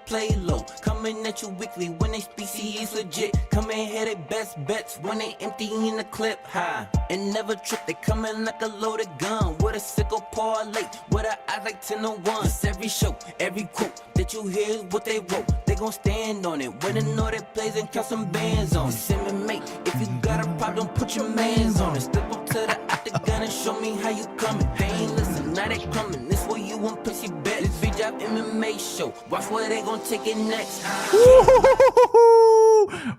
play low. Coming at you weekly when they species legit. Come and hit their best bets when they empty in the clip high. And never trip, they coming like a loaded gun. With a sickle parlay, with a eyes like 10 to 1. It's every show, every quote that you hear is what they wrote. They gon' stand on it. When they know they plays and count some bands on it. Send me mate, if you got a problem, put your mans on it. Step up to the octagon and show me how you coming. They ain't listen, now they coming. This way you want pussy bet. This BigJive MMA show. Watch where they gon' take it next.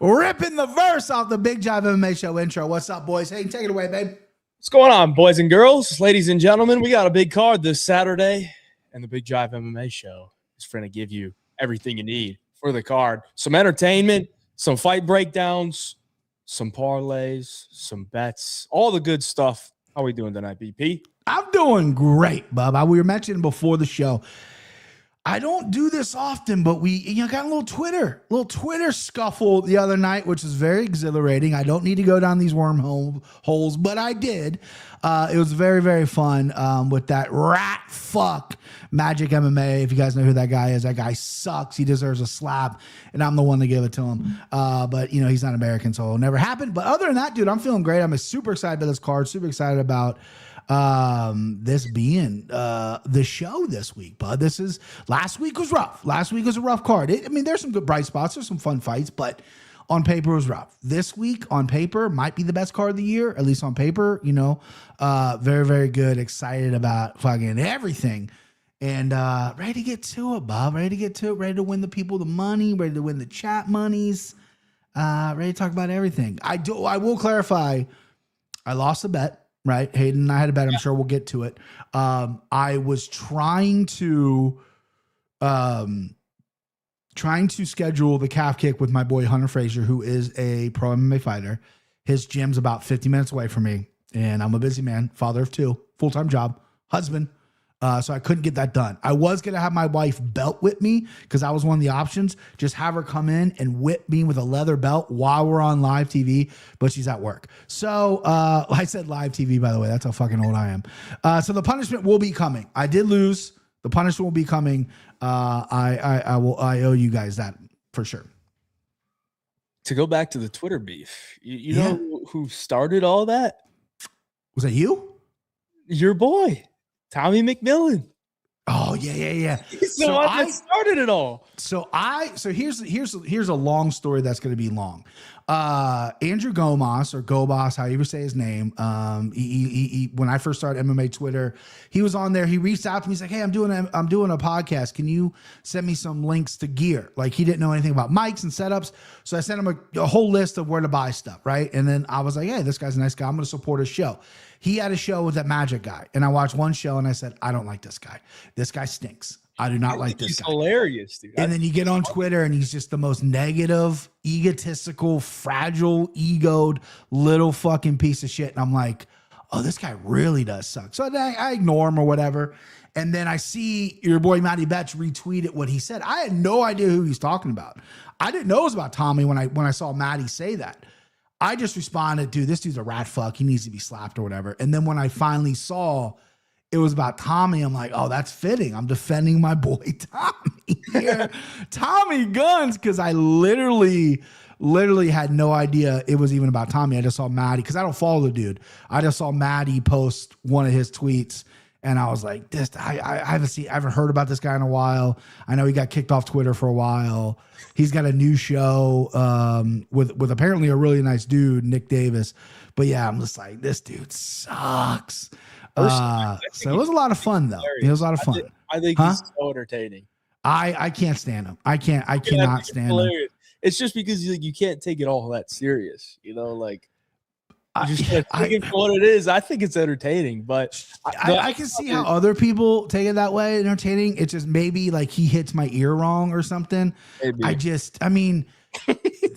Ripping the verse off the BigJive MMA Show intro. What's up, boys? Hey, take it away, babe. What's going on, boys and girls, ladies and gentlemen? We got a big card this Saturday, and the BigJive MMA Show is going to give you everything you need for the card. Some entertainment, some fight breakdowns, some parlays, some bets, all the good stuff. How are we doing tonight, BP? I'm doing great, bub. We were mentioning before the show. I don't do this often, but we got a little Twitter scuffle the other night, which is very exhilarating. I don't need to go down these wormholes, but I did. It was very, very fun with that rat fuck Magic MMA. If you guys know who that guy is, that guy sucks. He deserves a slap, and I'm the one to give it to him. But, he's not American, so it'll never happen. But other than that, dude, I'm feeling great. I'm super excited about this card, super excited about this being the show this week, bud. Last week was rough. Last week was a rough card. There's some good bright spots, there's some fun fights, but on paper it was rough. This week on paper might be the best card of the year, at least on paper. Very, very good. Excited about fucking everything, and ready to get to it, Bob. Ready to get to it. Ready to win the people the money. Ready to win the chat monies. Ready to talk about everything. I will clarify. I lost the bet. Right, Hayden and I had a bet. I'm sure we'll get to it. I was trying to schedule the calf kick with my boy Hunter Frazier, who is a pro MMA fighter. His gym's about 50 minutes away from me, and I'm a busy man, father of 2, full-time job, husband. So I couldn't get that done. I was going to have my wife belt whip me because that was one of the options. Just have her come in and whip me with a leather belt while we're on live TV, but she's at work. So I said live TV, by the way. That's how fucking old I am. So the punishment will be coming. I did lose. The punishment will be coming. I owe you guys that for sure. To go back to the Twitter beef, you know who started all that? Was that you? Your boy. Tommy McMillan. Oh yeah. He's the one that started it all. So here's a long story that's going to be long. Andrew Gomos or Gobos, how you ever say his name. He when I first started MMA Twitter, he was on there. He reached out to me. He's like, "Hey, I'm doing a podcast. Can you send me some links to gear?" Like he didn't know anything about mics and setups, so I sent him a whole list of where to buy stuff. Right, and then I was like, "Hey, this guy's a nice guy. I'm going to support his show." He had a show with that Magic guy, and I watched one show, and I said, "I don't like this guy. This guy stinks. I do not like this guy." He's hilarious, dude. And then you get on Twitter, and he's just the most negative, egotistical, fragile, egoed little fucking piece of shit. And I'm like, oh, this guy really does suck. So I ignore him or whatever. And then I see your boy Matty Betch retweeted what he said. I had no idea who he's talking about. I didn't know it was about Tommy when I saw Matty say that. I just responded, dude, this dude's a rat fuck. He needs to be slapped or whatever. And then when I finally saw it was about Tommy, I'm like, oh, that's fitting. I'm defending my boy Tommy here. Tommy Guns, because I literally had no idea it was even about Tommy. I just saw Maddie, because I don't follow the dude. I just saw Maddie post one of his tweets, and I was like, this, I haven't heard about this guy in a while. I know he got kicked off Twitter for a while. He's got a new show with apparently a really nice dude, Nick Davis. But yeah, I'm just like, this dude sucks. So it was a lot of fun though. It was a lot of fun. I think he's so entertaining. I can't stand him. I cannot stand him. It's just because you can't take it all that serious, like you just can't take it for what it is. I think it's entertaining, but I can see how other people take it that way. Entertaining. It's just maybe like he hits my ear wrong or something. Maybe. The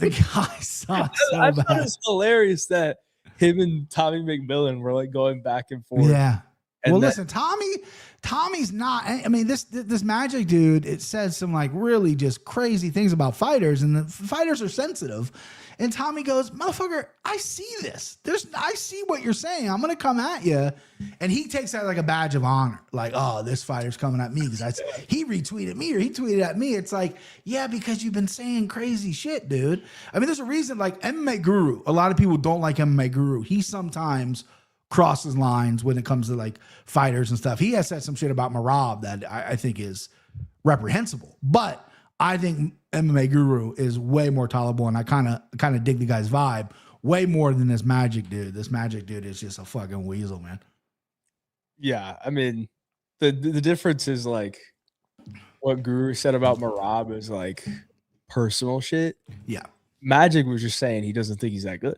guy sucks so I bad. thought it's hilarious that him and Tommy McMillan were like going back and forth. Yeah. And well, listen, Tommy's not. I mean, this Magic dude, it says some like really just crazy things about fighters, and the fighters are sensitive. And Tommy goes, motherfucker, I see this. I see what you're saying. I'm gonna come at you, and he takes that like a badge of honor. Like, oh, this fighter's coming at me because he retweeted me or he tweeted at me. It's like, yeah, because you've been saying crazy shit, dude. I mean, there's a reason. Like MMA Guru, a lot of people don't like MMA Guru. He sometimes crosses lines when it comes to like fighters and stuff. He has said some shit about Marab that I think is reprehensible, but I think MMA Guru is way more tolerable, and I kind of dig the guy's vibe way more than this Magic dude. This Magic dude is just a fucking weasel, man. Yeah, I mean, the difference is like what Guru said about Marab is like personal shit. Yeah, Magic was just saying he doesn't think he's that good.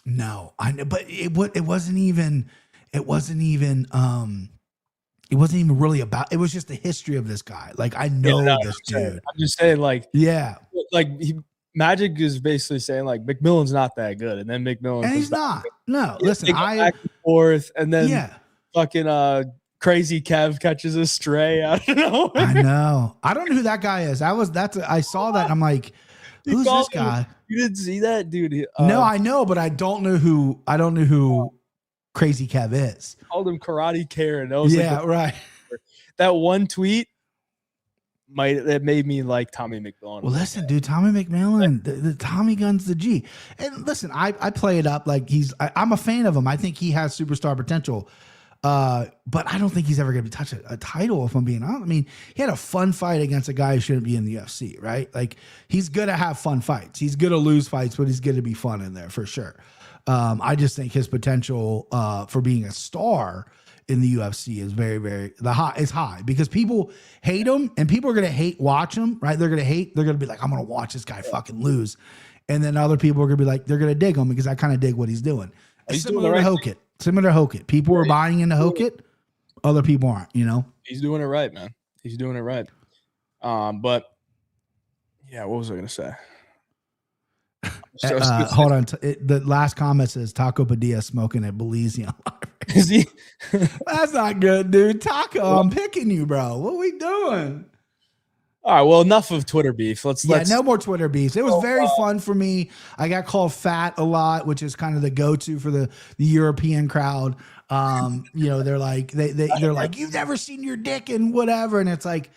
No, I know, but it wasn't even really about. It was just the history of this guy. Like I know this dude. I'm just saying, like, yeah, like Magic is basically saying like McMillan's not that good, and then McMillan and he's not. No, listen, back and forth, and then yeah, fucking crazy Kev catches a stray. I don't know. I know. I don't know who that guy is. I saw that. And I'm like, who's this guy? You didn't see that, dude? No, I know, but I don't know who Crazy Kev is. Called him Karate Karen. Yeah, like right. That one tweet that made me like Tommy McMillan. Well, listen, dude, Tommy McMillan, the Tommy gun's the G. And listen, I play it up like I'm a fan of him. I think he has superstar potential. But I don't think he's ever going to touch a title, if I'm being honest. I mean, he had a fun fight against a guy who shouldn't be in the UFC, right? Like, he's going to have fun fights. He's going to lose fights, but he's going to be fun in there for sure. I just think his potential for being a star in the UFC is very, very high because people hate him and people are going to watch him, right? They're going to be like, I'm going to watch this guy fucking lose. And then other people are going to be like, they're going to dig him because I kind of dig what he's doing. It's similar to Hokei. Similar to Hokei. People are buying into Hokei. Other people aren't, you know? He's doing it right, man. He's doing it right. But yeah, what was I going to say? Hold on. The last comment says Taco Padilla smoking at Belize. Is he? That's not good, dude. Taco, I'm picking you, bro. What are we doing? All right, well, enough of Twitter beef. Let's no more Twitter beefs. It was very fun for me. I got called fat a lot, which is kind of the go-to for the European crowd. You know, they're like they're like, you've never seen your dick and whatever, and it's like,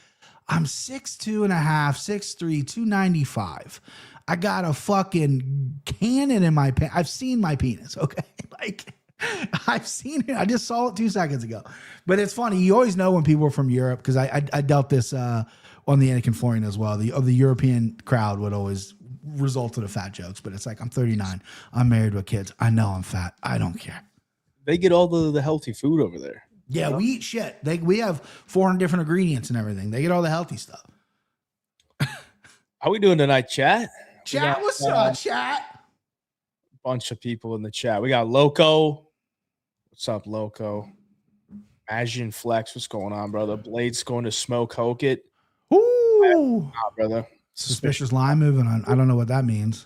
I'm 6'2" and a half, 6'3", 295. I got a fucking cannon in my pants. I've seen my penis, okay? Like, I've seen it. I just saw it 2 seconds ago. But it's funny. You always know when people are from Europe, because I dealt this on the Anakin Florian as well. The European crowd would always result in the fat jokes, but it's like, I'm 39. I'm married with kids. I know I'm fat. I don't care. They get all the healthy food over there. Yeah, we eat shit. We have 400 different ingredients and everything. They get all the healthy stuff. How we doing tonight, chat? Chat, what's up, chat? Bunch of people in the chat. We got Loco. What's up, Loco? Imagine Flex. What's going on, brother? Blade's going to smoke Hokei. Ooh, brother. Suspicious line moving on. I don't know what that means.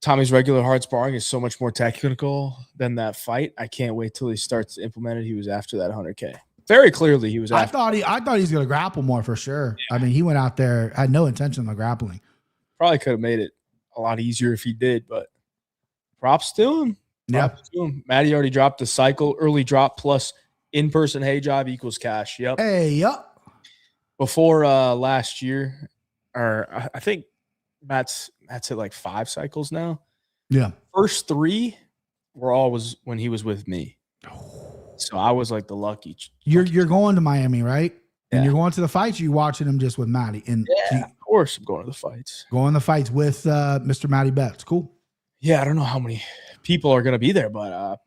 Tommy's regular hard sparring is so much more technical than that fight. I can't wait till he starts to implement it. He was after that 100K. Very clearly, he was. I thought he was going to grapple more for sure. Yeah. I mean, he went out there, had no intention of grappling. Probably could have made it a lot easier if he did, but props to him. Yeah. Maddie already dropped the cycle. Early drop plus in-person hey job equals cash. Yep. Hey, yep. Before last year, or I think Matt's hit like 5 cycles now. Yeah. First 3 were always when he was with me. So I was like the lucky. You're going to Miami, right? Yeah. And you're going to the fights. You watching them just with Maddie? And yeah, of course I'm going to the fights. Going to the fights with Mr. Matty Betts. Cool. Yeah, I don't know how many people are going to be there, but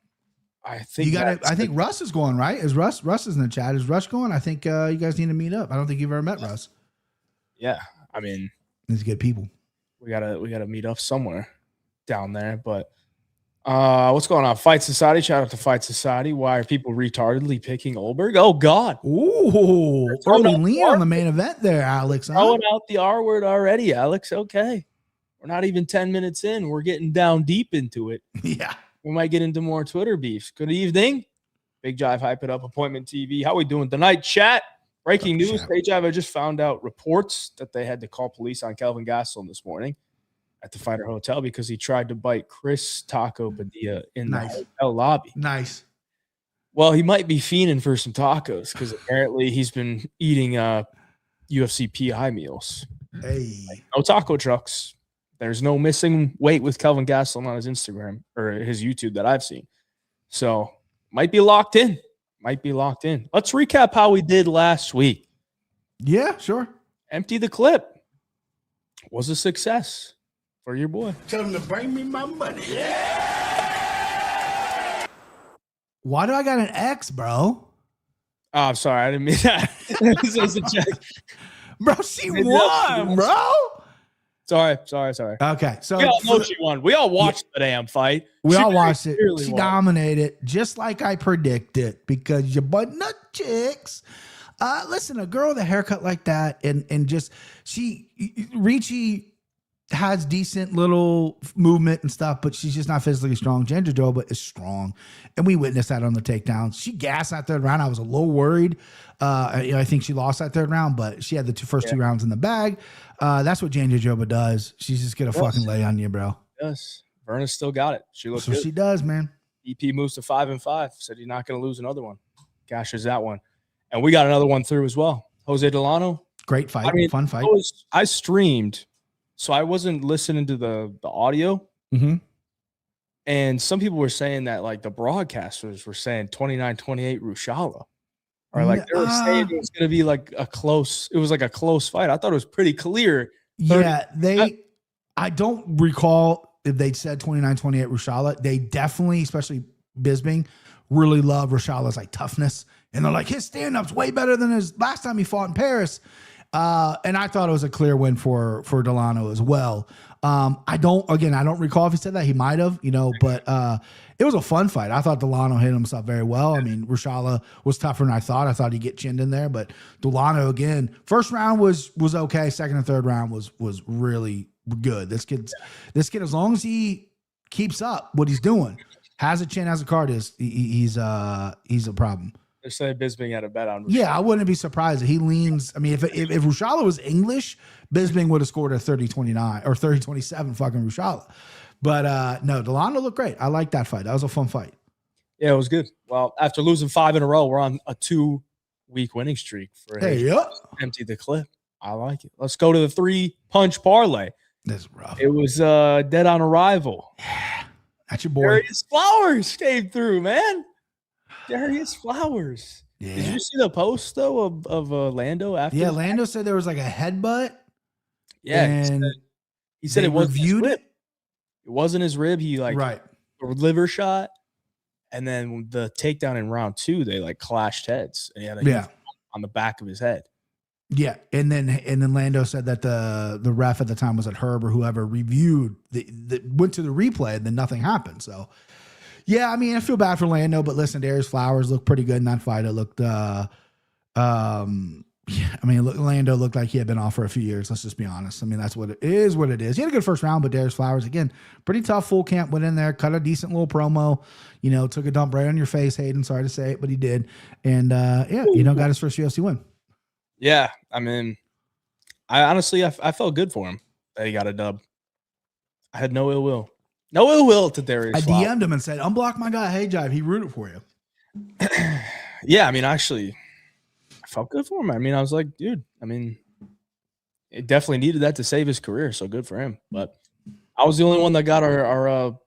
I think you got. I think Russ is going, right? Is Russ is in the chat? Is Russ going? I think you guys need to meet up. I don't think you've ever met Russ. Yeah, I mean, he's good people. We gotta meet up somewhere down there. But what's going on? Fight Society. Shout out to Fight Society. Why are people retardedly picking Ulberg? Oh God! Ooh, early lean on the main event there, Alex. Throwing out the R word already, Alex. Okay, we're not even 10 minutes in. We're getting down deep into it. Yeah, we might get into more Twitter beefs. Good evening. Big Jive, Hype It Up, Appointment TV. How we doing tonight, chat? Breaking news. Big Jive, I just found out reports that they had to call police on Kelvin Gastelum this morning at the Fighter Hotel because he tried to bite Chris Taco Padilla in the hotel lobby. Nice. Well, he might be fiending for some tacos because apparently he's been eating UFC PI meals. Hey. Like, no taco trucks. There's no missing weight with Kelvin Gastelum on his Instagram or his YouTube that I've seen. So might be locked in. Let's recap how we did last week. Yeah, sure. Empty the clip. Was a success for your boy. Tell him to bring me my money. Why do I got an X, bro? Oh, I'm sorry. I didn't mean that. This is a check. Bro, she won, bro. Sorry. Okay, so We all know she won. We all watched the damn fight. We all watched it. clearly She won. dominated just like I predicted because your butt nut chicks. Listen, a girl with a haircut like that and just Ricci has decent little movement and stuff, but she's just not physically strong. Ginger Joba is strong, and we witnessed that on the takedowns. She gassed that third round. I was a little worried. I think she lost that third round, but she had the first two rounds in the bag. That's what Ginger Joba does. She's just gonna fucking lay on you, bro. Yes. Verna still got it. She looks That's what good. she does, man. EP moves to 5-5. Said he's not going to lose another one. Cashes that one. And we got another one through as well. Jose Delano. Great fight. I mean, Fun fight. I streamed, so I wasn't listening to the audio. Mm-hmm. And some people were saying that, like, the broadcasters were saying 29-28 Rushala. Or, like, they were saying it was going to be, like, a close fight. I thought it was pretty clear. Yeah, I don't recall if they said 29-28 Rushala. They definitely, especially Bisping, really love Rushala's like toughness. And they're like, his stand-up's way better than his last time he fought in Paris. And I thought it was a clear win for Delano as well. I don't recall if he said that. He might have, but it was a fun fight. I thought Delano hit himself very well. I mean, Rushala was tougher than I thought. I thought he'd get chinned in there, but Delano, again, first round was okay. Second and third round was really good. This kid, as long as he keeps up what he's doing, has a chin, has a card, he's a problem. They're saying Bisping had a bet on Rushala. Yeah, I wouldn't be surprised if he leans. I mean, if Rushala was English, Bisping would have scored a 30-29 or 30-27 fucking Rushala. But no, Delano looked great. I like that fight. That was a fun fight. Yeah, it was good. Well, after losing 5 in a row, we're on a 2-week winning streak for Empty the clip. I like it. Let's go to the 3-punch parlay. That's rough. It was dead on arrival. That's your boy. Darius Flowers came through, man. Darius Flowers. Yeah. Did you see the post though of Lando after? Yeah, Lando said there was like a headbutt. Yeah, and he said it wasn't his reviewed rib. It wasn't his rib. He a liver shot, and then the takedown in round 2, they like clashed heads, and he had a on the back of his head. Yeah, and then Lando said that the ref at the time was at Herb or whoever reviewed went to the replay and then nothing happened. So yeah, I mean, I feel bad for Lando, but listen, Darius Flowers looked pretty good in that fight. It looked Lando looked like he had been off for a few years. Let's just be honest. I mean, that's what it is. He had a good first round, but Darius Flowers, again, pretty tough full camp, went in there, cut a decent little promo, took a dump right on your face, Hayden. Sorry to say it, but he did. And got his first UFC win. Yeah, I mean, I honestly felt good for him that he got a dub. I had no ill will. No ill will to Darius. I DM'd him and said, unblock my guy, Hey Jive. He rooted for you. Yeah, I mean, actually, I felt good for him. I mean, I was like, dude, I mean, it definitely needed that to save his career. So good for him. But I was the only one that got our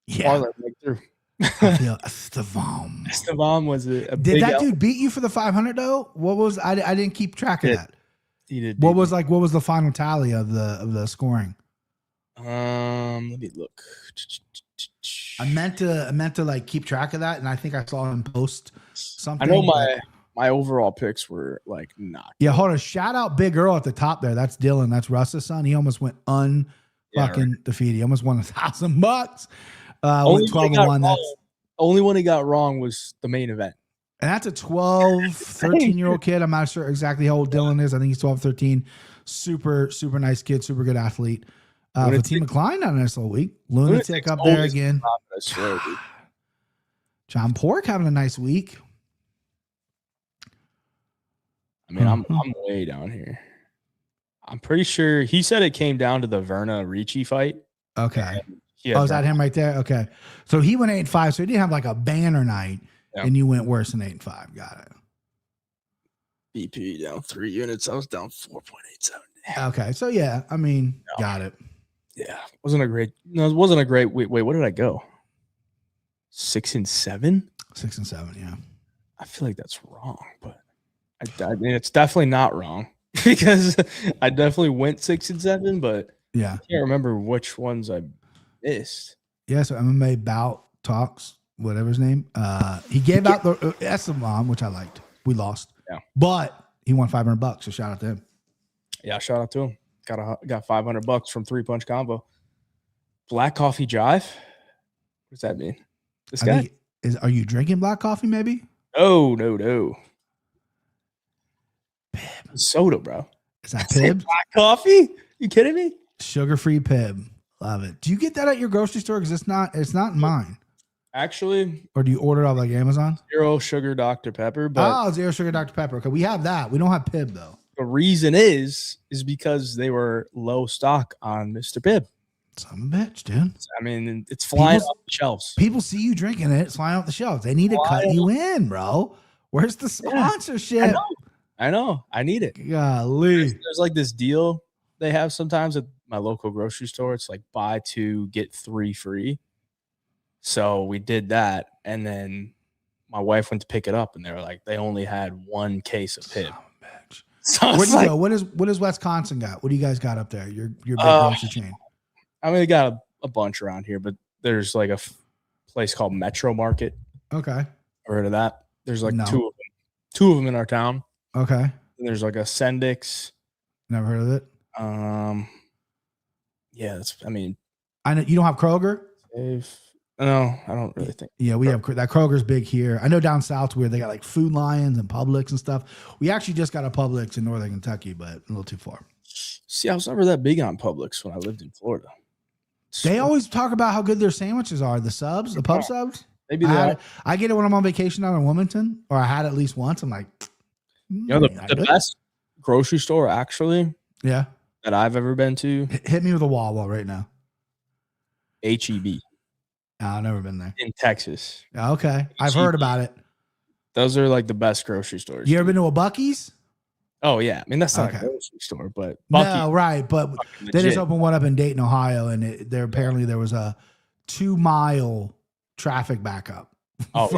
parlay breakthrough. I feel Estevam. Estevam was a Did big that dude beat you for the 500 though? What was I didn't keep track of that. He did. What was the final tally of the scoring? Let me look. I meant to like keep track of that, and I think I saw him post something. I know my overall picks were like not. Yeah, hold on. Shout out Big Earl at the top there. That's Dylan. That's Russ's son. He almost went defeated. He almost won $1,000. With 12-1. Only one he got wrong was the main event. And that's a 12, 13-year-old kid. I'm not sure exactly how old Dylan is. I think he's 12, 13. Super, super nice kid. Super good athlete. Fatima Klein on a nice little week. Lunatic up there again. I swear, dude. John Pork having a nice week. I mean, I'm way down here. I'm pretty sure he said it came down to the Verna Ricci fight. Okay. Oh, is that him right there? Okay. So he went 8-5. So he didn't have like a banner night, and you went worse than 8-5. Got it. BP down 3 units. I was down 4.87. Okay. So yeah, I mean, got it. Yeah. It wasn't a great. Wait, what did I go? 6-7? 6-7, yeah. I feel like that's wrong, but I mean, it's definitely not wrong because I definitely went 6-7, but yeah, I can't remember which ones I missed. Yeah, so MMA Bout Talks, whatever his name. He gave out the Esteban, which I liked. We lost. Yeah. But he won $500, so shout out to him. Yeah, shout out to him. Got $500 from 3-punch combo. Black coffee jive? What does that mean? This guy? Are you drinking black coffee maybe? Oh, no. Pib. Soda, bro. Is that Pib? Black coffee? You kidding me? Sugar-free Pib. Love it. Do you get that at your grocery store? Because it's not mine. Actually. Or do you order it off like Amazon? 0 sugar Dr. Pepper. But 0 sugar Dr. Pepper. Okay, we have that. We don't have Pib though. The reason is because they were low stock on Mr. Pibb. Son of a bitch, dude. I mean, it's flying off the shelves. People see you drinking it. It's flying off the shelves. They need to cut you in, bro. Where's the sponsorship? Yeah, I know. I need it. Golly. There's like this deal they have sometimes at my local grocery store. It's like buy 2, get 3 free. So we did that. And then my wife went to pick it up and they were like, they only had 1 case of Pibb. So where do you go? What is Wisconsin got? What do you guys got up there? Your big grocery chain. I mean, they got a bunch around here, but there's like a place called Metro Market. Okay. Heard of that? There's like 2 of them. 2 of them in our town. Okay. And there's like a Sendix. Never heard of it. Yeah, I mean, I know you don't have Kroger. No, I don't really think. Yeah, we have that. Kroger's big here. I know down south where they got like Food Lions and Publix and stuff. We actually just got a Publix in northern Kentucky, but a little too far. See, I was never that big on Publix when I lived in Florida. They always talk about how good their sandwiches are. The subs, the pub subs. Maybe I get it when I'm on vacation down in Wilmington, or I had it at least once. I'm like, you know, the best grocery store actually, that I've ever been to. Hit me with a Wawa right now. HEB. I've never been there. In Texas. Okay. I've heard about it. Those are like the best grocery stores. You ever been to a Buc-ee's? Oh, yeah. I mean, that's not a grocery store, but Buc-ee's. No, right. But they just opened one up in Dayton, Ohio, and apparently there was a 2-mile traffic backup. Oh,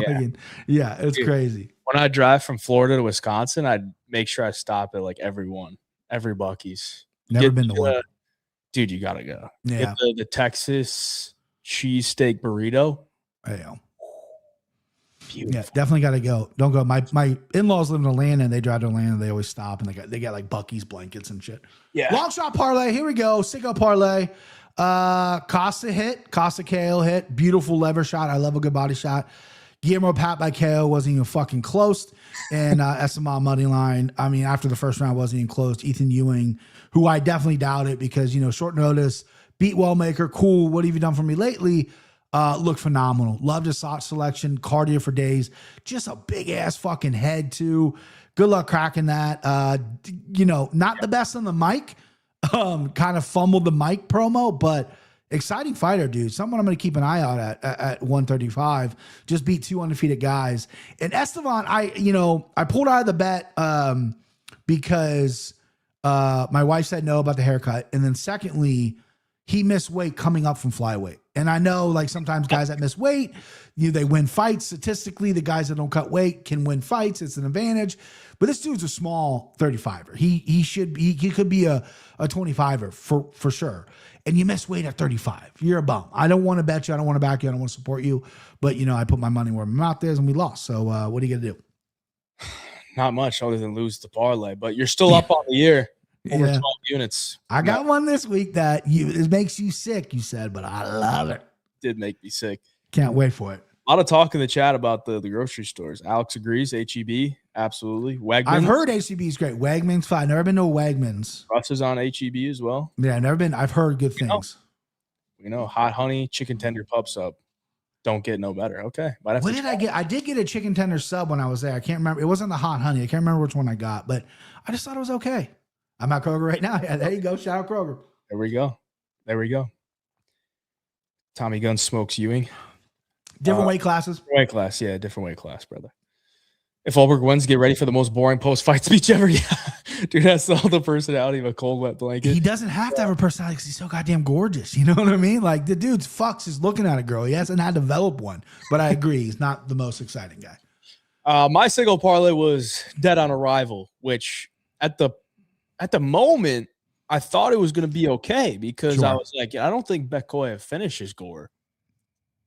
yeah. It's crazy. When I drive from Florida to Wisconsin, I'd make sure I stop at like every Buc-ee's. Never been to one. Dude, you got to go. Yeah. Get the Texas cheesesteak burrito. Yeah. Beautiful. Yeah, definitely got to go. Don't go. My in-laws live in Atlanta, and they drive to Atlanta. They always stop, and they got like Buc-ee's blankets and shit. Yeah. Long shot parlay. Here we go. Sicko parlay. Costa hit. Costa KO hit. Beautiful lever shot. I love a good body shot. Gamrot pat by KO wasn't even fucking close. And SMA money line. I mean, after the first round wasn't even close. Ethan Ewing, who I definitely doubted because, short notice, beat Wellmaker. Cool. What have you done for me lately? Looked phenomenal. Loved his shot selection. Cardio for days. Just a big ass fucking head too. Good luck cracking that. Not the best on the mic. Kind of fumbled the mic promo, but exciting fighter, dude. Someone I'm going to keep an eye out at 135. Just beat 2 undefeated guys. And Esteban, I pulled out of the bet because my wife said no about the haircut. And then secondly, he missed weight coming up from flyweight. And I know like sometimes guys that miss weight, they win fights. Statistically, the guys that don't cut weight can win fights. It's an advantage. But this dude's a small 35er. He could be a 25er for sure. And you miss weight at 35. You're a bum. I don't want to bet you. I don't want to back you. I don't want to support you. But I put my money where my mouth is and we lost. So what are you gonna do? Not much other than lose the parlay, but you're still up on the year. Over 12 units. I got one this week that it makes you sick, you said, but I love it. Did make me sick. Can't wait for it. A lot of talk in the chat about the grocery stores. Alex agrees. HEB, absolutely. Wegmans. I've heard HEB is great. Wegmans, fine. Never been to a Wegmans. Russ is on HEB as well. Yeah, never been. I've heard good things. Hot honey, chicken tender pub sub. don't get no better. Okay. What did I get? I did get a chicken tender sub when I was there. I can't remember. It wasn't the hot honey. I can't remember which one I got, but I just thought it was okay. I'm at Kroger right now. Yeah, there you go. Shout out Kroger. There we go. There we go. Tommy Gunn smokes Ewing. Different weight classes. Weight class. Yeah, different weight class, brother. If Ulberg wins, get ready for the most boring post-fight speech ever. Yeah. Dude, that's all the personality of a cold, wet blanket. He doesn't have to have a personality because he's so goddamn gorgeous. You know what I mean? Like, the dude's fucks is looking at a girl. He hasn't had to develop one. But I agree. He's not the most exciting guy. My single parlay was dead on arrival, which at the moment, I thought it was going to be okay because I was like, I don't think Bekoyev finishes Gore.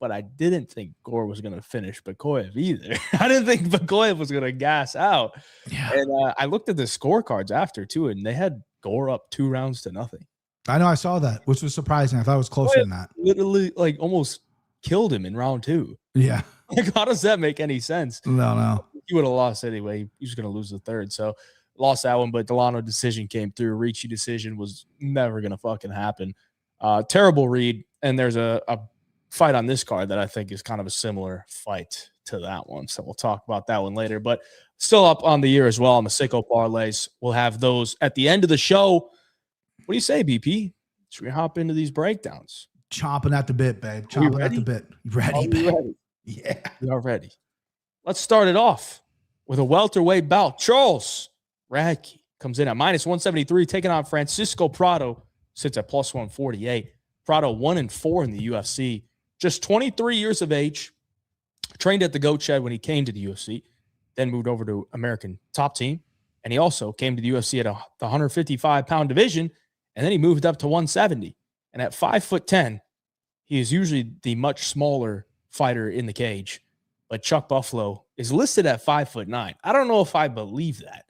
But I didn't think Gore was going to finish Bekoyev either. I didn't think Bekoyev was going to gas out. Yeah. And I looked at the scorecards after, too, and they had Gore up 2-0. I know. I saw that, which was surprising. I thought it was closer than that. Literally, like, almost killed him in round 2. Yeah. Like, how does that make any sense? No. He would have lost anyway. He was going to lose the third. So, lost that one, but Delano decision came through. Ricci decision was never going to fucking happen. Terrible read. And there's a fight on this card that I think is kind of a similar fight to that one. So we'll talk about that one later, but still up on the year as well on the Sicko parlays. We'll have those at the end of the show. What do you say, BP? Should we hop into these breakdowns? Chomping at the bit, babe. Chomping at the bit. Ready, babe? Ready? Yeah. We are ready. Let's start it off with a welterweight bout. Charles Radtke comes in at -173, taking on Francisco Prado, sits at +148. Prado 1-4 in the UFC. Just 23 years of age, trained at the Goat Shed when he came to the UFC, then moved over to American Top Team. And he also came to the UFC at the 155-pound division, and then he moved up to 170. And at 5'10", he is usually the much smaller fighter in the cage. But Chuck Buffalo is listed at 5'9". I don't know if I believe that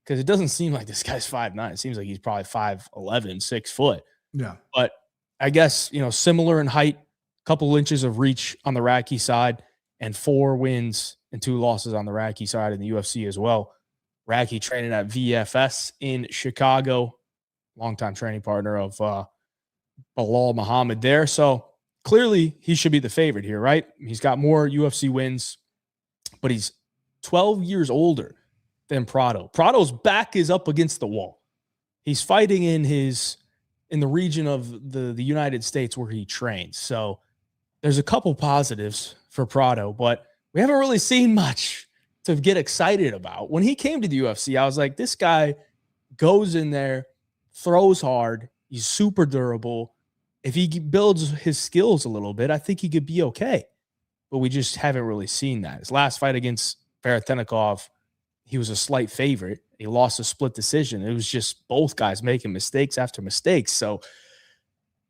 because it doesn't seem like this guy's 5'9". It seems like he's probably 5'11", 6 foot. Yeah. But I guess, similar in height, couple inches of reach on the Radtke side, and 4 wins and 2 losses on the Radtke side in the UFC as well. Radtke training at VFS in Chicago, longtime training partner of Bilal Muhammad there. So clearly he should be the favorite here, right? He's got more UFC wins, but he's 12 years older than Prado. Prado's back is up against the wall. He's fighting in the region of the United States where he trains. So there's a couple positives for Prado, but we haven't really seen much to get excited about. When he came to the UFC, I was like, this guy goes in there, throws hard. He's super durable. If he builds his skills a little bit, I think he could be okay. But we just haven't really seen that. His last fight against Veretennikov, he was a slight favorite. He lost a split decision. It was just both guys making mistakes after mistakes. So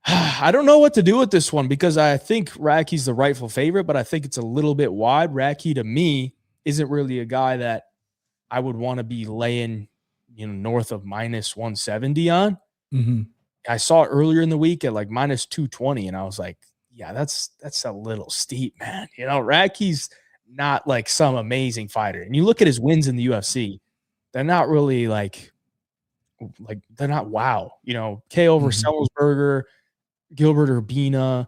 I don't know what to do with this one because I think Radtke's the rightful favorite, but I think it's a little bit wide. Radtke, to me, isn't really a guy that I would want to be laying, north of -170 on. Mm-hmm. I saw it earlier in the week at like -220, and I was like, yeah, that's a little steep, man. Radtke's not like some amazing fighter. And you look at his wins in the UFC, they're not really like they're not wow. KO over Selsberger, Gilbert Urbina,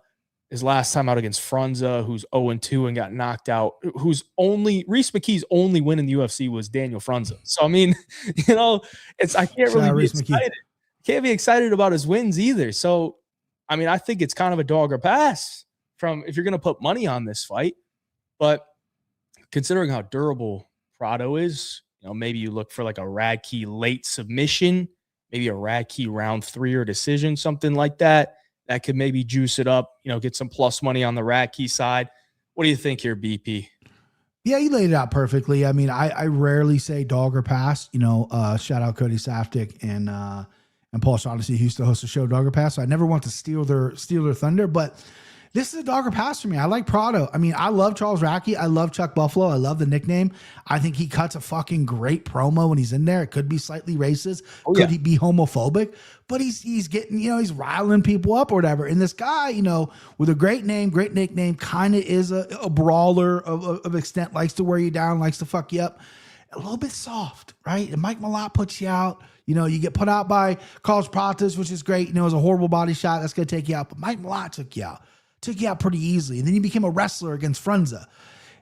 his last time out against Frunza, who's 0-2 and got knocked out, Reese McKee's only win in the UFC was Daniel Frunza. So, I mean, I can't really be excited. Can't be excited about his wins either. So, I mean, I think it's kind of a dog or pass if you're going to put money on this fight. But considering how durable Prado is, maybe you look for like a Radtke late submission, maybe a Radtke round 3 or decision, something like that. That could maybe juice it up, get some plus money on the Radtke side. What do you think here, BP? Yeah, you laid it out perfectly. I mean, I rarely say dog or pass. Shout out Cody Saftik and Paul Shaughnessy, who used to host the show Dog or Pass. So I never want to steal their thunder, but this is a dog or pass for me. I like Prado. I mean, I love Charles Radtke. I love Chuck Buffalo. I love the nickname. I think he cuts a fucking great promo when he's in there. It could be slightly racist. Could he be homophobic? But he's getting, he's riling people up or whatever. And this guy, with a great name, great nickname, kind of is a brawler of extent, likes to wear you down, likes to fuck you up. A little bit soft, right? And Mike Malott puts you out. You get put out by Carlos Pratas, which is great. It was a horrible body shot. That's going to take you out. But Mike Malott took you out. took you out pretty easily. And then you became a wrestler against Frunza.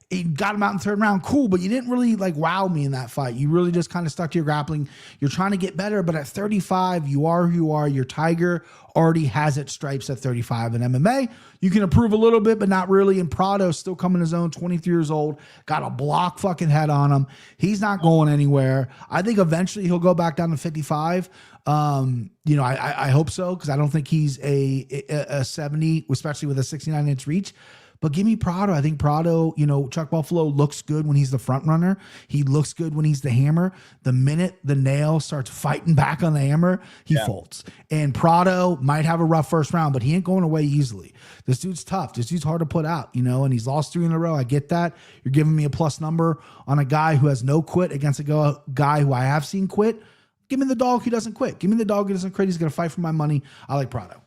You got him out in the third round, cool, but you didn't really like wow me in that fight. You really just kind of stuck to your grappling. You're trying to get better, but at 35, you are who you are. Your Tiger already has its stripes at 35 in MMA. You can improve a little bit, but not really. And Prado's still coming his own, 23 years old, got a block fucking head on him. He's not going anywhere. I think eventually he'll go back down to 55. I hope so, because I don't think he's a 70, especially with a 69-inch reach. But give me Prado. I think Prado, Chuck Buffalo looks good when he's the front runner. He looks good when he's the hammer. The minute the nail starts fighting back on the hammer, he folds. And Prado might have a rough first round, but he ain't going away easily. This dude's tough. This dude's hard to put out, and he's lost 3 in a row. I get that. You're giving me a plus number on a guy who has no quit against a guy who I have seen quit. Give me the dog who doesn't quit. Give me the dog who doesn't quit. He's going to fight for my money. I like Prado.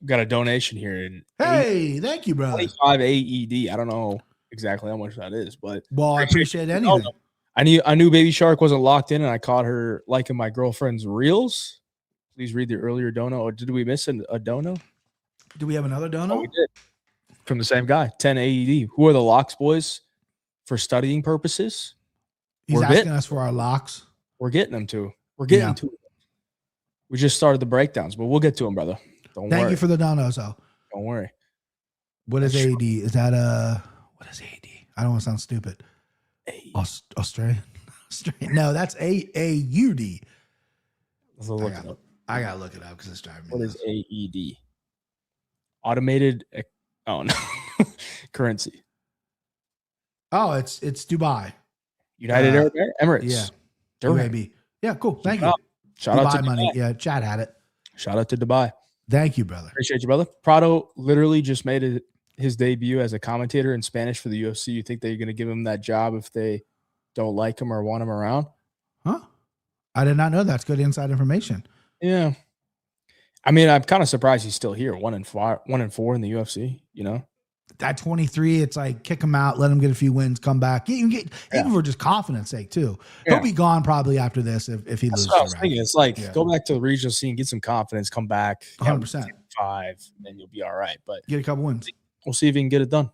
Got a donation here. Hey, thank you, brother. 25 AED. I don't know exactly how much that is, but I appreciate anything. I knew Baby Shark wasn't locked in, and I caught her liking my girlfriend's reels. Please read the earlier dono. Or did we miss a dono? Do we have another dono? Oh, we did. From the same guy, 10 AED. Who are the locks, boys, for studying purposes? He's asking us for our locks. We're getting them to. We're getting to. We just started the breakdowns, but we'll get to them, brother. Thank you for the donos, though. Don't worry. What is AD? Is that what is AD? I don't want to sound stupid. Australian? No, that's AAUD. I gotta look it up because it's driving me. What is AED? Automated currency. Oh, it's Dubai. United Arab Emirates. Yeah. UAB. Yeah, cool. Thank you. Shout out to Dubai money. Yeah, Chad had it. Shout out to Dubai. Thank you, brother. Appreciate you, brother. Prado literally just made his debut as a commentator in Spanish for the UFC. You think they're going to give him that job if they don't like him or want him around? Huh? I did not know. That's good inside information. Yeah. I mean, I'm kind of surprised he's still here. 1-4 in the UFC, At 23, it's like kick him out, let him get a few wins, come back. Even for just confidence sake, too. Yeah. He'll be gone probably after this if he loses. That's what I was thinking. It's like go back to the regional scene, get some confidence, come back. 100%. 5, and then you'll be all right. But get a couple wins. We'll see if he can get it done.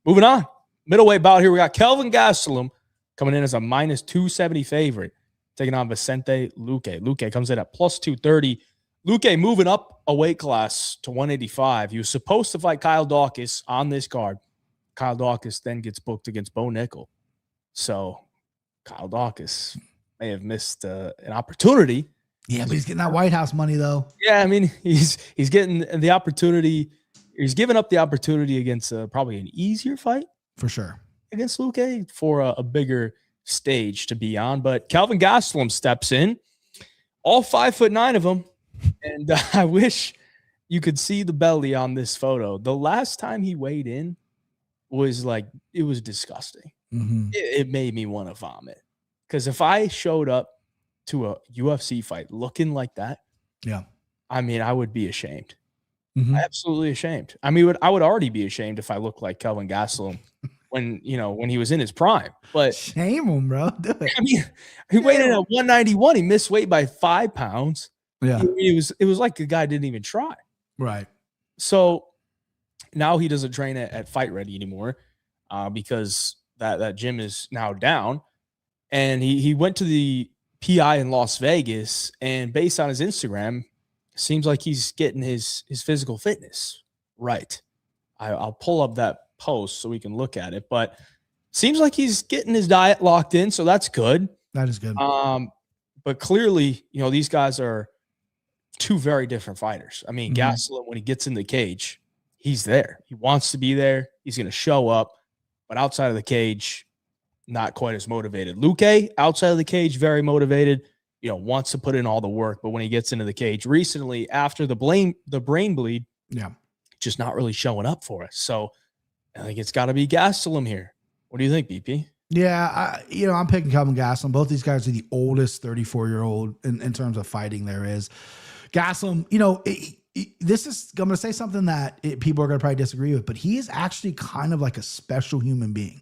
Moving on. Middleweight bout here. We got Kelvin Gastelum coming in as a minus 270 favorite, taking on Vicente Luque. Luque comes in at plus 230. Luque moving up a weight class to 185. He was supposed to fight Kyle Dawkins on this card. Kyle Dawkins then gets booked against Bo Nickel. So Kyle Dawkins may have missed an opportunity. Yeah, but he's getting that White House money, though. Yeah, I mean, he's getting the opportunity. He's giving up the opportunity against probably an easier fight. For sure. Against Luque for a bigger stage to be on. But Kelvin Gastelum steps in. All 5'9" of them. And I wish you could see the belly on this photo. The last time he weighed in was it was disgusting. Mm-hmm. It made me want to vomit. Because if I showed up to a UFC fight looking like that, I mean, I would be ashamed. Mm-hmm. Absolutely ashamed. I mean, I would already be ashamed if I looked like Kelvin Gastelum when he was in his prime. But shame him, bro. Do it. I mean, he weighed in at 191. He missed weight by 5 pounds. Yeah, it was like the guy didn't even try. Right. So now he doesn't train at Fight Ready anymore because that gym is now down. And he went to the PI in Las Vegas, and based on his Instagram, seems like he's getting his physical fitness right. I'll pull up that post so we can look at it, but seems like he's getting his diet locked in, so that's good. That is good. But clearly, these guys are two very different fighters. I mean, Gastelum, when he gets in the cage, he's there. He wants to be there. He's going to show up. But outside of the cage, not quite as motivated. Luque, outside of the cage, very motivated, wants to put in all the work. But when he gets into the cage recently, after the brain bleed, just not really showing up for us. So I think it's got to be Gastelum here. What do you think, BP? Yeah, I'm picking Kelvin Gastelum. Both these guys are the oldest 34-year-old in terms of fighting there is. Gastelum, this is, I'm going to say something that people are going to probably disagree with, but he is actually kind of like a special human being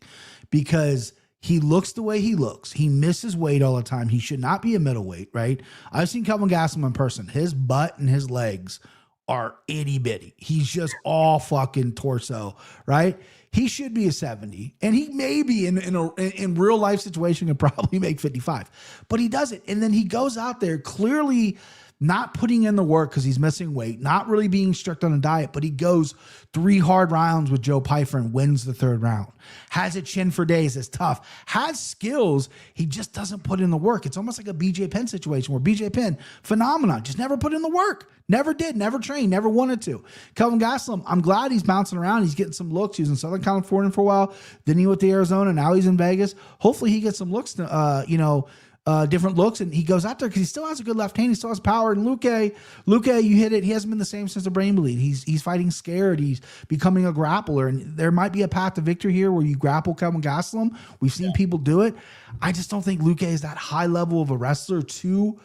because he looks the way he looks. He misses weight all the time. He should not be a middleweight, right? I've seen Kelvin Gastelum in person. His butt and his legs are itty bitty. He's just all fucking torso, right? He should be a 70, and he maybe in real life situation could probably make 55, but he doesn't. And then he goes out there clearly not putting in the work because he's missing weight, not really being strict on a diet, but he goes 3 hard rounds with Joe Pyfer and wins the 3rd round. Has a chin for days, is tough, has skills. He just doesn't put in the work. It's almost like a BJ Penn situation where BJ Penn, phenomenon, just never put in the work. Never did, never trained, never wanted to. Kelvin Gastelum, I'm glad he's bouncing around. He's getting some looks. He was in Southern California for a while. Then he went to Arizona. Now he's in Vegas. Hopefully he gets some looks to, different looks, and he goes out there because he still has a good left hand. He still has power. And Luque, you hit it. He hasn't been the same since the brain bleed. He's fighting scared. He's becoming a grappler, and there might be a path to victory here where you grapple Kelvin Gastelum. We've seen people do it. I just don't think Luque is that high level of a wrestler to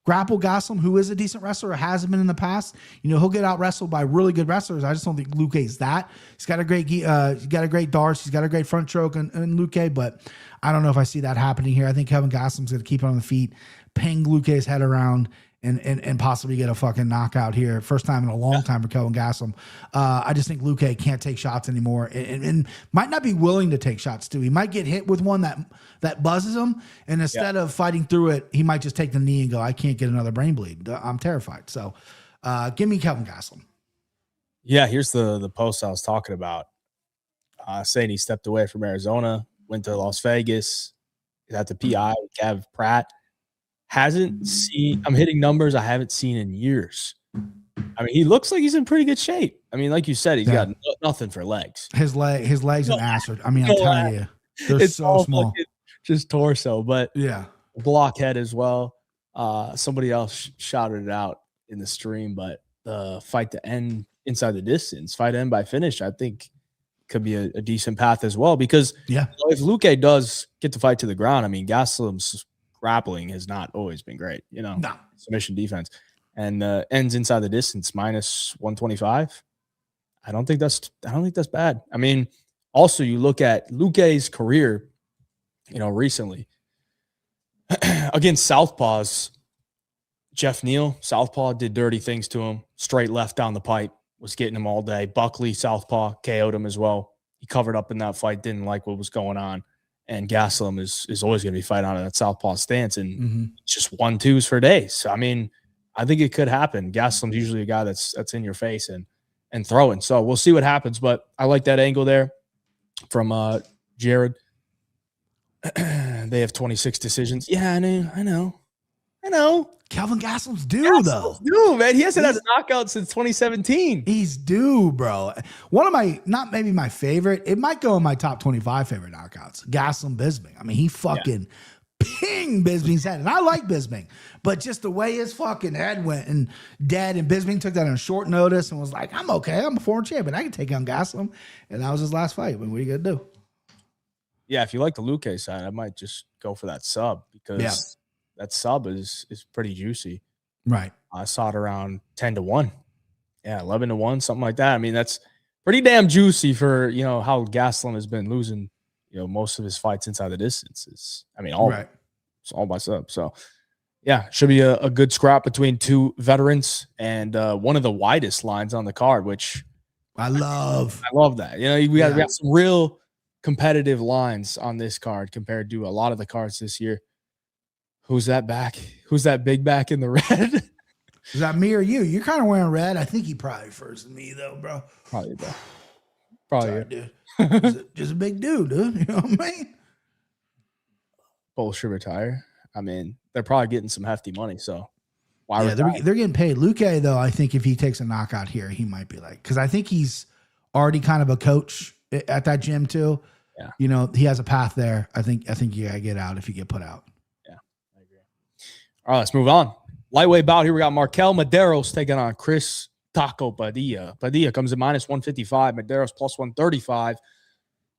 grapple Gastelum, who is a decent wrestler or hasn't been in the past. He'll get out wrestled by really good wrestlers. I just don't think Luque is that. He's got a great darts. He's got a great front stroke in Luque, but I don't know if I see that happening here. I think Kelvin Gastelum's going to keep it on the feet, ping Luque's head around, and possibly get a fucking knockout here. First time in a long time for Kelvin Gastelum. I just think Luque can't take shots anymore and might not be willing to take shots too. He might get hit with one that buzzes him, and instead of fighting through it, he might just take the knee and go, I can't get another brain bleed. I'm terrified. So give me Kelvin Gastelum. Yeah, here's the post I was talking about. Saying he stepped away from Arizona, went to Las Vegas, he's at the PI with Gav Pratt. Hasn't seen, I'm hitting numbers I haven't seen in years. I mean, he looks like he's in pretty good shape. I mean, like you said, he's got nothing for legs. His legs and ass are, I'm telling you, they're so small. Just torso, but yeah. Blockhead as well. Somebody else shouted it out in the stream, but the fight to end inside the distance, fight to end by finish, I think could be a decent path as well, because if Luque does get the fight to the ground, I mean, Gastelum's grappling has not always been great, submission defense, and ends inside the distance minus 125. I don't think that's bad. I mean, also you look at Luque's career, recently against Southpaws. Jeff Neal, Southpaw, did dirty things to him. Straight left down the pipe, was getting him all day. Buckley, Southpaw, KO'd him as well. He covered up in that fight, didn't like what was going on. And Gastelum is always going to be fighting out of that southpaw stance, and just 1-2s for days. So, I mean, I think it could happen. Gastelum's usually a guy that's in your face and throwing. So we'll see what happens. But I like that angle there from Jared. They have 26 decisions. Yeah, I know. Kelvin Gastelum's due, though. Due, man. He hasn't had a knockout since 2017. He's due, bro. One of my, not maybe my favorite, it might go in my top 25 favorite knockouts. Gastelum Bisping. I mean, he fucking pinged Bisping's head. And I like Bisping, but just the way his fucking head went and dead, and Bisping took that on short notice and was like, I'm okay. I'm a former champion. I can take on Gastelum. And that was his last fight. What are you going to do? Yeah, if you like the Luque side, I might just go for that sub, because that sub is pretty juicy. Right. I saw it around 10-1. Yeah, 11-1, something like that. I mean, that's pretty damn juicy for, how Gastelum has been losing, most of his fights inside the distances. I mean, it's all by sub. So, yeah, should be a good scrap between two veterans, and one of the widest lines on the card, which I love. I love that. We got some real competitive lines on this card compared to a lot of the cards this year. Who's that back? Who's that big back in the red? Is that me or you? You're kind of wearing red. I think he probably prefers me, though, bro. Probably, bro. Probably, sorry, dude. just a big dude. You know what I mean? Both should retire. I mean, they're probably getting some hefty money, so why? Yeah, they're getting paid. Luque, though, I think if he takes a knockout here, he might be like, because I think he's already kind of a coach at that gym too. Yeah, he has a path there. I think you gotta get out if you get put out. All right, let's move on. Lightweight bout here. We got Markel Mederos taking on Chris Taco Padilla. Padilla comes in minus 155. Mederos plus 135.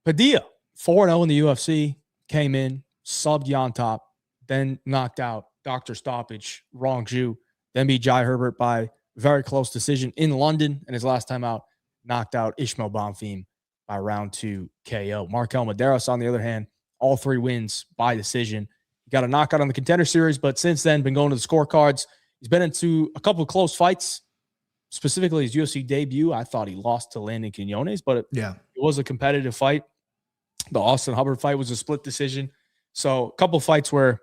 Padilla, 4-0 in the UFC. Came in, subbed Yon Top, then knocked out Dr. Stoppage, Rong Zhu, then beat Jai Herbert by very close decision in London. And his last time out, knocked out Ishmael Bonfim by round 2 KO. Markel Mederos, on the other hand, all 3 wins by decision. Got a knockout on the Contender Series, but since then been going to the scorecards. He's been into a couple of close fights. specifically his UFC debut, I thought he lost to Landon Quinones, but it was a competitive fight. The Austin Hubbard fight was a split decision. So a couple fights where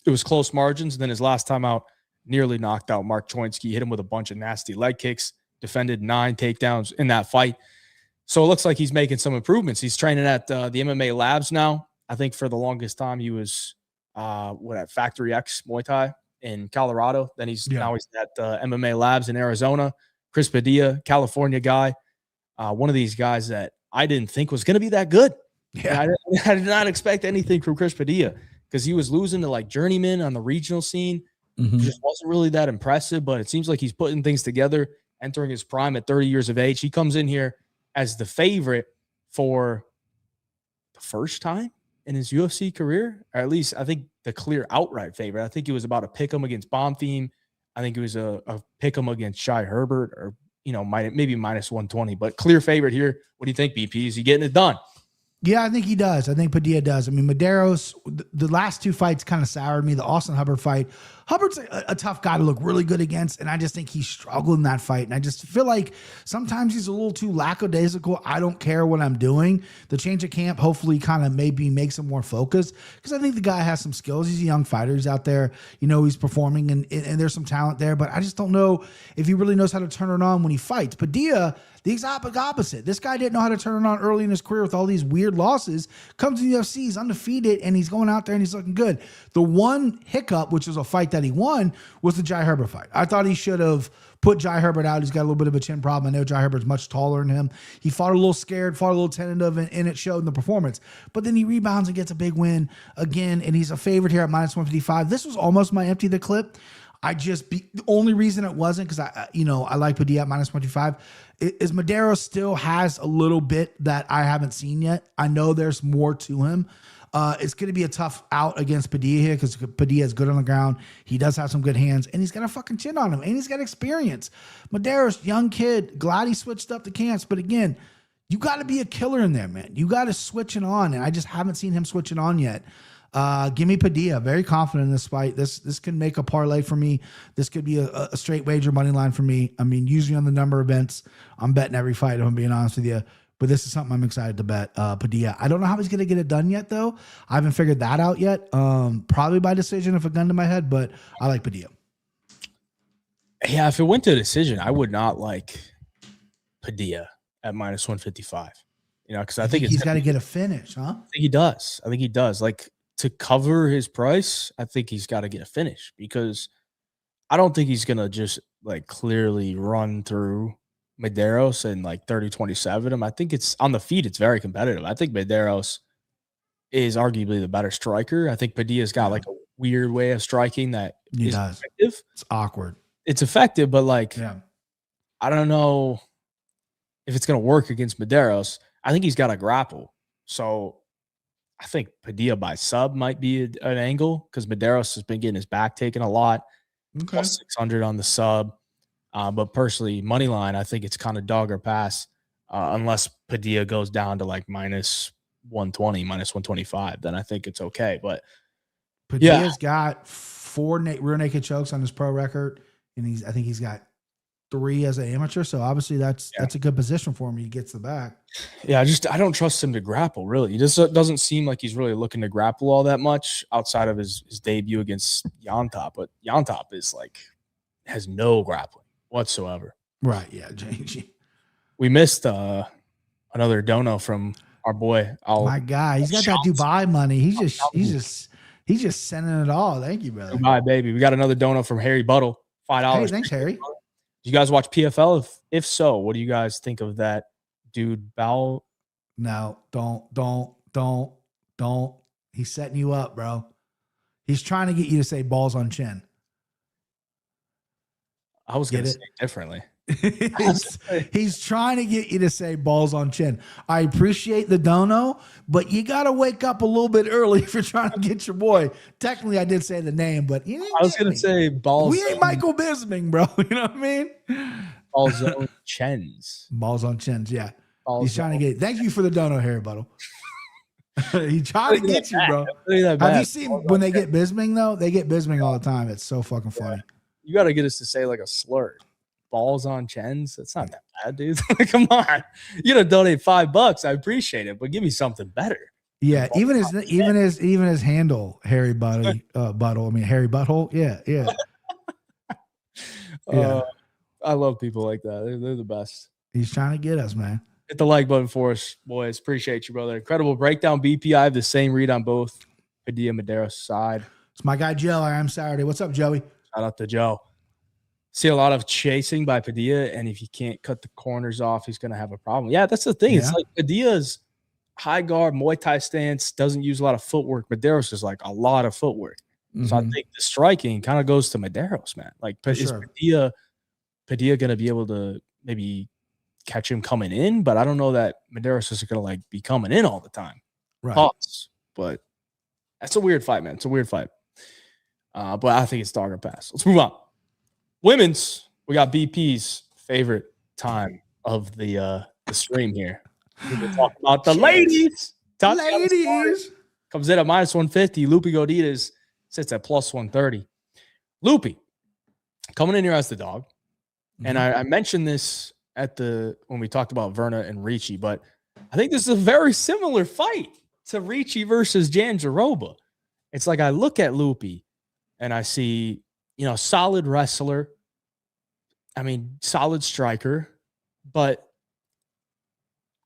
it was close margins. And then his last time out, nearly knocked out Mark Choinski, hit him with a bunch of nasty leg kicks, defended 9 takedowns in that fight. So it looks like he's making some improvements. He's training at the MMA Labs now. I think for the longest time he was at Factory X Muay Thai in Colorado. Then now he's at MMA Labs in Arizona. Chris Padilla, California guy. One of these guys that I didn't think was going to be that good. Yeah, I did not expect anything from Chris Padilla because he was losing to like journeyman on the regional scene. Just wasn't really that impressive, but it seems like he's putting things together, entering his prime at 30 years of age. He comes in here as the favorite for the first time in his UFC career, or at least I think the clear outright favorite. I think it was about a pick 'em against Bomb Theme. I think it was a pick 'em against Shai Herbert, or maybe minus 120, but clear favorite here. What do you think, BP? Is he getting it done? Yeah, I think he does. I think Padilla does. I mean, Mederos, the last 2 fights kind of soured me. The Austin Hubbard fight, Hubbard's a tough guy to look really good against, and I just think he struggled in that fight. And I just feel like sometimes he's a little too lackadaisical. I don't care what I'm doing. The change of camp hopefully kind of maybe makes him more focused, because I think the guy has some skills. He's a young fighter. He's out there. He's performing, and there's some talent there. But I just don't know if he really knows how to turn it on when he fights. Padilla, the exact opposite. This guy didn't know how to turn it on early in his career with all these weird losses. Comes to the UFC, he's undefeated, and he's going out there and he's looking good. The one hiccup, which was a fight that he won, was the Jai Herbert fight. I thought he should have put Jai Herbert out. He's got a little bit of a chin problem. I know Jai Herbert's much taller than him. He fought a little scared, fought a little tentative, and it showed in the performance. But then he rebounds and gets a big win again, and he's a favorite here at minus 155. This was almost my empty the clip. The only reason it wasn't because I like Padilla at minus 125 is Mederos still has a little bit that I haven't seen yet. I know there's more to him. It's going to be a tough out against Padilla here because Padilla is good on the ground. He does have some good hands, and he's got a fucking chin on him, and he's got experience. Mederos, young kid, glad he switched up the camps, but again, you got to be a killer in there, man. You got to switch it on, and I just haven't seen him switch it on yet. Give me Padilla. Very confident in this fight. This can make a parlay for me. This could be a straight wager money line for me. I mean, usually on the number of events, I'm betting every fight, if I'm being honest with you. But this is something I'm excited to bet. Padilla. I don't know how he's going to get it done yet, though. I haven't figured that out yet. Probably by decision if a gun to my head, but I like Padilla. Yeah, if it went to a decision, I would not like Padilla at minus 155. Because I think he's got to get a finish, huh? I think he does. Like, to cover his price, I think he's got to get a finish, because I don't think he's going to just like clearly run through Mederos and like 30-27 him. I think it's on the feet. It's very competitive. I think Mederos is arguably the better striker. I think Padilla's got like a weird way of striking that is effective. It's awkward. It's effective, but I don't know if it's going to work against Mederos. I think he's got to grapple. So I think Padilla by sub might be an angle, because Mederos has been getting his back taken a lot. Okay. Plus 600 on the sub. But personally, money line, I think it's kind of dog or pass, unless Padilla goes down to like minus 120, minus 125. Then I think it's okay. But Padilla's got 4 rear naked chokes on his pro record, and I think he's got 3 as an amateur. So obviously that's a good position for him. He gets the back. Yeah, I don't trust him to grapple, really. He just doesn't seem like he's really looking to grapple all that much outside of his debut against Yantop. But Yantop has no grappling whatsoever. Right, yeah. JG. We missed another dono from our boy. My guy, he's got that Dubai money. He's just sending it all. Thank you, brother. Dubai, baby. We got another dono from Harry Buttle. $5. Hey, thanks, Harry. Did you guys watch PFL? If so, what do you guys think of that dude Bow? No, don't. He's setting you up, bro. He's trying to get you to say balls on chin. I was going to say it differently. He's trying to get you to say balls on chin. I appreciate the dono, but you got to wake up a little bit early if you're trying to get your boy. Technically, I did say the name, but I was going to say balls. We ain't Michael Bisping, bro. You know what I mean? Balls on chins. Balls on chins, yeah. He's trying to get. Thank you for the dono, Harry Buttle. He's trying to get you, bro. Have you seen when they get Bisping, though? They get Bisping all the time. It's so fucking funny. You got to get us to say like a slur. balls on chins. That's not that bad, dude. Come on. You gonna donate $5. I appreciate it, but give me something better. Yeah, even his handle, Harry Buttle. I mean Harry Butthole. Yeah. Yeah. I love people like that. They're the best. He's trying to get us, man. Hit the like button for us, boys. Appreciate you, brother. Incredible breakdown. BP. I have the same read on both Padilla and Mederos' side. It's my guy Joe. I'm Saturday. What's up, Joey? Shout out to Joe. See a lot of chasing by Padilla, and if he can't cut the corners off, he's going to have a problem. Yeah, that's the thing. Yeah. It's like Padilla's high guard, Muay Thai stance, doesn't use a lot of footwork. Mederos is like a lot of footwork. So I think the striking kind of goes to Mederos, man. Like, is Padilla going to be able to maybe catch him coming in? But I don't know that Mederos is going to like be coming in all the time. Right. Pause. But that's a weird fight, man. It's a weird fight. But I think it's dog or pass. Let's move on. Women's, we got BP's favorite time of the stream here. We're going to talk about the ladies. Ladies. Comes in at -150. Luque Godinez sits at +130. Luque coming in here as the dog. And I mentioned this when we talked about Verna and Ricci, but I think this is a very similar fight to Ricci versus Janjaroba. It's like I look at Luque and I see, solid wrestler. I mean, solid striker, but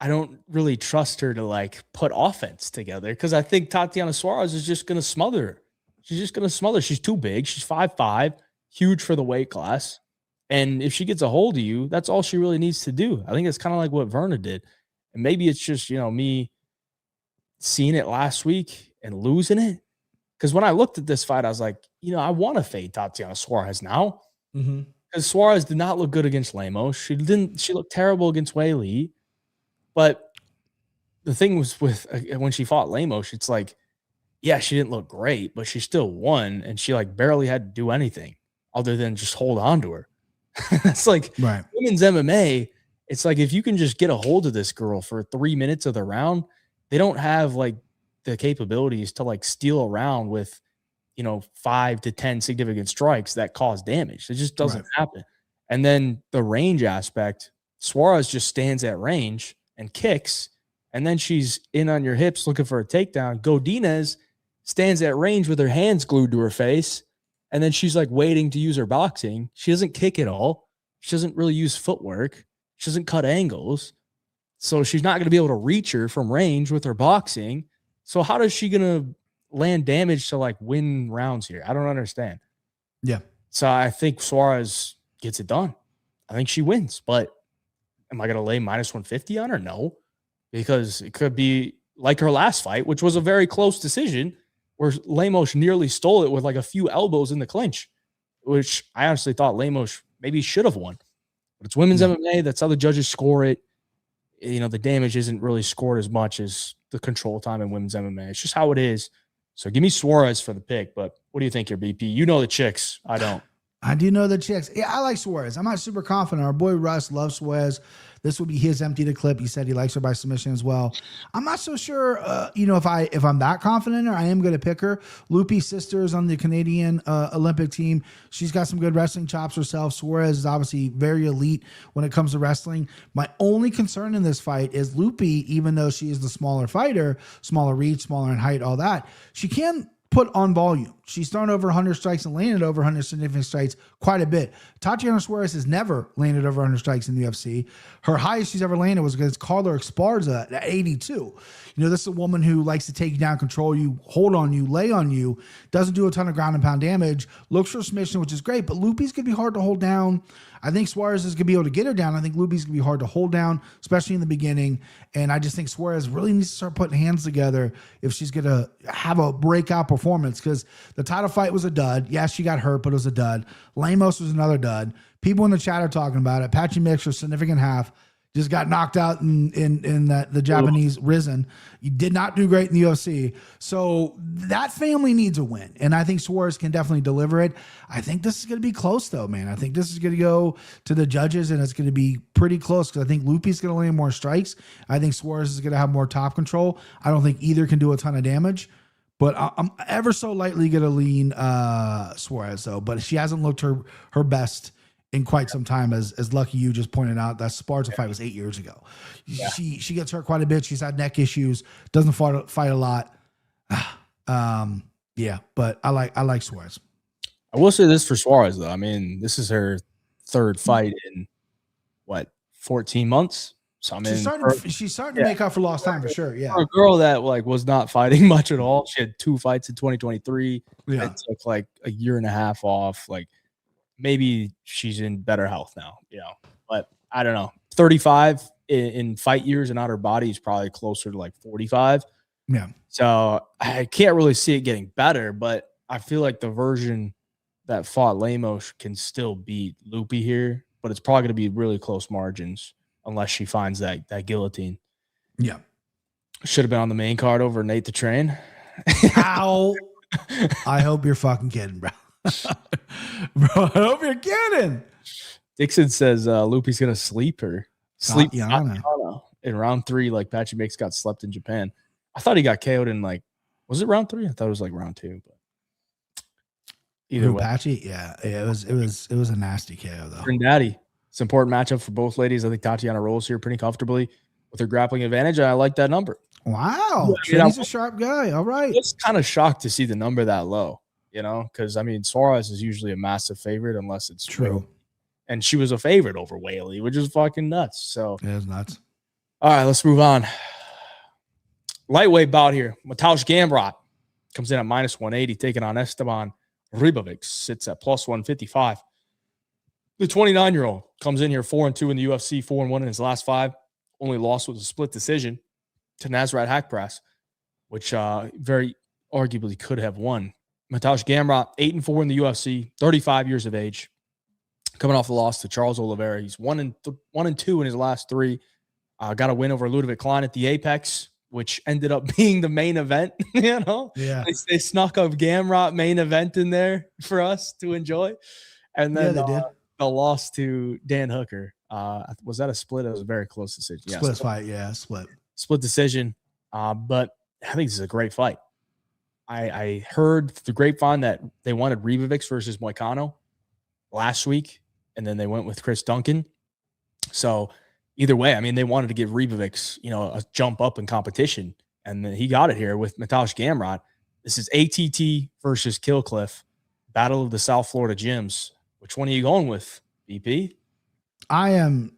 I don't really trust her to like put offense together because I think Tatiana Suarez is just going to smother her. She's just going to smother. She's too big. She's 5'5", huge for the weight class. And if she gets a hold of you, that's all she really needs to do. I think it's kind of like what Verna did. And maybe it's just, me seeing it last week and losing it. Because when I looked at this fight, I was like, I want to fade Tatiana Suarez now. Because Suarez did not look good against Lamour. She looked terrible against Wei Li. But the thing was with when she fought Lamour, it's like, yeah, she didn't look great, but she still won. And she like barely had to do anything other than just hold on to her. That's like women's MMA. It's like if you can just get a hold of this girl for 3 minutes of the round, they don't have like the capabilities to like steal around with, 5 to 10 significant strikes that cause damage. It just doesn't happen. And then the range aspect, Suarez just stands at range and kicks, and then she's in on your hips looking for a takedown. Godinez stands at range with her hands glued to her face. And then she's like waiting to use her boxing. She doesn't kick at all. She doesn't really use footwork. She doesn't cut angles. So she's not going to be able to reach her from range with her boxing. So how is she going to land damage to like win rounds here? I don't understand. Yeah. So I think Suarez gets it done. I think she wins. But am I going to lay -150 on her? No. Because it could be like her last fight, which was a very close decision, where Lamour nearly stole it with like a few elbows in the clinch, which I honestly thought Lamour maybe should have won. But it's women's MMA. That's how the judges score it. The damage isn't really scored as much as the control time in women's MMA. It's just how it is. So give me Suarez for the pick. But what do you think here, BP? You know the chicks. I don't. I do know the chicks. Yeah, I like Suarez. I'm not super confident. Our boy Russ loves Suarez. This would be his empty to clip. He said he likes her by submission as well. I'm not so sure, if I'm that confident or I am going to pick her. Lupe's sister is on the Canadian Olympic team. She's got some good wrestling chops herself. Suarez is obviously very elite when it comes to wrestling. My only concern in this fight is Lupe, even though she is the smaller fighter, smaller reach, smaller in height, all that, she can put on volume. She's thrown over 100 strikes and landed over 100 significant strikes quite a bit. Tatiana Suarez has never landed over 100 strikes in the UFC. Her highest she's ever landed was against Carla Esparza at 82. This is a woman who likes to take you down, control you, hold on you, lay on you, doesn't do a ton of ground and pound damage, looks for submission, which is great, but Lupe's going to be hard to hold down. I think Suarez is going to be able to get her down. I think Lupe's going to be hard to hold down, especially in the beginning. And I just think Suarez really needs to start putting hands together if she's going to have a breakout performance, because the title fight was a dud. Yeah, she got hurt, but it was a dud. Lamos was another dud. People in the chat are talking about it. Patchy Mixer, significant half, just got knocked out in the Japanese Risen. You did not do great in the UFC. So that family needs a win. And I think Suarez can definitely deliver it. I think this is going to be close, though, man. I think this is going to go to the judges, and it's going to be pretty close because I think Lupe's going to land more strikes. I think Suarez is going to have more top control. I don't think either can do a ton of damage. But I'm ever so lightly going to lean Suarez, though. But she hasn't looked her best in quite some time. As Lucky you just pointed out, that Sparta fight was 8 years ago. Yeah. She gets hurt quite a bit. She's had neck issues. Doesn't fight a lot. Yeah, but I like Suarez. I will say this for Suarez though. I mean, this is her third fight in what 14 months. So I mean, she's starting to make up for lost time for sure. Yeah, for a girl that like was not fighting much at all. She had 2 fights in 2023. Yeah, it took like a year and a half off. Like maybe she's in better health now, But I don't know. 35 in fight years and out her body is probably closer to like 45. Yeah. So I can't really see it getting better, but I feel like the version that fought Lamour can still beat Luque here, but it's probably going to be really close margins unless she finds that guillotine. Yeah. Should have been on the main card over Nate the Train. How? I hope you're fucking kidding, bro. Bro, I hope you're kidding. Dixon says Lupe's going to sleep Tatiana in round 3, like Patchy Mix got slept in Japan. I thought he got KO'd in like, was it round 3? I thought it was like round 2, but either way. Patchy, yeah, it was a nasty KO though. Daddy. It's an important matchup for both ladies. I think Tatiana rolls here pretty comfortably with her grappling advantage. I like that number. Wow. He's a sharp guy. All right. I was kind of shocked to see the number that low, because I mean, Suarez is usually a massive favorite unless it's true. Whaley. And she was a favorite over Whaley, which is fucking nuts. So it is nuts. All right, let's move on. Lightweight bout here. Mateusz Gamrot comes in at -180, taking on Esteban Ribovics. Sits at +155. The 29-year-old comes in here 4-2 in the UFC, 4-1 in his last 5. Only loss was a split decision to Nasrat Hakparas, which very arguably could have won. Mateusz Gamrot, 8-4 in the UFC, 35 years of age, coming off the loss to Charles Oliveira. He's 1-2 in his last 3. Got a win over Ludovic Klein at the Apex, which ended up being the main event. Yeah, they snuck a Gamrot main event in there for us to enjoy, and then they did. The loss to Dan Hooker. Was that a split? It was a very close decision. Yeah, split fight. Yeah, split decision. But I think this is a great fight. I heard the grapevine that they wanted Ribovics versus Moicano last week, and then they went with Chris Duncan. So either way, I mean, they wanted to give Ribovics, a jump up in competition, and then he got it here with Mateusz Gamrot. This is ATT versus Killcliff, Battle of the South Florida Gyms. Which one are you going with, BP? I am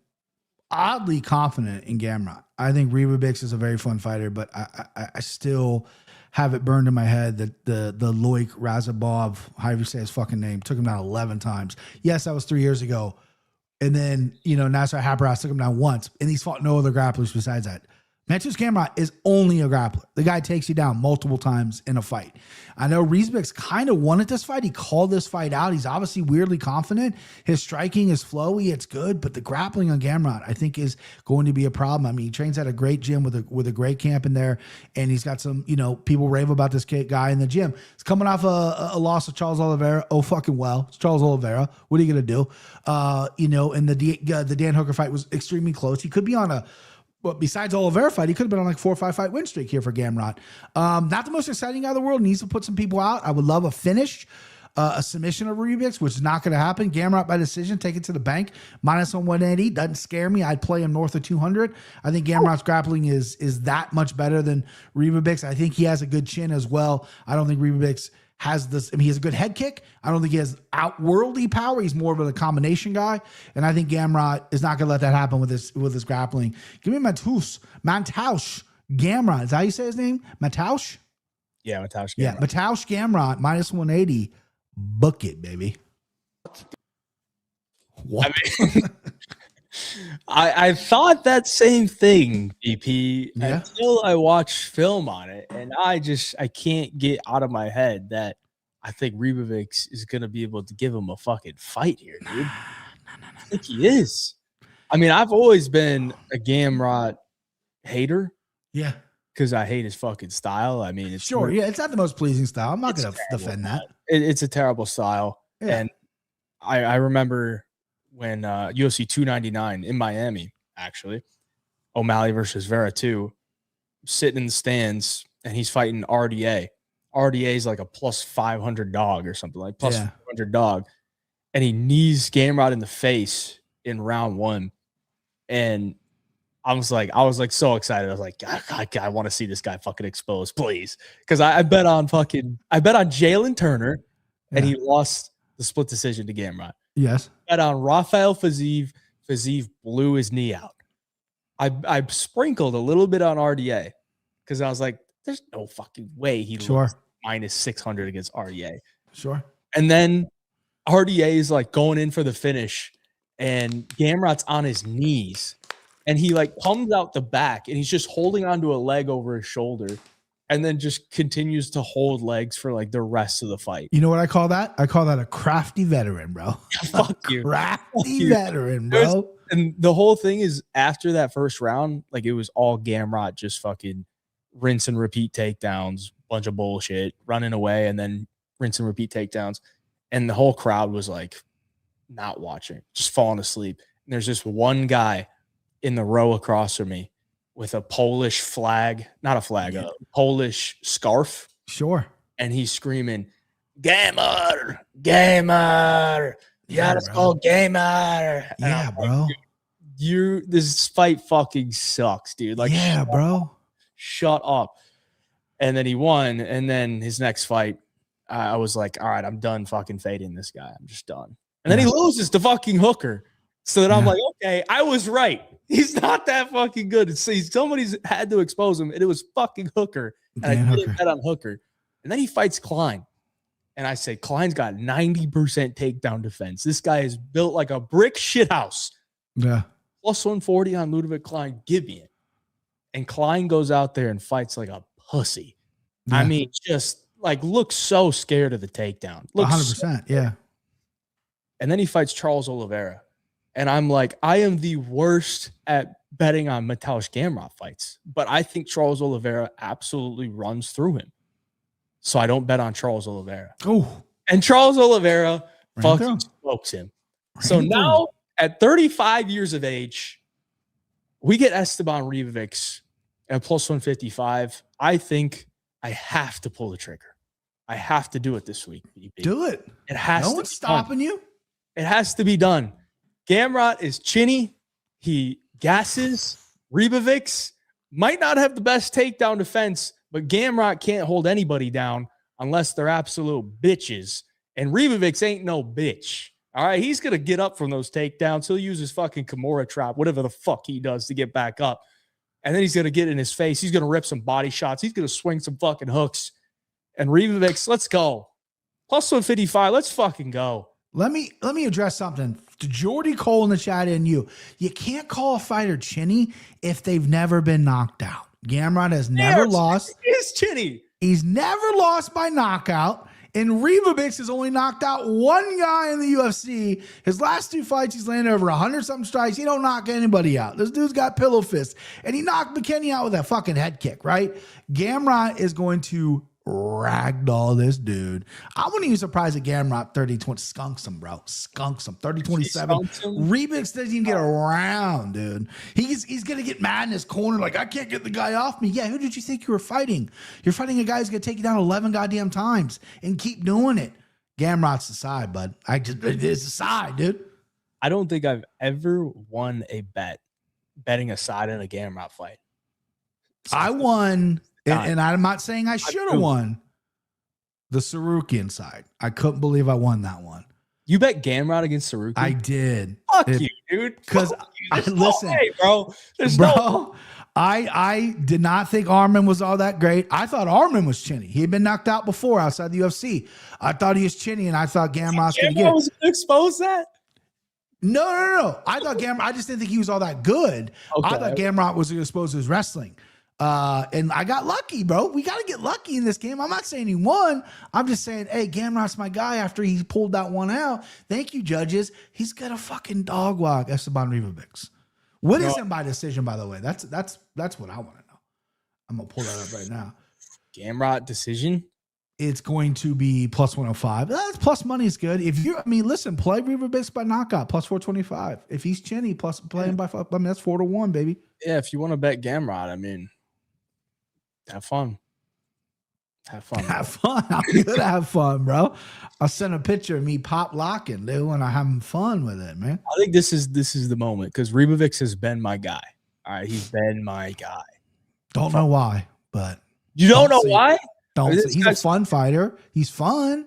oddly confident in Gamrot. I think Ribovics is a very fun fighter, but I still have it burned in my head that the Loic Razabov, however you say his fucking name, took him down 11 times. Yes, that was 3 years ago. And then, Nasrat Hakparas took him down once, and he's fought no other grapplers besides that. Mateusz Gamrot is only a grappler. The guy takes you down multiple times in a fight. I know Ribovics kind of wanted this fight. He called this fight out. He's obviously weirdly confident. His striking is flowy. It's good, but the grappling on Gamrot, I think, is going to be a problem. I mean, he trains at a great gym with a great camp in there, and he's got some, people rave about this guy in the gym. He's coming off a loss of Charles Oliveira. Oh, fucking well. It's Charles Oliveira. What are you going to do? And the Dan Hooker fight was extremely close. He could be on but besides Oliveira fight, he could have been on like 4 or 5 fight win streak here for Gamrot. Not the most exciting guy in the world. Needs to put some people out. I would love a finish, a submission of Ribovics, which is not going to happen. Gamrot by decision, take it to the bank. -180 doesn't scare me. I'd play him north of 200. I think Gamrot's grappling is that much better than Ribovics. I think he has a good chin as well. I don't think Ribovics has this. I mean, he has a good head kick. I don't think he has outworldly power. He's more of a combination guy, and I think Gamrot is not going to let that happen with his grappling. Give me Mateusz Gamrot. Is that how you say his name? Mateusz? Yeah, Mateusz Gamrot. Yeah, Mateusz Gamrot -180. Book it, baby. What? I mean, I thought that same thing, BP, until I watched film on it, and I can't get out of my head that I think Ribovics is going to be able to give him a fucking fight here, dude. I think he is. I mean, I've always been a Gamrot hater. Yeah. Because I hate his fucking style. I mean, it's it's not the most pleasing style. I'm not going to defend that. It's a terrible style. Yeah. And I remember when UFC 299 in Miami, actually, O'Malley versus Vera 2, sitting in the stands, and he's fighting RDA. RDA is like a +500 dog or something, like +500 dog. and he knees Gamrot in the face in round 1. And I was like so excited. I was like, I want to see this guy fucking exposed, please. Because I bet on Jalen Turner, and he lost the split decision to Gamrot. Yes. Bet on Rafael Fiziev. Fiziev blew his knee out. I sprinkled a little bit on RDA because I was like, there's no fucking way he lost minus 600 against RDA. Sure. And then RDA is like going in for the finish, and Gamrot's on his knees, and he like comes out the back, and he's just holding onto a leg over his shoulder, and then just continues to hold legs for like the rest of the fight. You know what I call that? I call that a crafty veteran, bro. Fuck you. Crafty veteran, bro. And the whole thing is, after that first round, like, it was all Gamrot just fucking rinse and repeat takedowns, bunch of bullshit, running away, and then rinse and repeat takedowns. And the whole crowd was like not watching, just falling asleep. And there's this one guy in the row across from me with a Polish flag, not a flag, a Polish scarf. Sure. And he's screaming, Gamer, Gamer. Yeah, it's called Gamer. Yeah, bro. This fight fucking sucks, dude. Like, yeah, bro. Shut up. And then he won. And then his next fight, I was like, all right, I'm done fucking fading this guy. I'm just done. And then he loses to fucking Hooker. So then I'm like, okay, I was right. He's not that fucking good. Somebody's had to expose him, and it was fucking Hooker. And I didn't bet on Hooker. And then he fights Klein. And I say, Klein's got 90% takedown defense. This guy is built like a brick shithouse. Yeah. Plus 140 on Ludovic Klein. Give me it. And Klein goes out there and fights like a pussy. Yeah. I mean, just like looks so scared of the takedown. Looks 100%. Yeah. And then he fights Charles Oliveira. And I'm like, I am the worst at betting on Mateusz Gamrot fights. But I think Charles Oliveira absolutely runs through him. So I don't bet on Charles Oliveira. Oh. And Charles Oliveira fucking smokes him. So now at 35 years of age, we get Esteban Ribovics at plus 155. I think I have to pull the trigger. I have to do it this week. Do it. It has to be done. No one's stopping you. It has to be done. Gamrot is chinny. He gasses. Ribovics might not have the best takedown defense, but Gamrot can't hold anybody down unless they're absolute bitches. And Ribovics ain't no bitch. All right, he's going to get up from those takedowns. He'll use his fucking Kimura trap, whatever the fuck he does to get back up. And then he's going to get in his face. He's going to rip some body shots. He's going to swing some fucking hooks. And Ribovics, let's go. Plus 155, let's fucking go. Let me address something. To Jordy Cole in the chat and you can't call a fighter chinny if they've never been knocked out. Gamrot has never lost. He's chinny. He's never lost by knockout. And Ribovics has only knocked out one guy in the UFC. His last 2 fights, he's landed over 100-something strikes. He don't knock anybody out. This dude's got pillow fists. And he knocked McKinney out with a fucking head kick, right? Gamrot is going to ragdoll this dude. I wouldn't even surprised at Gamrot 30-20 skunks him, bro. Skunks him. 30-27. Ribovics doesn't even get around, dude. He's going to get mad in his corner like, I can't get the guy off me. Yeah, who did you think you were fighting? You're fighting a guy who's going to take you down 11 goddamn times and keep doing it. Gamrot's the side, bud. It's the side, dude. I don't think I've ever won a betting a side in a Gamrot fight. I won... And I'm not saying I should have won the Sarukian side. I couldn't believe I won that one. You bet Gamrot against Sarukian? I did. Fuck you, dude. Because listen, no way, bro. I did not think Armin was all that great. I thought Armin was chinny. He had been knocked out before outside the UFC. I thought he was chinny, and I thought Gamrot's going to get it. Was going to expose that? No. I thought Gamrot. I just didn't think he was all that good. Okay. I thought Gamrot was exposed to his wrestling. And I got lucky, bro. We got to get lucky in this game. I'm not saying he won. I'm just saying, hey, Gamrot's my guy after he pulled that one out. Thank you, judges. He's got a fucking dog walk, Esteban Ribovics. What is him by decision, by the way? That's what I want to know. I'm going to pull that up right now. Gamrot decision? It's going to be plus 105. That's plus money is good. Listen, play Ribovics by knockout, plus 425. If he's chinny, plus play him by 5. I mean, that's 4-1, baby. Yeah, if you want to bet Gamrot, I mean, have fun. Have fun. Have fun. I'm gonna have fun, bro. I'll send a picture of me pop locking, dude, when I'm having fun with it, man. I think this is the moment because Ribovics has been my guy. All right, he's been my guy. Don't know why, but You don't know why? He's a fun fighter. He's fun.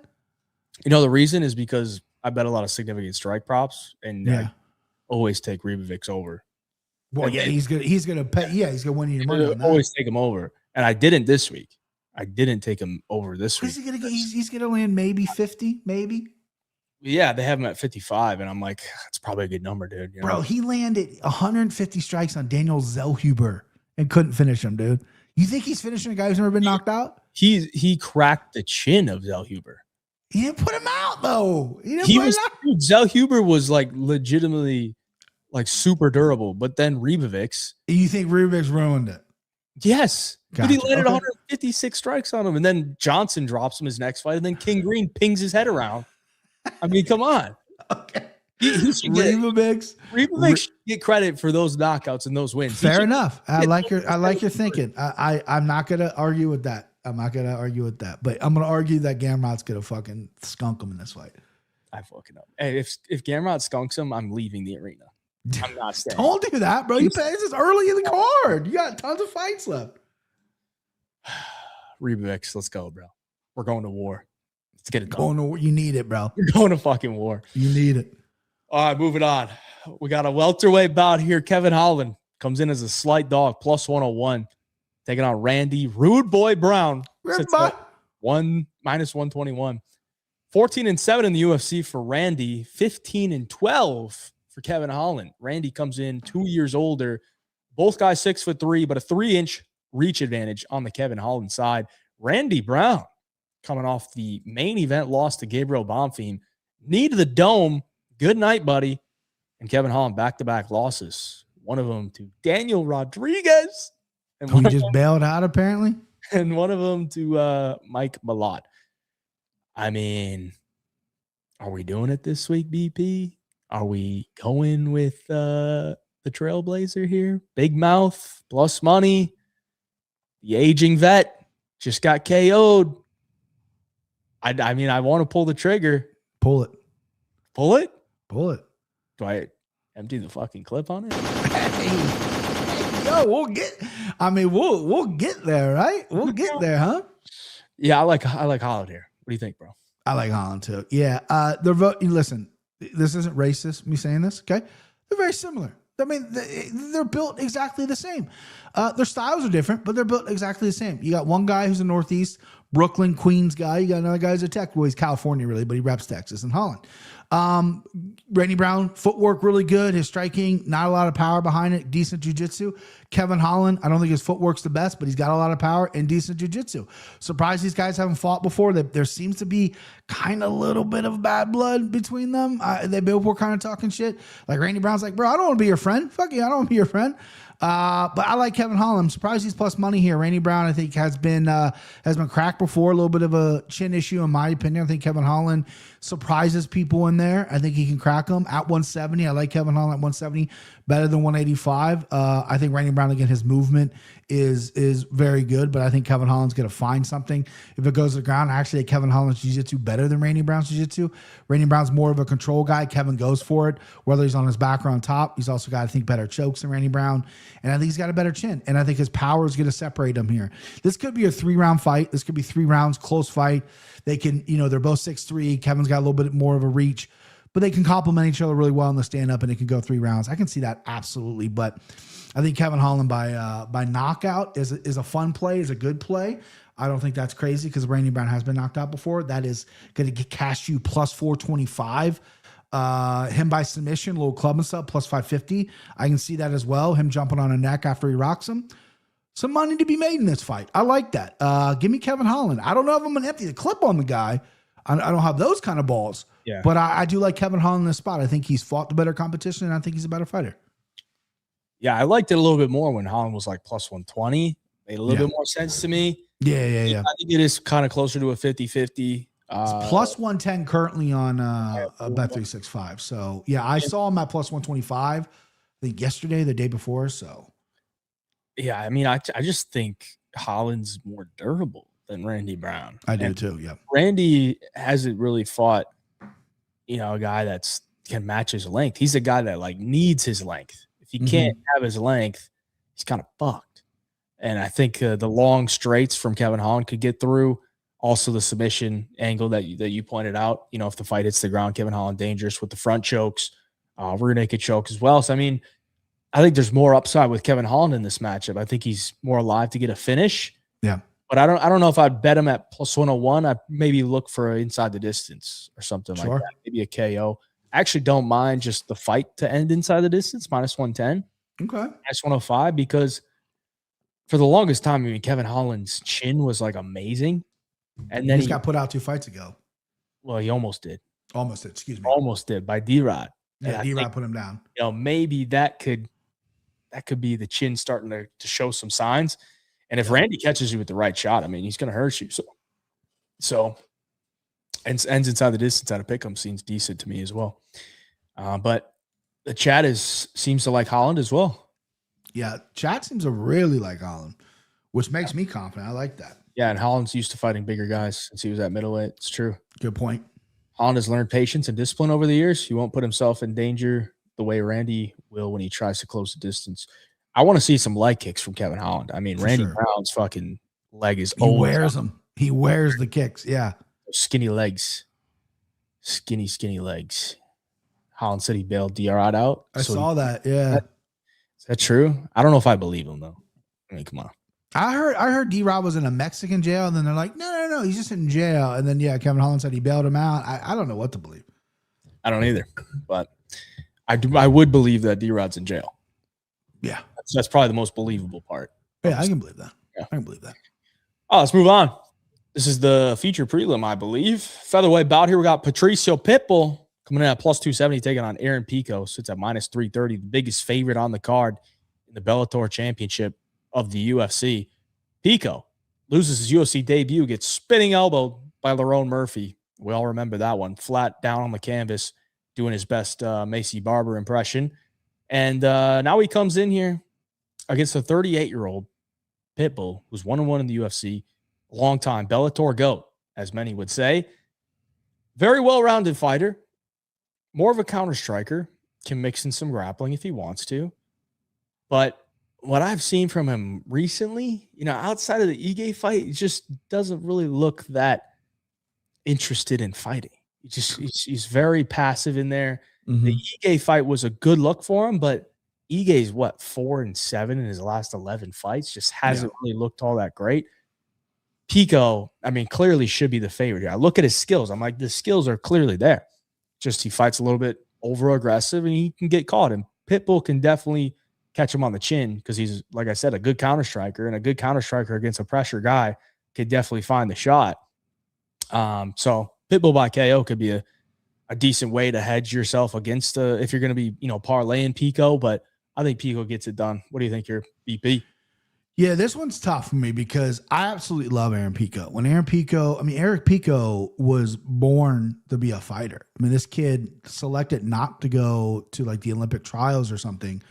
You know the reason is because I bet a lot of significant strike props, and I always take Ribovics over. Well, yeah, he's gonna pay. Yeah, he's gonna win you your money on that. Always take him over, and I didn't this week. I didn't take him over this week. Is he gonna get? He's gonna land maybe 50, maybe. Yeah, they have him at 55, and I'm like, that's probably a good number, dude. You know? Bro, he landed 150 strikes on Daniel Zellhuber and couldn't finish him, dude. You think he's finishing a guy who's never been knocked out? He cracked the chin of Zellhuber. He didn't put him out though. Dude, Zellhuber was like legitimately like super durable, but then Ribovics. You think Ribovics ruined it? Yes. Gotcha. But he landed 156 strikes on him, and then Johnson drops him his next fight, and then King Green pings his head around. I mean, come on. Okay. He should Ribovics should get credit for those knockouts and those wins. Fair enough. I like your thinking. I'm not gonna argue with that. But I'm gonna argue that Gamrot's gonna fucking skunk him in this fight. I fucking know. Hey, if Gamrot skunks him, I'm leaving the arena. I'm not staying. Don't do that, bro. This is early in the card. You got tons of fights left. Ribovics, let's go, bro. We're going to war. Let's get it done. You need it, bro. You're going to fucking war. You need it. All right, moving on. We got a welterweight bout here. Kevin Holland comes in as a slight dog, plus 101, taking on Randy Rude Boy Brown. Minus 121. 14-7 in the UFC for Randy. 15-12 for Kevin Holland. Randy comes in 2 years older. Both guys 6'3", but a 3-inch reach advantage on the Kevin Holland side. Randy Brown coming off the main event loss to Gabriel Bonfim. Knee to the dome. Good night, buddy. And Kevin Holland back-to-back losses. One of them to Daniel Rodriguez. And who just bailed out, apparently. And one of them to Mike Malott. I mean, are we doing it this week, BP? Are we going with the Trailblazer here? Big mouth, plus money. The aging vet just got KO'd. I mean, I want to pull the trigger. Pull it. Pull it? Pull it. Do I empty the fucking clip on it? Hey, yo, we'll get there, right? We'll get there, huh? Yeah, I like Holland here. What do you think, bro? I like Holland too. Yeah. Listen, this isn't racist, me saying this, okay? They're very similar. I mean, they're built exactly the same. Their styles are different, but they're built exactly the same. You got one guy who's a Northeast, Brooklyn, Queens guy. You got another guy who's a Tech. Well, he's California, really, but he reps Texas and Holland. Randy Brown, footwork really good. His striking, not a lot of power behind it. Decent jiu-jitsu. Kevin Holland, I don't think his footwork's the best, but he's got a lot of power and decent jiu-jitsu. Surprised these guys haven't fought before. There seems to be kind of a little bit of bad blood between them. They both were kind of talking shit. Like Randy Brown's like, bro, I don't want to be your friend. Fuck you, I don't want to be your friend. But I like Kevin Holland. I'm surprised he's plus money here. Randy Brown, I think, has been cracked before. A little bit of a chin issue, in my opinion. I think Kevin Holland surprises people in there. I think he can crack them at 170. I like Kevin Holland at 170 better than 185. I think Randy Brown, again, his movement is very good, but I think Kevin Holland's going to find something if it goes to the ground. Actually, Kevin Holland's jiu-jitsu better than Randy Brown's jiu-jitsu. Randy Brown's more of a control guy. Kevin goes for it, whether he's on his back or on top. He's also got, I think, better chokes than Randy Brown, and I think he's got a better chin, and I think his power is going to separate him here. This could be a 3-round fight. This could be 3 rounds, close fight. They can, they're both 6'3". Kevin's got a little bit more of a reach, but they can complement each other really well in the stand-up, and it can go 3 rounds. I can see that absolutely, but I think Kevin Holland by knockout is a fun play, is a good play. I don't think that's crazy because Randy Brown has been knocked out before. That is going to cash you plus 425. Him by submission, little club and stuff, plus 550. I can see that as well. Him jumping on a neck after he rocks him. Some money to be made in this fight. I like that. Give me Kevin Holland. I don't know if I'm going to empty the clip on the guy. I don't have those kind of balls. Yeah. But I do like Kevin Holland in this spot. I think he's fought the better competition, and I think he's a better fighter. Yeah, I liked it a little bit more when Holland was like plus 120. Made a little bit more sense to me. Yeah. I think it is kind of closer to a 50-50. It's plus 110 currently on Bet365. So, yeah, I saw him at plus 125, I think yesterday, the day before. So, yeah, I mean, I just think Holland's more durable. than Randy Brown. I do too. Yeah. Randy hasn't really fought, a guy that's can match his length. He's a guy that like needs his length. If he can't have his length, he's kind of fucked. And I think the long straights from Kevin Holland could get through. Also, the submission angle that you pointed out. If the fight hits the ground, Kevin Holland dangerous with the front chokes, rear naked choke as well. So I mean, I think there's more upside with Kevin Holland in this matchup. I think he's more alive to get a finish. Yeah. But I don't know if I'd bet him at plus 101. I'd maybe look for inside the distance or something like that. Maybe a KO. I actually don't mind just the fight to end inside the distance, minus 110. Okay. Minus 105, because for the longest time, I mean, Kevin Holland's chin was like amazing. And then he got put out 2 fights ago. Well, he almost did. Almost did, excuse me. Almost did by D-Rod. Yeah, D-Rod put him down. Maybe that could be the chin starting to show some signs. And if Randy catches you with the right shot, I mean, he's going to hurt you. So ends inside the distance out of pick'em seems decent to me as well. But the chat seems to like Holland as well. Yeah, chat seems to really like Holland, which makes me confident. I like that. Yeah, and Holland's used to fighting bigger guys since he was at middleweight. It's true. Good point. Holland has learned patience and discipline over the years. He won't put himself in danger the way Randy will when he tries to close the distance. I want to see some leg kicks from Kevin Holland. I mean, Randy Brown's fucking leg is old. He wears them. He wears the kicks. Yeah. Skinny legs. Skinny legs. Holland said he bailed D-Rod out. I saw that. Yeah. Is that true? I don't know if I believe him, though. I mean, come on. I heard D-Rod was in a Mexican jail, and then they're like, no, he's just in jail. And then, Kevin Holland said he bailed him out. I don't know what to believe. I don't either. But I would believe that D-Rod's in jail. Yeah. That's probably the most believable part. Yeah, I can believe that. Yeah. I can believe that. Oh, let's move on. This is the feature prelim, I believe. Featherweight bout here. We got Patricio Pitbull coming in at plus 270, taking on Aaron Pico. Sits at minus 330, the biggest favorite on the card in the Bellator Championship of the UFC. Pico loses his UFC debut, gets spinning elbowed by Lerone Murphy. We all remember that one. Flat down on the canvas, doing his best Macy Barber impression. And now he comes in here against a 38-year-old Pitbull, who's 1-1 in the UFC, long time Bellator GOAT, as many would say. Very well-rounded fighter, more of a counter striker, can mix in some grappling if he wants to. But what I've seen from him recently, outside of the Ige fight, he just doesn't really look that interested in fighting. He's very passive in there. Mm-hmm. The Ige fight was a good look for him, but Ige's 4-7 in his last 11 fights, just hasn't really looked all that great. Pico, I mean, clearly should be the favorite here. I look at his skills. I'm like, the skills are clearly there. Just he fights a little bit over aggressive and he can get caught. And Pitbull can definitely catch him on the chin because he's, like I said, a good counter striker, and a good counter striker against a pressure guy could definitely find the shot. So Pitbull by KO could be a decent way to hedge yourself against if you're going to be, parlaying Pico, but I think Pico gets it done. What do you think here, BP? Yeah, this one's tough for me because I absolutely love Aaron Pico. Eric Pico was born to be a fighter. I mean, this kid selected not to go to like the Olympic trials or something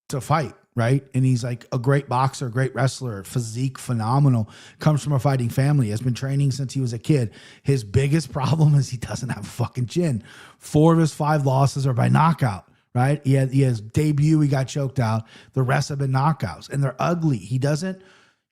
to fight, right? And he's like a great boxer, great wrestler, physique phenomenal, comes from a fighting family, has been training since he was a kid. His biggest problem is he doesn't have a fucking chin. 4 of his 5 losses are by knockout. Right? He has debut, he got choked out. The rest have been knockouts, and they're ugly. He doesn't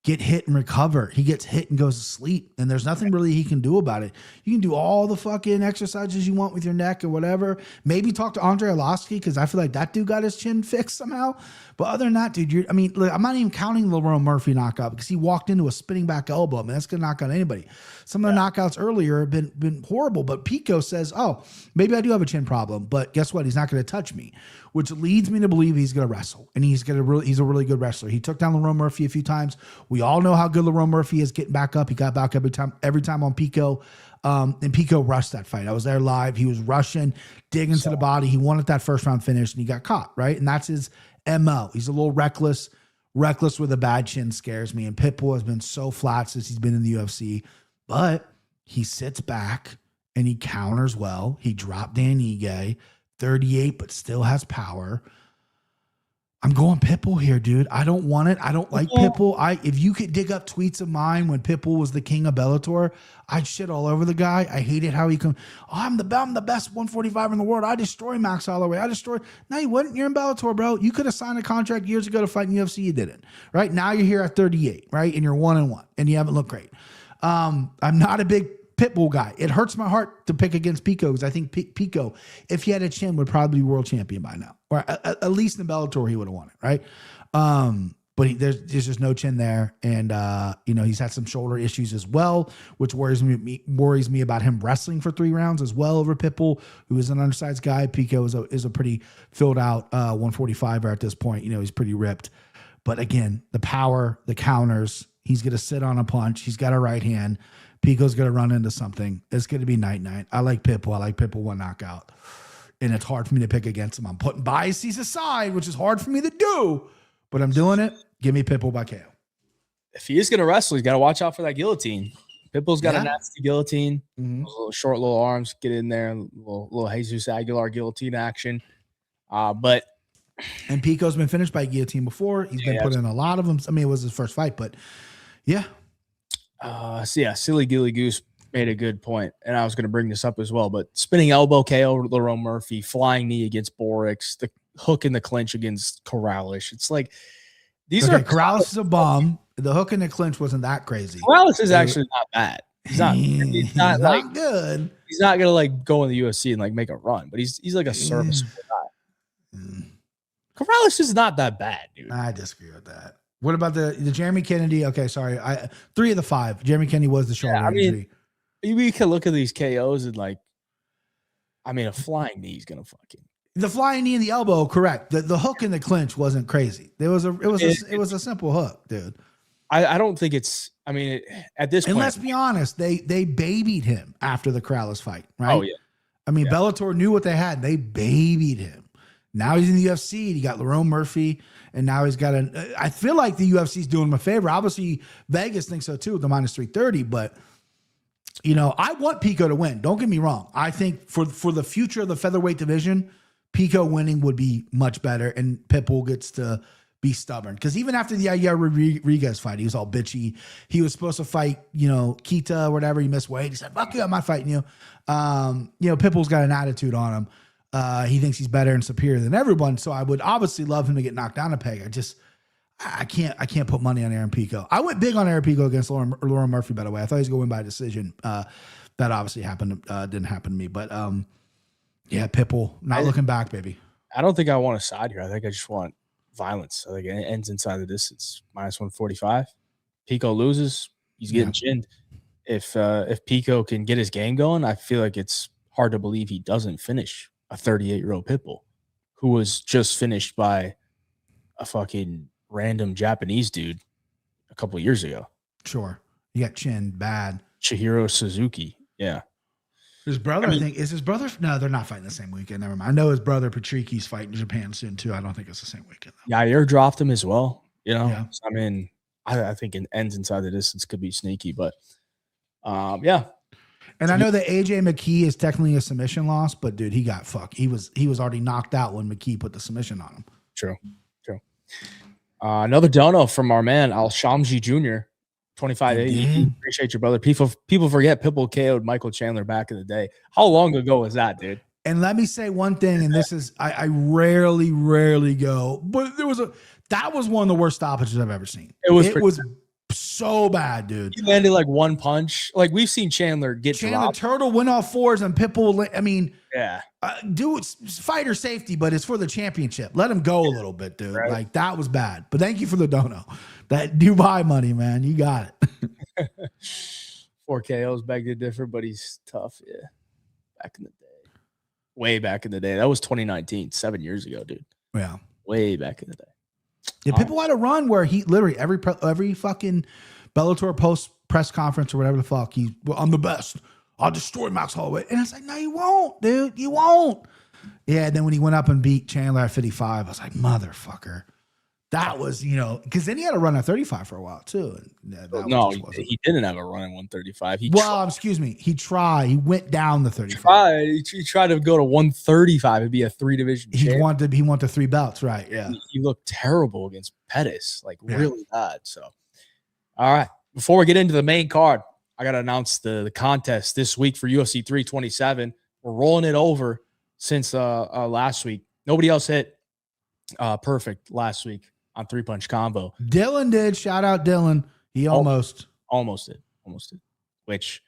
get hit and recover. He gets hit and goes to sleep, and there's nothing really he can do about it. You can do all the fucking exercises you want with your neck or whatever. Maybe talk to Andre Arlovsky because I feel like that dude got his chin fixed somehow. But other than that, dude, look, I'm not even counting the Lerone Murphy knockout because he walked into a spinning back elbow. I mean, that's going to knock out anybody. Some of the knockouts earlier have been horrible, but Pico says, oh, maybe I do have a chin problem, but guess what? He's not going to touch me, which leads me to believe he's going to wrestle, and he's a really good wrestler. He took down Lerone Murphy a few times. We all know how good Lerone Murphy is getting back up. He got back every time on Pico. And Pico rushed that fight. I was there live. He was rushing, digging to the body. He wanted that first round finish, and he got caught, right? And that's his MO. He's a little reckless. Reckless with a bad chin scares me. And Pitbull has been so flat since he's been in the UFC. But he sits back, and he counters well. He dropped Dan Ige, 38, but still has power. I'm going Pitbull here, dude. I don't want it. I don't like Pitbull. If you could dig up tweets of mine when Pitbull was the king of Bellator, I'd shit all over the guy. I hated how he come. Oh, I'm the best 145 in the world. I destroy Max Holloway. No, you wouldn't. You're in Bellator, bro. You could have signed a contract years ago to fight in UFC. You didn't. Right now, you're here at 38, right, and you're 1-1, and you haven't looked great. I'm not a big Pitbull guy. It hurts my heart to pick against Pico because I think Pico, if he had a chin, would probably be world champion by now, or at least in Bellator he would have won it, right? But there's just no chin there, and he's had some shoulder issues as well, which worries me about him wrestling for 3 rounds as well over Pitbull, who is an undersized guy. Pico is a pretty filled out 145er at this point. He's pretty ripped, but again, the power, the counters. He's gonna sit on a punch. He's got a right hand. Pico's going to run into something. It's going to be night-night. I like Pitbull. I like Pitbull one knockout. And it's hard for me to pick against him. I'm putting biases aside, which is hard for me to do, but I'm doing it. Give me Pitbull by KO. If he is going to wrestle, he's got to watch out for that guillottine. Pitbull's got a nasty guillotine. Mm-hmm. Those little short little arms. Get in there. Little Jesus Aguilar guillotine action. And Pico's been finished by guillotine before. He's been put in a lot of them. I mean, it was his first fight, but yeah. Silly Gilly Goose made a good point, and I was going to bring this up as well, but spinning elbow KO Lerone Murphy, flying knee against Borix, the hook in the clinch against Corralish. It's like Corralish is a bomb. The hook in the clinch wasn't that crazy. Corralish is actually not bad. He's not like good. He's not going to like go in the UFC and like make a run, but he's like a serviceable guy. Corralish is not that bad, dude. I disagree with that. What about the Jeremy Kennedy? Okay, sorry. 3 of the 5. Jeremy Kennedy was the shoulder injury. We can look at these KOs and a flying knee is gonna fucking the flying knee and the elbow. Correct. The hook in the clinch wasn't crazy. It was a simple hook, dude. I don't think it's. At this point, let's be honest, they babied him after the Corrales fight, right? Oh yeah. Bellator knew what they had. They babied him. Now he's in the UFC. And he got Lerone Murphy. And now he's got I feel like the UFC's doing him a favor. Obviously, Vegas thinks so too, the minus 330. But, I want Pico to win. Don't get me wrong. I think for the future of the featherweight division, Pico winning would be much better. And Pitbull gets to be stubborn. Because even after the Yair Rodriguez fight, he was all bitchy. He was supposed to fight, Kita or whatever. He missed weight. He said, fuck you, I'm not fighting you. Pitbull's got an attitude on him. He thinks he's better and superior than everyone. So I would obviously love him to get knocked down a peg. I can't put money on Aaron Pico. I went big on Aaron Pico against Lerone Murphy, by the way. I thought he was going to win by decision. That obviously didn't happen to me. But Pitbull, not looking back, baby. I don't think I want a side here. I think I just want violence. I think it ends inside the distance. Minus 145. Pico loses. He's getting chinned. If Pico can get his game going, I feel like it's hard to believe he doesn't finish a 38-year-old Pitbull who was just finished by a fucking random Japanese dude a couple of years ago. Sure. He got chinned bad. Chihiro Suzuki. Yeah. His brother, I think, is his brother? No, they're not fighting the same weekend. Never mind. I know his brother Patricki's fighting in Japan soon too. I don't think it's the same weekend. Yeah, Yair dropped him as well. Yeah. I think it ends inside the distance could be sneaky, but yeah. And I know that AJ McKee is technically a submission loss, but dude, he got fucked. He was already knocked out when McKee put the submission on him. True. Another dono from our man Al Shamji Jr. 2580. Appreciate your brother. People forget Pitbull KO'd Michael Chandler back in the day. How long ago was that, dude? And let me say one thing, and this is I rarely go, but that was one of the worst stoppages I've ever seen. It was so bad, dude. He landed like one punch. Like we've seen Chandler dropped. Turtle went off 4s and Pitbull. Yeah. Do it's fighter safety, but it's for the championship. Let him go a little bit, dude. Right. Like that was bad. But thank you for the dono. That Dubai money, man. You got it. 4 KOs back to different, but he's tough. Yeah. Back in the day. Way back in the day. That was 2019, 7 years ago, dude. Yeah. Way back in the day. Yeah, Pitbull had a run where he literally every fucking Bellator post press conference or whatever the fuck, I'm the best. I'll destroy Max Holloway. And it's like, no, you won't, dude. You won't. Yeah, and then when he went up and beat Chandler at 55, I was like, motherfucker. That was, because then he had to run at 35 for a while too. And No, he didn't have a run in 135. Excuse me. He tried. He went down to 35. He tried to go to 135 and be a 3-division champ. He wanted 3 belts, right? Yeah. He looked terrible against Pettis, really bad. So, all right. Before we get into the main card, I got to announce the contest this week for UFC 327. We're rolling it over since last week. Nobody else hit perfect last week on 3-punch combo. Dylan did. Shout out Dylan. He almost did. Which,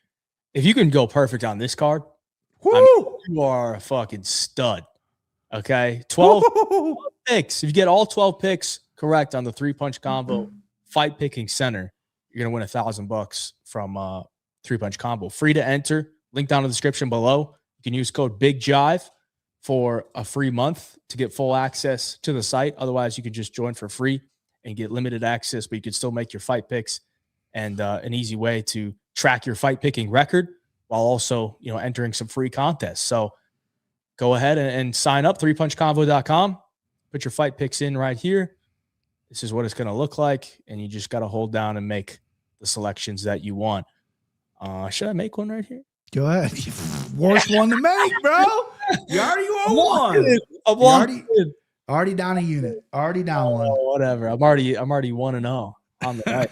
if you can go perfect on this card, you are a fucking stud. Okay, 12 picks. If you get all 12 picks correct on the 3-punch combo, fight picking center, you're gonna win $1,000 from 3-punch combo. Free to enter. Link down in the description below. You can use code BigJive for a free month to get full access to the site. Otherwise, you can just join for free and get limited access, but you can still make your fight picks and an easy way to track your fight picking record while also, entering some free contests. So go ahead and sign up, 3punchconvo.com. Put your fight picks in right here. This is what it's going to look like, and you just got to hold down and make the selections that you want. Should I make one right here? Go ahead. Worst one to make, bro. You already won one. Already down a unit. Already down one. Whatever. I'm already 1-0 on the night.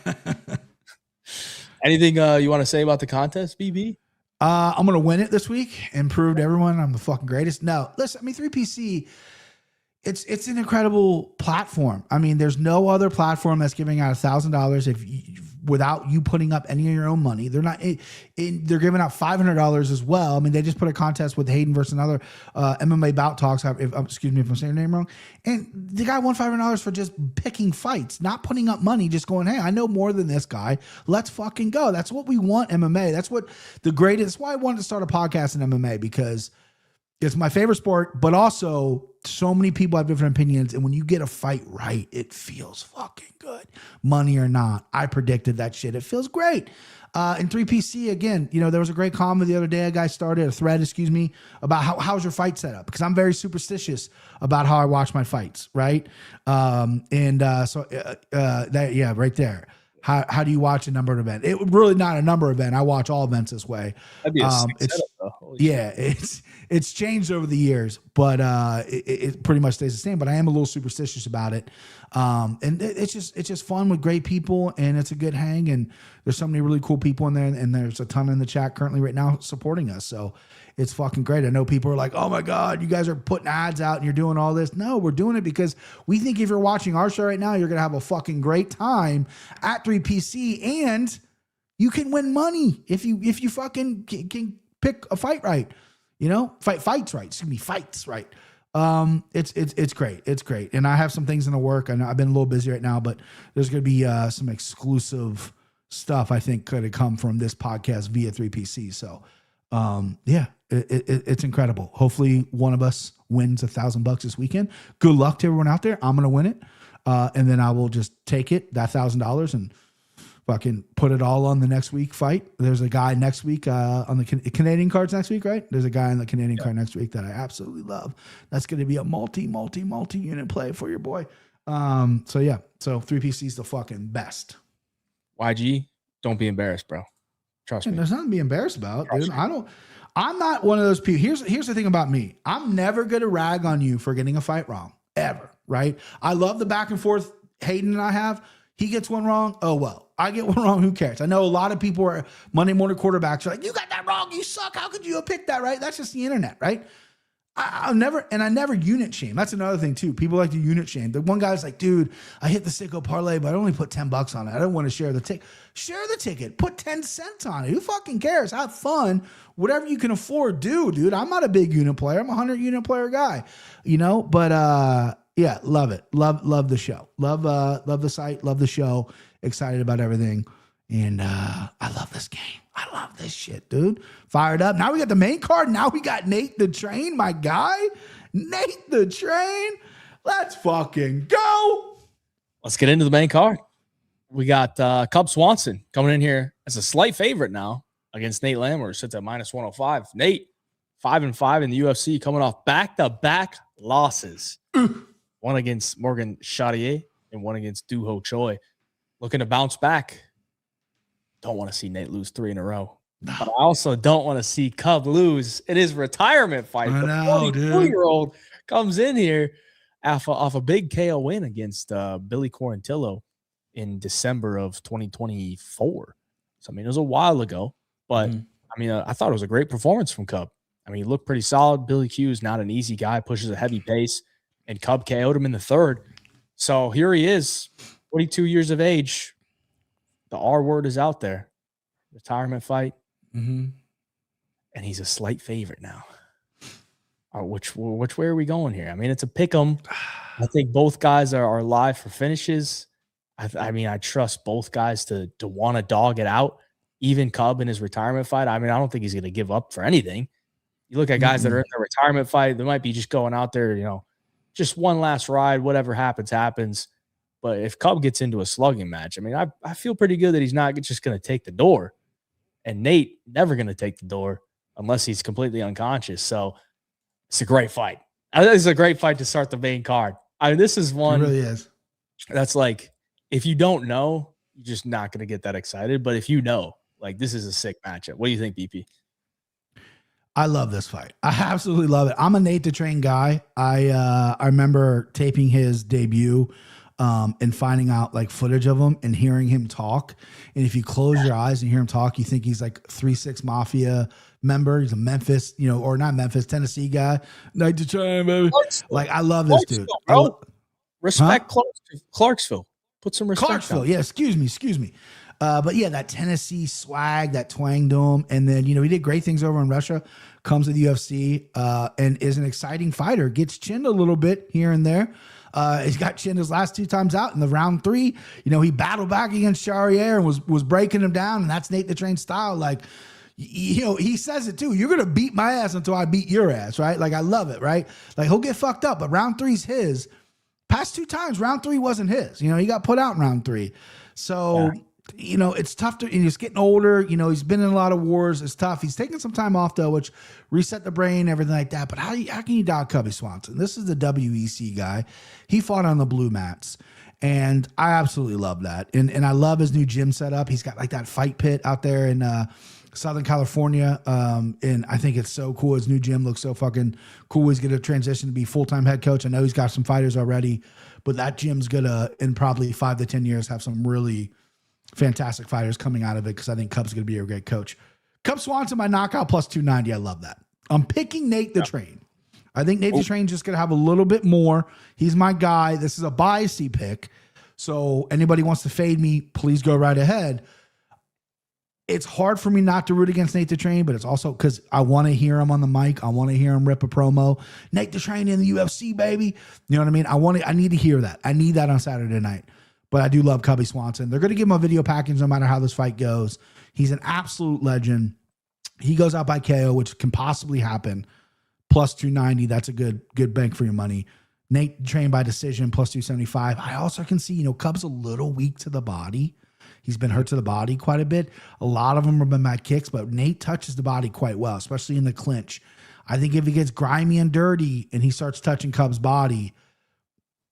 Anything you want to say about the contest, BB? I'm gonna win it this week and prove to everyone I'm the fucking greatest. No, listen. 3PC. It's an incredible platform. I mean, there's no other platform that's giving out $1,000 without you putting up any of your own money. They're not. They're giving out $500 as well. I mean, they just put a contest with Hayden versus another MMA bout talks. Excuse me if I'm saying your name wrong. And the guy won $500 for just picking fights, not putting up money, just going, hey, I know more than this guy. Let's fucking go. That's what we want MMA. That's what the greatest. That's why I wanted to start a podcast in MMA, because it's my favorite sport, but also so many people have different opinions. And when you get a fight right, it feels fucking good. Money or not. I predicted that shit. It feels great. In 3PC, again, there was a great comment the other day. A guy started a thread, about how's your fight set up? Because I'm very superstitious about how I watch my fights, right? Right there. How do you watch a numbered event? It really not a number event. I watch all events this way. That'd be a setup, though. It's changed over the years, but it pretty much stays the same. But I am a little superstitious about it, and it's just fun with great people, and it's a good hang. And there's so many really cool people in there, and there's a ton in the chat currently right now supporting us. So it's fucking great. I know people are like, "Oh my god, you guys are putting ads out and you're doing all this." No, we're doing it because we think if you're watching our show right now, you're gonna have a fucking great time at 3PC, and you can win money if you fucking can pick a fight right. Fights right. Excuse me, fights right. It's great. It's great. And I have some things in the work. I know I've been a little busy right now, but there's going to be some exclusive stuff I think could have come from this podcast via 3PC. So, it's incredible. Hopefully one of us wins $1,000 this weekend. Good luck to everyone out there. I'm going to win it. And then I will just take it, that $1,000, and fucking put it all on the next week fight. There's a guy next week on the Canadian cards next week, right? There's a guy on the Canadian card next week that I absolutely love. That's going to be a multi-unit play for your boy. So 3PC is the fucking best. YG, don't be embarrassed, bro. Trust me. There's nothing to be embarrassed about, dude. I'm not one of those people. Here's the thing about me. I'm never going to rag on you for getting a fight wrong, ever, right? I love the back and forth Hayden and I have. He gets one wrong. Oh, well. I get one wrong. Who cares? I know a lot of people are Monday morning quarterbacks are like, you got that wrong. You suck. How could you have picked that right? That's just the internet, right? I never unit shame. That's another thing too. People like to unit shame. The one guy's like, dude, I hit the sicko parlay, but I only put $10 on it. I don't want to share the ticket. Share the ticket. Put 10 cents on it. Who fucking cares? Have fun. Whatever you can afford, do, dude. I'm not a big unit player. I'm a 100 unit player guy, but yeah, love it. Love the show. Love the site. Love the show. Excited about everything. And I love this game. I love this shit, dude. Fired up. Now we got the main card. Now we got Nate the Train, my guy. Nate the Train. Let's fucking go. Let's get into the main card. We got Cub Swanson coming in here as a slight favorite now against Nate Lamour. Sits at -105. Nate, 5-5 in the UFC, coming off back-to-back losses. One against Morgan Chartier and one against Doo-Ho Choi. Looking to bounce back. Don't want to see Nate lose 3 in a row. But I also don't want to see Cub lose in his retirement fight. I The know, dude. 42-year-old comes in here off a big KO win against Billy Quarantillo in December of 2024. So, I mean, it was a while ago. But, I mean, I thought it was a great performance from Cub. I mean, he looked pretty solid. Billy Q is not an easy guy, pushes a heavy pace, and Cub KO'd him in the 3rd. So here he is, 42 years of age. The R word is out there. Retirement fight. And he's a slight favorite now. Which way are we going here? I mean, it's a pick 'em. I think both guys are live for finishes. I mean, I trust both guys to want to dog it out. Even Cub in his retirement fight. I mean, I don't think he's going to give up for anything. You look at guys that are in their retirement fight, they might be just going out there, you know, just one last ride, whatever happens, happens. But if Cub gets into a slugging match, I mean, I feel pretty good that he's not just going to take the door. And Nate never going to take the door unless he's completely unconscious. So it's a great fight. It's a great fight to start the main card. I mean, this is one. It really is. That's like, if you don't know, you're just not going to get that excited. But if you know, like, this is a sick matchup. What do you think, BP? I love this fight. I absolutely love it. I'm a Nate the Train guy. I remember taping his debut and finding out like footage of him and hearing him talk. And if you close your eyes and hear him talk, you think he's like 3-6 Mafia member. He's a Memphis, you know, or not Memphis, Tennessee guy. Nate the Train, baby. Like, I love this dude. Bro. Respect Clarksville. Put some respect. Clarksville, yeah. Excuse me. But yeah, that Tennessee swag, that twang to him. And then, you know, he did great things over in Russia, comes to the UFC, and is an exciting fighter. Gets chinned a little bit here and there. He's got chinned his last 2 times out in the round 3. You know, he battled back against Charrier and was breaking him down. And that's Nate the Train style. Like, you know, he says it too. You're going to beat my ass until I beat your ass, right? Like, I love it, right? Like, he'll get fucked up, but round 3's his. Past 2 times, round 3 wasn't his. You know, he got put out in round 3. So... yeah. You know, it's tough to, and he's getting older. You know, he's been in a lot of wars. It's tough. He's taking some time off, though, which reset the brain, everything like that. But how can you dog Cubby Swanson? This is the WEC guy. He fought on the blue mats, and I absolutely love that. And I love his new gym setup. He's got like that fight pit out there in Southern California, and I think it's so cool. His new gym looks so fucking cool. He's going to transition to be full-time head coach. I know he's got some fighters already, but that gym's going to, in probably 5 to 10 years, have some really fantastic fighters coming out of it, because I think Cub's going to be a great coach. Cub Swanson by knockout plus 290. I love that. I'm picking Nate the Train. I think Nate the Train's just going to have a little bit more. He's my guy. This is a biasy pick. So anybody wants to fade me, please go right ahead. It's hard for me not to root against Nate the Train, but it's also because I want to hear him on the mic. I want to hear him rip a promo. Nate the Train in the UFC, baby. You know what I mean? I need to hear that. I need that on Saturday night. But I do love Cubby Swanson. They're going to give him a video package no matter how this fight goes. He's an absolute legend. He goes out by KO, which can possibly happen. Plus 290. That's a good bank for your money. Nate trained by decision, plus 275. I also can see, you know, Cub's a little weak to the body. He's been hurt to the body quite a bit. A lot of them have been bad kicks, but Nate touches the body quite well, especially in the clinch. I think if he gets grimy and dirty and he starts touching Cub's body,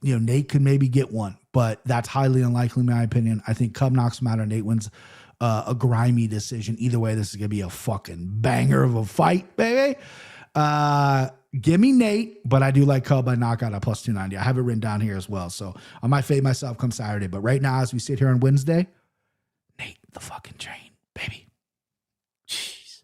you know, Nate could maybe get one, but that's highly unlikely in my opinion. I think Cub knocks him out, or Nate wins a grimy decision. Either way, this is going to be a fucking banger of a fight, baby. Give me Nate, but I do like Cub by knockout at plus 290. I have it written down here as well, so I might fade myself come Saturday. But right now, as we sit here on Wednesday, Nate the fucking Train, baby. Jeez.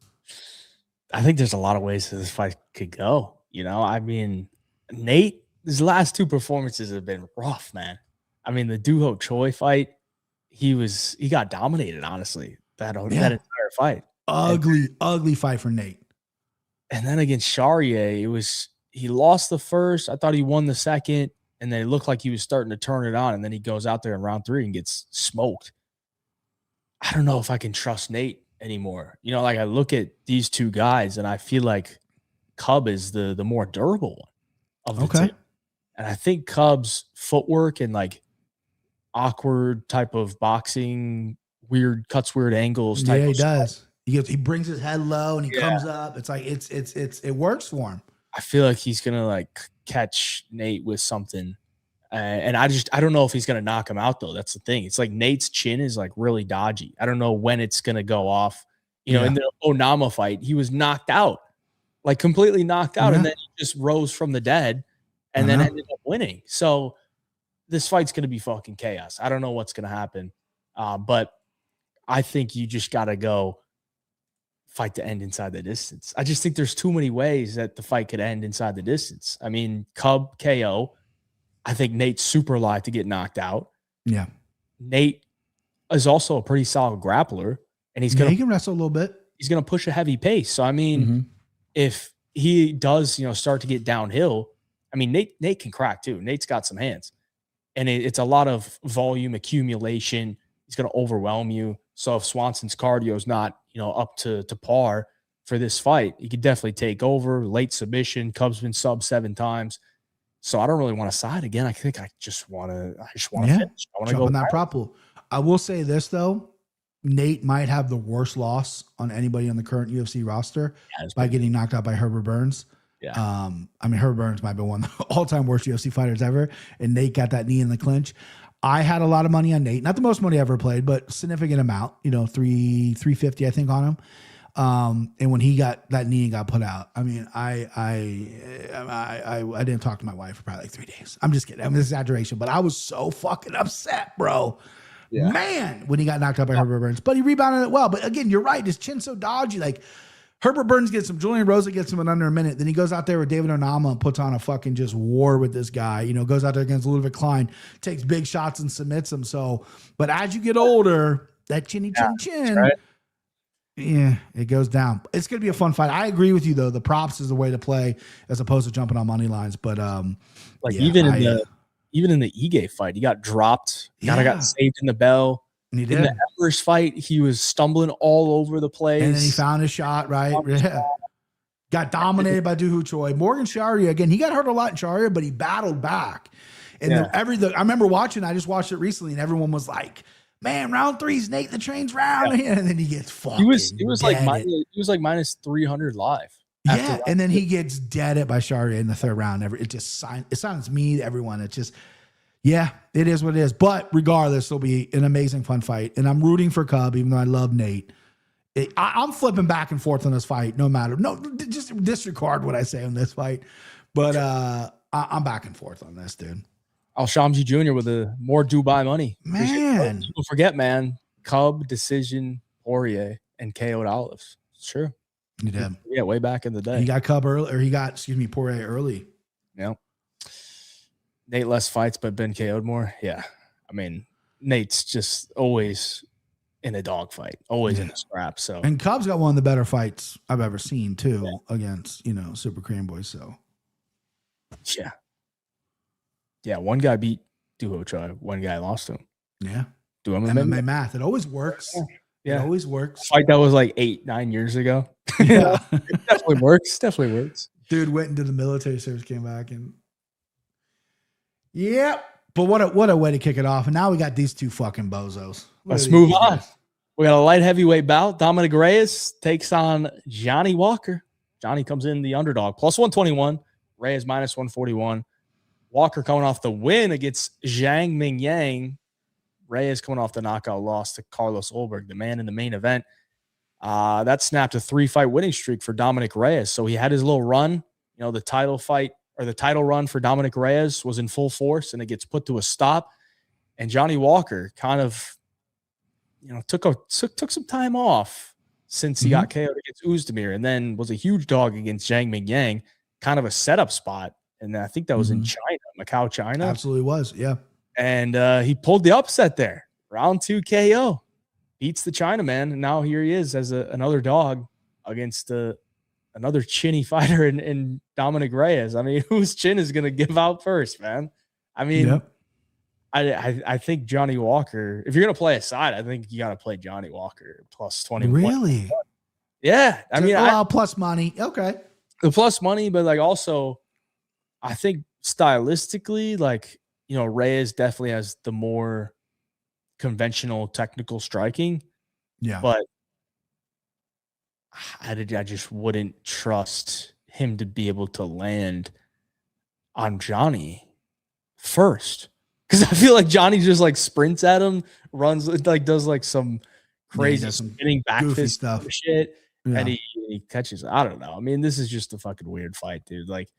I think there's a lot of ways that this fight could go. You know, I mean, Nate, his last 2 performances have been rough, man. I mean, the Doo-Ho Choi fight, he got dominated, honestly, that entire fight. Ugly fight for Nate. And then against Charrier, he lost the first. I thought he won the second, and then it looked like he was starting to turn it on, and then he goes out there in round 3 and gets smoked. I don't know if I can trust Nate anymore. You know, like I look at these 2 guys, and I feel like Cub is the more durable one of the 2. And I think Cub's footwork and like awkward type of boxing, cuts weird angles. Type Yeah, he of does. He brings his head low and he comes up. It's like it works for him. I feel like he's gonna like catch Nate with something And I don't know if he's going to knock him out, though. That's the thing. It's like Nate's chin is like really dodgy. I don't know when it's going to go off. You know, in the Onama fight, he was knocked out, like completely knocked out. And then he just rose from the dead and then ended up winning. So this fight's going to be fucking chaos. I don't know what's going to happen. But I think you just got to go fight to end inside the distance. I just think there's too many ways that the fight could end inside the distance. I mean, Cub KO. I think Nate's super alive to get knocked out. Yeah. Nate is also a pretty solid grappler, and he can wrestle a little bit. He's going to push a heavy pace. So, I mean, if he does, start to get downhill, I mean, Nate can crack too. Nate's got some hands, and it's a lot of volume accumulation. He's going to overwhelm you. So if Swanson's cardio is not, up to par for this fight, he could definitely take over. Late submission. Cub's been sub 7 times. So I don't really want to side again. I think I just want to finish. I want to go in that prop pool. I will say this though, Nate might have the worst loss on anybody on the current UFC roster by getting knocked out by Herbert Burns. Yeah. I mean, Herbert Burns might be one of the all-time worst UFC fighters ever, and Nate got that knee in the clinch. I had a lot of money on Nate, not the most money I ever played, but significant amount. 350 I think on him. And when he got that knee and got put out, I mean, I didn't talk to my wife for probably like 3 days. I'm just kidding. I'm an exaggeration, but I was so fucking upset, bro. Yeah. Man, when he got knocked out by Herbert Burns, but he rebounded it well. But again, you're right. His chin's so dodgy. Like Herbert Burns gets him, Julian Rosa gets him in under a minute. Then he goes out there with David Onama and puts on a fucking just war with this guy. Goes out there against Ludwig Klein, takes big shots and submits him. So, but as you get older, that chin, right. Yeah, it goes down. It's going to be a fun fight. I agree with you though. The props is the way to play as opposed to jumping on money lines. But even in the Ige fight, he got dropped. Kind of got saved in the bell. And he did. In the Evers fight, he was stumbling all over the place. And then he found his shot, right? Yeah. Got dominated by Dooho Choi. Morgan Sharia, again, he got hurt a lot in Sharia, but he battled back. And I remember watching, I just watched it recently, and everyone was like, man, round 3's Nate the Train's round. Yeah. And then he gets fucking he was like minus 300 live. Yeah, and then he gets deaded by Sharia in the 3rd round. It sounds me to everyone. It's just, yeah, it is what it is. But regardless, it'll be an amazing, fun fight. And I'm rooting for Cub, even though I love Nate. I'm flipping back and forth on this fight, no matter. No, just disregard what I say on this fight. But I'm back and forth on this, dude. Al-Shamsi Jr. with more Dubai money. Man. Don't forget, man. Cub, decision, Poirier, and KO'd Olives. It's true. He did. Yeah, way back in the day. He got Cub early, or he got, Poirier early. Yeah. Nate less fights, but been KO'd more. Yeah. I mean, Nate's just always in a dogfight, always in a scrap. So, and Cub's got one of the better fights I've ever seen too against Super Cream Boys. So, yeah, one guy beat Dooho Choi, one guy lost to him. Yeah, do MMA math. It always works. Yeah, it always works. Fight that was like 8-9 years ago. Yeah, it definitely works. Definitely works. Dude went into the military service, came back, and But what a way to kick it off. And now we got these two fucking bozos. Let's move on. We got a light heavyweight bout. Dominic Reyes takes on Johnny Walker. Johnny comes in the underdog, plus 121. Reyes minus 141. Walker coming off the win against Zhang Ming Yang. Reyes coming off the knockout loss to Carlos Ulberg, the man in the main event. That snapped a 3-fight winning streak for Dominic Reyes. So he had his little run. The title fight or the title run for Dominic Reyes was in full force, and it gets put to a stop. And Johnny Walker kind of, took some time off since he got KO'd against Oezdemir, and then was a huge dog against Zhang Ming Yang, kind of a setup spot. And I think that was in China, Macau, China. Absolutely was, yeah. And he pulled the upset there. Round 2 KO. Beats the Chinaman, and now here he is as another dog against another chinny fighter in Dominic Reyes. I mean, whose chin is going to give out first, man? I mean, I think Johnny Walker, if you're going to play a side, I think you got to play Johnny Walker plus 20. Really? Yeah. I mean, plus money. Okay. The plus money, but also I think stylistically, Reyes definitely has the more conventional technical striking. Yeah. But I just wouldn't trust him to be able to land on Johnny first. Because I feel like Johnny just like sprints at him, runs, like does like some crazy spinning back fist stuff shit, and he catches. I don't know. I mean, this is just a fucking weird fight, dude. Like,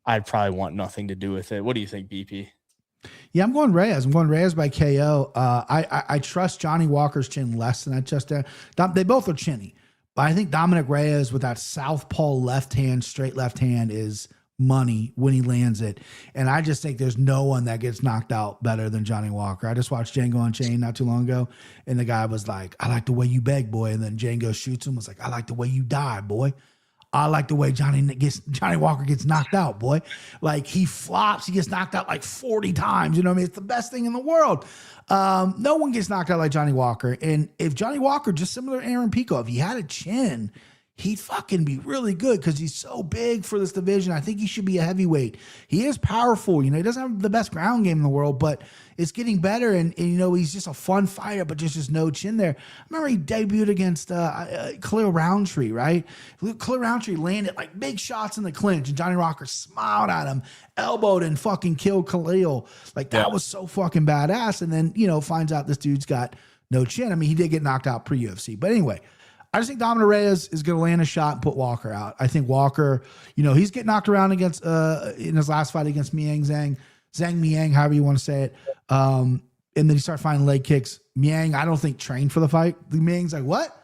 I'd probably want nothing to do with it. What do you think, BP? Yeah, I'm going Reyes. I'm going Reyes by KO. I trust Johnny Walker's chin less than I trust that. They both are chinny, but I think Dominic Reyes with that southpaw left hand, straight left hand is money when he lands it. And I just think there's no one that gets knocked out better than Johnny Walker. I just watched Django Unchained not too long ago, and the guy was like, I like the way you beg, boy. And then Django shoots him, was like, I like the way you die, boy. I like the way Johnny Walker gets knocked out, boy. Like, he flops, he gets knocked out like 40 times. You know what I mean? It's the best thing in the world. No one gets knocked out like Johnny Walker. And if Johnny Walker, just similar to Aaron Pico, if he had a chin, he'd fucking be really good because he's so big for this division. I think he should be a heavyweight. He is powerful. You know, he doesn't have the best ground game in the world, but it's getting better. And you know, he's just a fun fighter, but just no chin there. I remember he debuted against Khalil Roundtree, right? Khalil Roundtree landed like big shots in the clinch, and Johnny Walker smiled at him, elbowed, and fucking killed Khalil. Like, that was so fucking badass. And then, you know, finds out this dude's got no chin. I mean, he did get knocked out pre-UFC. But anyway, I just think Dominic Reyes is going to land a shot and put Walker out. I think Walker, you know, he's getting knocked around against in his last fight against Zhang Miang, however you want to say it. And then he started finding leg kicks. Miang, I don't think trained for the fight. Miang's like, what?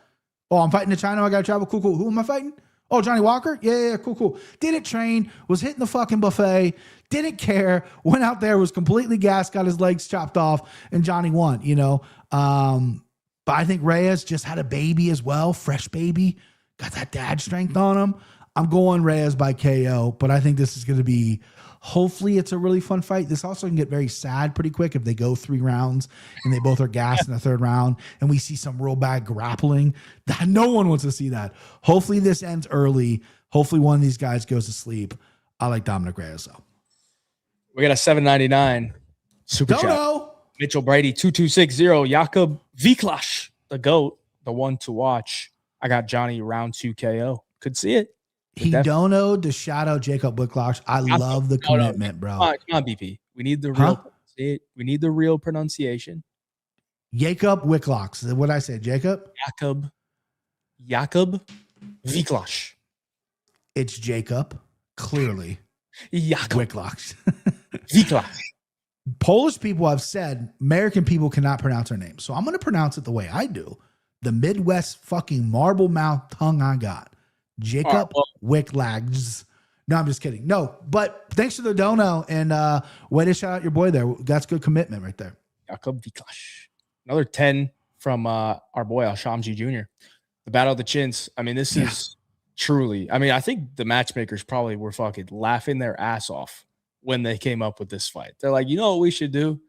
Oh, I'm fighting in China. I got to travel. Cool. Who am I fighting? Oh, Johnny Walker? Yeah, cool. Didn't train, was hitting the fucking buffet, didn't care, went out there, was completely gassed, got his legs chopped off, and Johnny won, you know. But I think Reyes just had a baby as well, fresh baby, got that dad strength on him. I'm going Reyes by KO, but I think this is going to be, hopefully it's a really fun fight. This also can get very sad pretty quick if they go 3 rounds and they both are gassed in the 3rd round and we see some real bad grappling. That no one wants to see that. Hopefully this ends early. Hopefully one of these guys goes to sleep. I like Dominic Reyes though. We got a $7.99 super chat. Mitchell Brady 2260. Jakob Viklash, the GOAT, the one to watch. I got Johnny round 2 KO. Could see it. He donoed to shadow Jacob Wicklosh. I love the commitment, bro. Come on, BP. We need the real. We need the real pronunciation. Jacob Wicklosh. Is what did I say? Jacob Viklash. It's Jacob. Clearly, Jakob Wicklosh. Viklash. Polish people have said American people cannot pronounce their name, so I'm going to pronounce it the way I do. The Midwest fucking marble mouth tongue I got. Jacob Wicklags. No, I'm just kidding. No, but thanks to the dono and way to shout out your boy there. That's good commitment right there. Jakob Viklash. Another 10 from our boy Al-Shamsi Jr. The Battle of the Chins. I mean, this is truly, I mean, I think the matchmakers probably were fucking laughing their ass off when they came up with this fight. They're like, you know what we should do?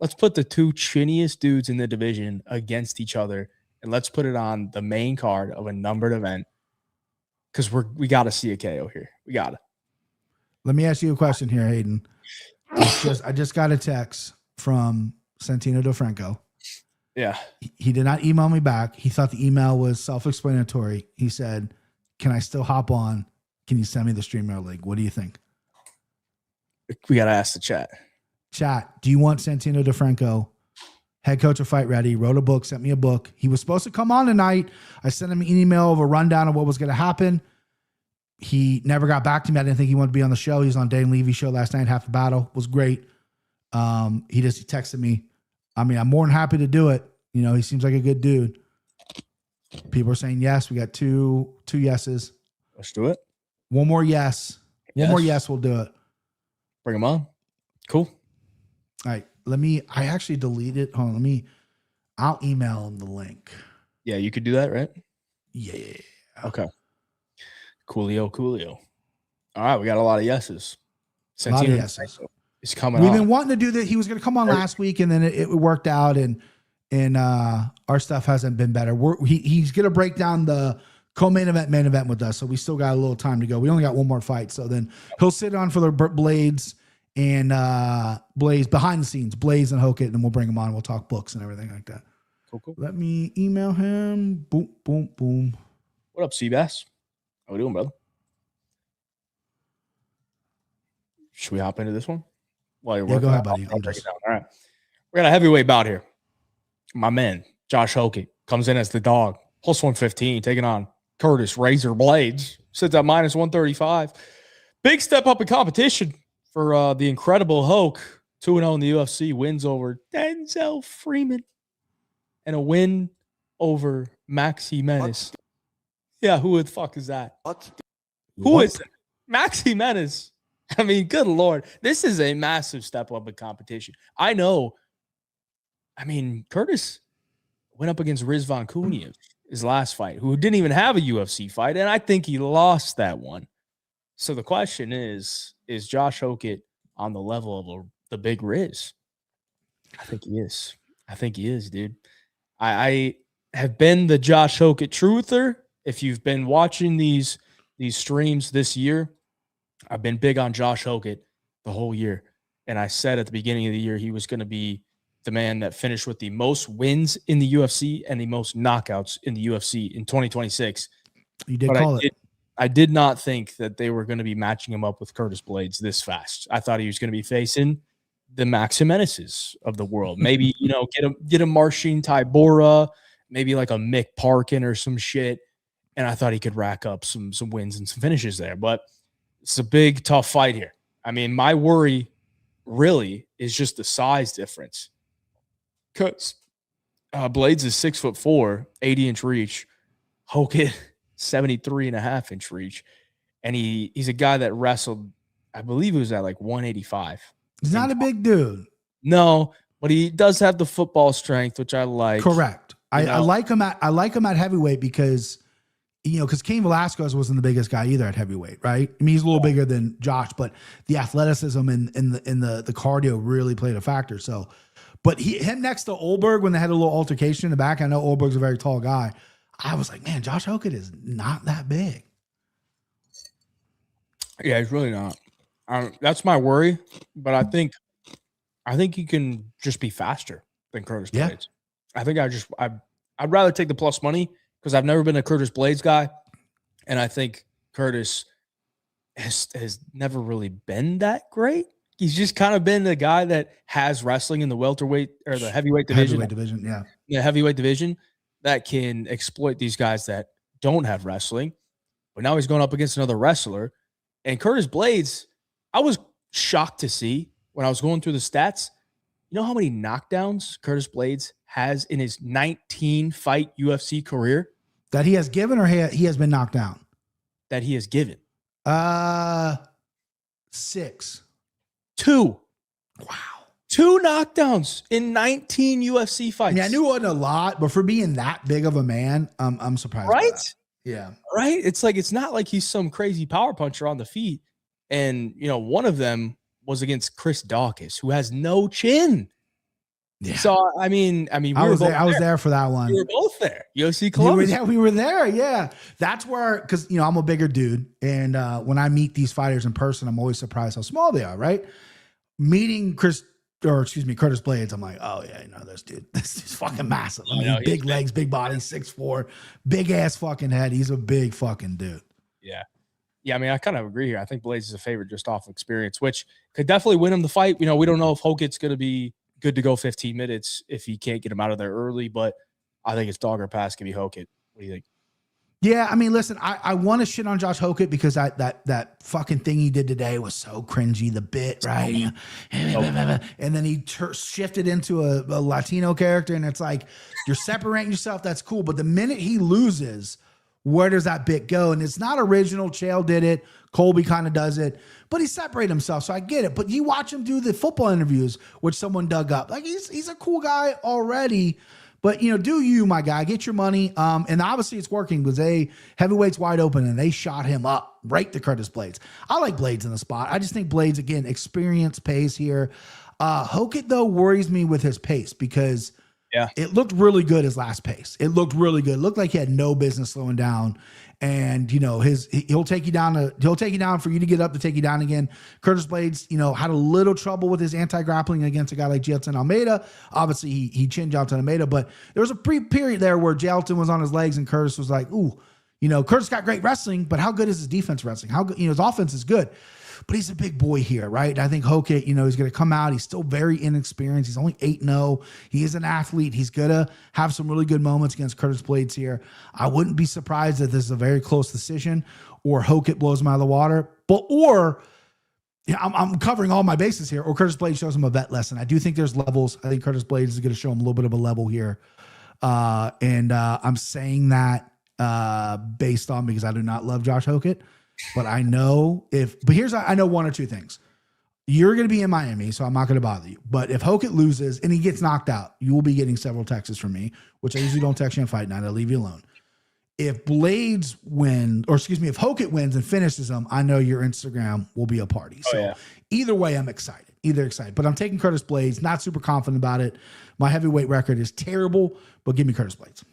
Let's put the 2 chinniest dudes in the division against each other, and let's put it on the main card of a numbered event. Because we got to see a KO here. We got to. Let me ask you a question here, Hayden. I just got a text from Santino DeFranco. Yeah. He did not email me back. He thought the email was self-explanatory. He said, can I still hop on? Can you send me the StreamYard link? What do you think? We got to ask the chat. Chat, do you want Santino DeFranco, head coach of Fight Ready, wrote a book, sent me a book. He was supposed to come on tonight. I sent him an email of a rundown of what was going to happen. He never got back to me. I didn't think he wanted to be on the show. He was on Dan Levy's show last night. Half the Battle was great. He texted me. I mean, I'm more than happy to do it. You know, he seems like a good dude. People are saying yes. We got two yeses. Let's do it. One more yes. One more yes, we'll do it. Bring him on. Cool. All right. I actually deleted. Hold on. I'll email him the link. Yeah, you could do that, right? Yeah. Okay. Coolio. All right, we got a lot of yeses. A lot of yeses. It's coming We've on. been wanting to do that. He was going to come on last week, and then it worked out, and our stuff hasn't been better. He's going to break down the co-main event, main event with us, so we still got a little time to go. We only got one more fight, so then he'll sit on for the Blades and Blaze behind the scenes, Blaze and Hokei, and then we'll bring him on. We'll talk books and everything like that. Cool. Let me email him. Boom. What up, Seabass? How we doing, brother? Should we hop into this one? While you're Yeah, working go ahead, out. buddy. I'll break it down. All right. We got a heavyweight bout here. My man, Josh Hokei, comes in as the dog, plus 115, taking on Curtis Razor Blades. Sits at minus 135. Big step up in competition for the incredible Hoke. 2-0 in the UFC, wins over Denzel Freeman, and a win over Maxi Menace. Yeah, who the fuck is that? Who is it? Maxi Menace. I mean, good Lord. This is a massive step up in competition. I know. I mean, Curtis went up against Rizvan Kuniev, his last fight, who didn't even have a UFC fight, and I think he lost that one. So the question is Josh Hokei on the level of the big Riz? I think he is. I think he is, dude. I have been the Josh Hokei truther. If you've been watching these streams this year, I've been big on Josh Hokei the whole year. And I said at the beginning of the year he was going to be the man that finished with the most wins in the UFC and the most knockouts in the UFC in 2026. You did call it. I did not think that they were going to be matching him up with Curtis Blades this fast. I thought he was going to be facing the Maxi Menaces of the world. Maybe, get a Marcin Tybura, maybe like a Mick Parkin or some shit. And I thought he could rack up some wins and some finishes there. But it's a big, tough fight here. I mean, my worry really is just the size difference. Because Blades is 6'4", 80-inch reach. Hokei 73.5-inch reach. And he's a guy that wrestled, I believe it was at like 185. He's not a big dude. No, but he does have the football strength, which I like. Correct. I like him at heavyweight because Cain Velasquez wasn't the biggest guy either at heavyweight, right? I mean, he's a little bigger than Josh, but the athleticism and the cardio really played a factor. So, but him next to Ulberg when they had a little altercation in the back. I know Ulberg's a very tall guy. I was like, man, Josh Hokei is not that big. Yeah, he's really not. That's my worry, but I think he can just be faster than Curtis Blades. I think I'd rather take the plus money because I've never been a Curtis Blades guy, and I think Curtis has never really been that great. He's just kind of been the guy that has wrestling in the welterweight or the heavyweight division. The heavyweight division that can exploit these guys that don't have wrestling. But now he's going up against another wrestler. And Curtis Blades, I was shocked to see when I was going through the stats. You know how many knockdowns Curtis Blades has in his 19-fight UFC career? That he has given or he has been knocked down? That he has given. 6. 2. Wow. 2 knockdowns in 19 UFC fights. I mean, I knew it wasn't a lot, but for being that big of a man, I'm surprised. Right? Yeah. Right? It's not like he's some crazy power puncher on the feet. And, one of them was against Chris Dawkins, who has no chin. Yeah. So, I mean, I was there for that one. We were both there. UFC Columbus. We were there. Yeah. That's where, because, I'm a bigger dude. And when I meet these fighters in person, I'm always surprised how small they are, right? Meeting Curtis Blades, I'm like, oh yeah, this dude. This is fucking massive. I mean, big legs, big body, 6'4", big ass fucking head. He's a big fucking dude. Yeah. Yeah, I mean, I kind of agree here. I think Blades is a favorite just off experience, which could definitely win him the fight. We don't know if Hokei's going to be good to go 15 minutes if he can't get him out of there early, but I think it's dog or pass can be Hokei. What do you think? Yeah, I mean, listen, I want to shit on Josh Hokei because that fucking thing he did today was so cringy, the bit, right? And then he shifted into a Latino character, and it's like, you're separating yourself, that's cool, but the minute he loses, where does that bit go? And it's not original. Chael did it. Colby kind of does it, but he separated himself, so I get it. But you watch him do the football interviews, which someone dug up. Like, he's a cool guy already. But, do you, my guy, get your money. And obviously it's working because heavyweight's wide open and they shot him up right to Curtis Blades. I like Blades in the spot. I just think Blades, again, experience pace here. Hokei, though, worries me with his pace because it looked really good, his last pace. It looked really good. It looked like he had no business slowing down. And, he'll take you down for you to get up to take you down again. Curtis Blades, had a little trouble with his anti-grappling against a guy like Jailton Almeida. Obviously, he chinned Jailton Almeida, but there was a period there where Jailton was on his legs and Curtis was like, ooh, Curtis got great wrestling, but how good is his defense wrestling? How good, his offense is good. but he's a big boy here, right? And I think Hokei, you know, he's going to come out. He's still very inexperienced. He's only 8-0. He is an athlete. He's going to have some really good moments against Curtis Blades here. I wouldn't be surprised if this is a very close decision or Hokei blows him out of the water, I'm covering all my bases here, or Curtis Blades shows him a vet lesson. I do think there's levels. I think Curtis Blades is going to show him a little bit of a level here. I'm saying that based on, because I do not love Josh Hokei, but I know I know one or two things. You're going to be in Miami, so I'm not going to bother you. But if Hokei loses and he gets knocked out, you will be getting several texts from me, which I usually don't text you on fight night. I'll leave you alone. If Blades win, or excuse me, if Hokei wins and finishes him, I know your Instagram will be a party. So either way, I'm excited. But I'm taking Curtis Blades, not super confident about it. My heavyweight record is terrible, but give me Curtis Blades.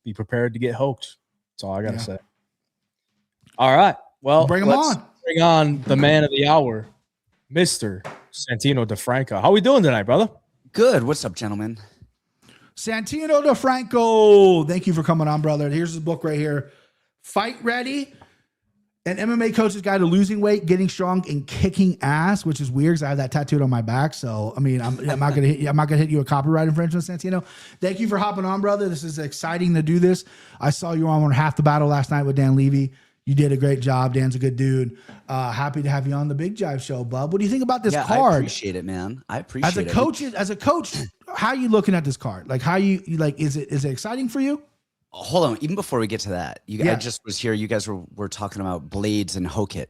Be prepared to get hoaxed. That's all I got to say. All right. Well, bring him on. Bring on the man of the hour, Mr. Santino DeFranco. How we doing tonight, brother? Good. What's up, gentlemen? Santino DeFranco, thank you for coming on, brother. Here's his book right here. Fight Ready, an MMA coach's guide to losing weight, getting strong, and kicking ass, which is weird because I have that tattooed on my back. So, I mean, I'm not gonna hit you a copyright infringement, Santino. Thank you for hopping on, brother. This is exciting to do this. I saw you on half the battle last night with Dan Levy. You did a great job. Dan's a good dude. Happy to have you on the BigJive Show, bub. What do you think about this card? I appreciate it, man. I appreciate it. As a coach, how are you looking at this card? Like, how you like? Is it exciting for you? Hold on. Even before we get to that, I just was here. You guys were talking about Blades and Hokei.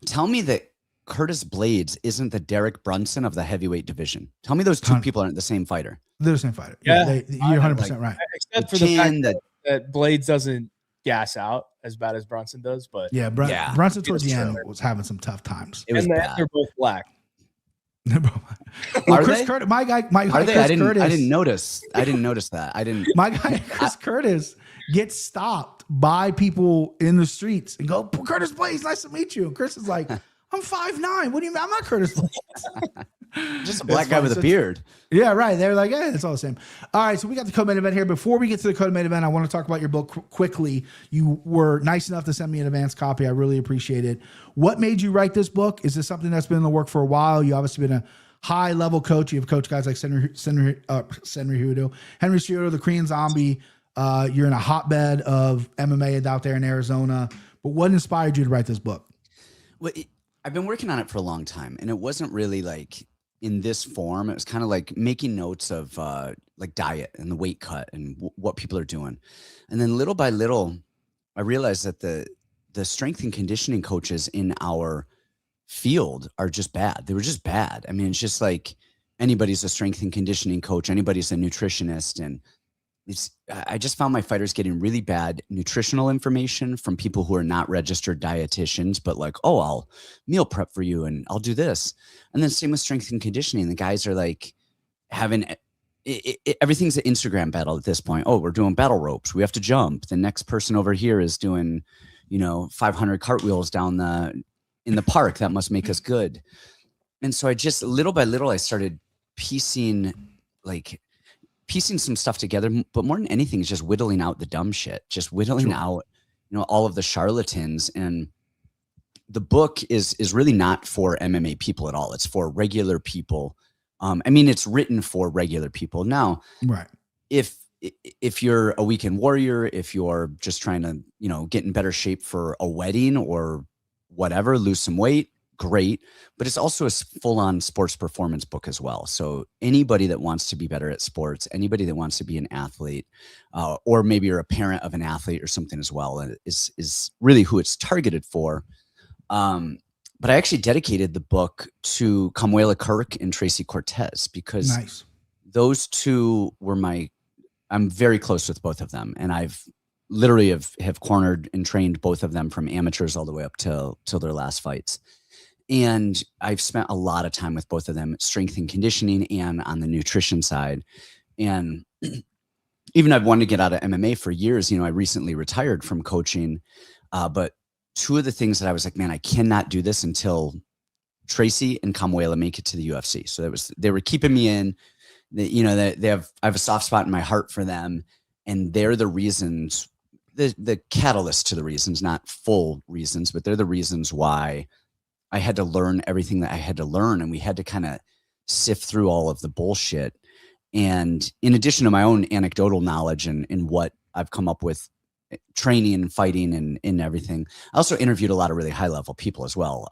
Tell me that Curtis Blades isn't the Derek Brunson of the heavyweight division. Tell me those two people aren't the same fighter. They're the same fighter. Yeah, you're 100% right. Except for the fact that Blades doesn't gas out as bad as Brunson does, but Brunson towards the end was having some tough times. It was bad. They're both black. Well, Chris Curtis, my guy Curtis. I didn't notice that. My guy Chris Curtis gets stopped by people in the streets and go, Curtis Blades, nice to meet you. And Chris is like, I'm 5'9". What do you mean? I'm not Curtis Blades. Just a black guy with a beard. Yeah, right. They're like, it's all the same. All right, so we got the co-main event here. Before we get to the co-main event, I want to talk about your book quickly. You were nice enough to send me an advance copy. I really appreciate it. What made you write this book? Is this something that's been in the work for a while? You obviously been a high-level coach. You've coached guys like Henry Cejudo, the Korean Zombie. You're in a hotbed of MMA out there in Arizona. But what inspired you to write this book? Well, I've been working on it for a long time, and it wasn't really like in this form. It was kind of like making notes of like diet and the weight cut and what people are doing. And then little by little, I realized that the strength and conditioning coaches in our field are just bad. They were just bad. I mean, it's just like anybody's a strength and conditioning coach. Anybody's a nutritionist. And I just found my fighters getting really bad nutritional information from people who are not registered dietitians, but like, oh, I'll meal prep for you and I'll do this. And then same with strength and conditioning. The guys are like having everything's an Instagram battle at this point. Oh, we're doing battle ropes. We have to jump. The next person over here is doing, 500 cartwheels in the park. That must make us good. And so I just little by little, I started piecing some stuff together, but more than anything, is just whittling out the dumb shit, just whittling out, all of the charlatans. And the book is really not for MMA people at all. It's for regular people. I mean, it's written for regular people. Now, right. If you're a weekend warrior, if you're just trying to, get in better shape for a wedding or whatever, lose some weight, great. But it's also a full-on sports performance book as well. So anybody that wants to be better at sports, anybody that wants to be an athlete, or maybe you're a parent of an athlete or something as well, is really who it's targeted for. But I actually dedicated the book to Camuela Kirk and Tracy Cortez because those two were I'm very close with both of them. And I've literally have cornered and trained both of them from amateurs all the way up till their last fights. And I've spent a lot of time with both of them, strength and conditioning and on the nutrition side. And even I've wanted to get out of MMA for years. I recently retired from coaching. But two of the things that I was like, man, I cannot do this until Tracy and Camuela make it to the UFC. So they were keeping me in. I have a soft spot in my heart for them. And they're the reasons, the catalyst to the reasons, not full reasons, but they're the reasons why I had to learn everything that I had to learn, and we had to kind of sift through all of the bullshit. And in addition to my own anecdotal knowledge and what I've come up with training and fighting and everything, I also interviewed a lot of really high level people as well.